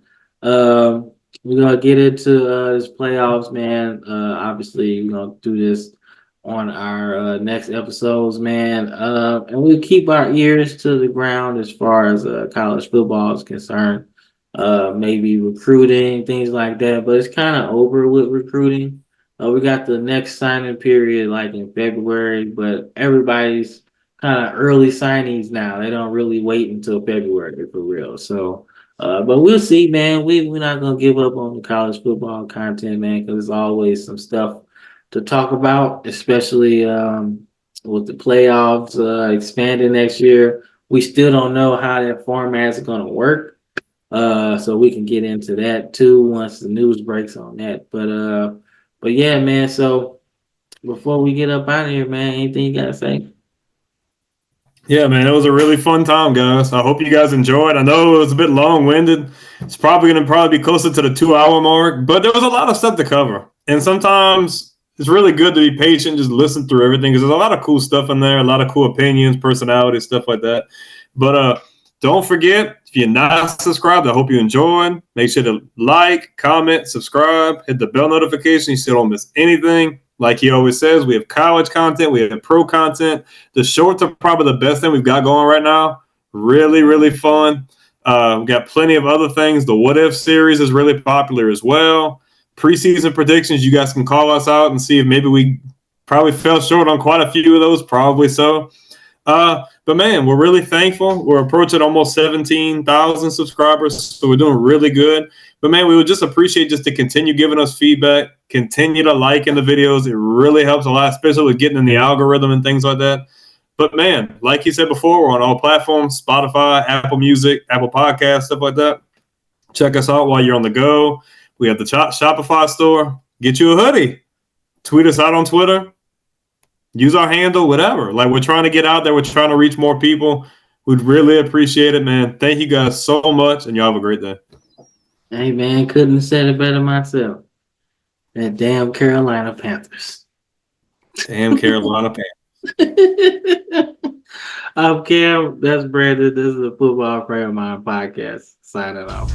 Um, we're gonna get into this playoffs, man. Obviously, we're gonna do this on our next episodes, man. And we'll keep our ears to the ground as far as college football is concerned. Maybe recruiting, things like that. But it's kind of over with recruiting. We got the next signing period like in February, but everybody's kind of early signings now. They don't really wait until February for real. So, but we'll see, man. We're not gonna give up on the college football content, man, because there's always some stuff to talk about, especially with the playoffs expanding next year. We still don't know how that format is gonna work. So we can get into that too once the news breaks on that. But yeah, man. So before we get up out of here, man, anything you gotta say? yeah, man, it was a really fun time, guys. I hope you guys enjoyed. I know it was a bit long winded. It's probably going to probably be closer to the 2 hour mark, but there was a lot of stuff to cover. And sometimes it's really good to be patient, just listen through everything because there's a lot of cool stuff in there, a lot of cool opinions, personalities, stuff like that. But don't forget, if you're not subscribed, I hope you enjoyed. Make sure to like, comment, subscribe, hit the bell notification so you don't miss anything. Like he always says, we have college content, we have pro content. The shorts are probably the best thing we've got going right now. Really, really fun. We've got plenty of other things. The What If series is really popular as well. Preseason predictions, you guys can call us out and see if maybe we probably fell short on quite a few of those. Probably so. But man, we're really thankful. We're approaching almost 17,000 subscribers, so we're doing really good. But man, we would just appreciate just to continue giving us feedback, continue to like in the videos. It really helps a lot, especially with getting in the algorithm and things like that. But man, like you said before, we're on all platforms: Spotify, Apple Music, Apple Podcasts, stuff like that. Check us out while you're on the go. We have the Shopify store. Get you a hoodie. Tweet us out on Twitter. Use our handle, whatever. Like, we're trying to get out there. We're trying to reach more people. We'd really appreciate it, man. Thank you guys so much, and y'all have a great day. Hey man, couldn't have said it better myself. That damn Carolina Panthers. Damn Carolina. I'm Cam. That's Brandon. This is the Football Frame of Mind podcast. Signing off.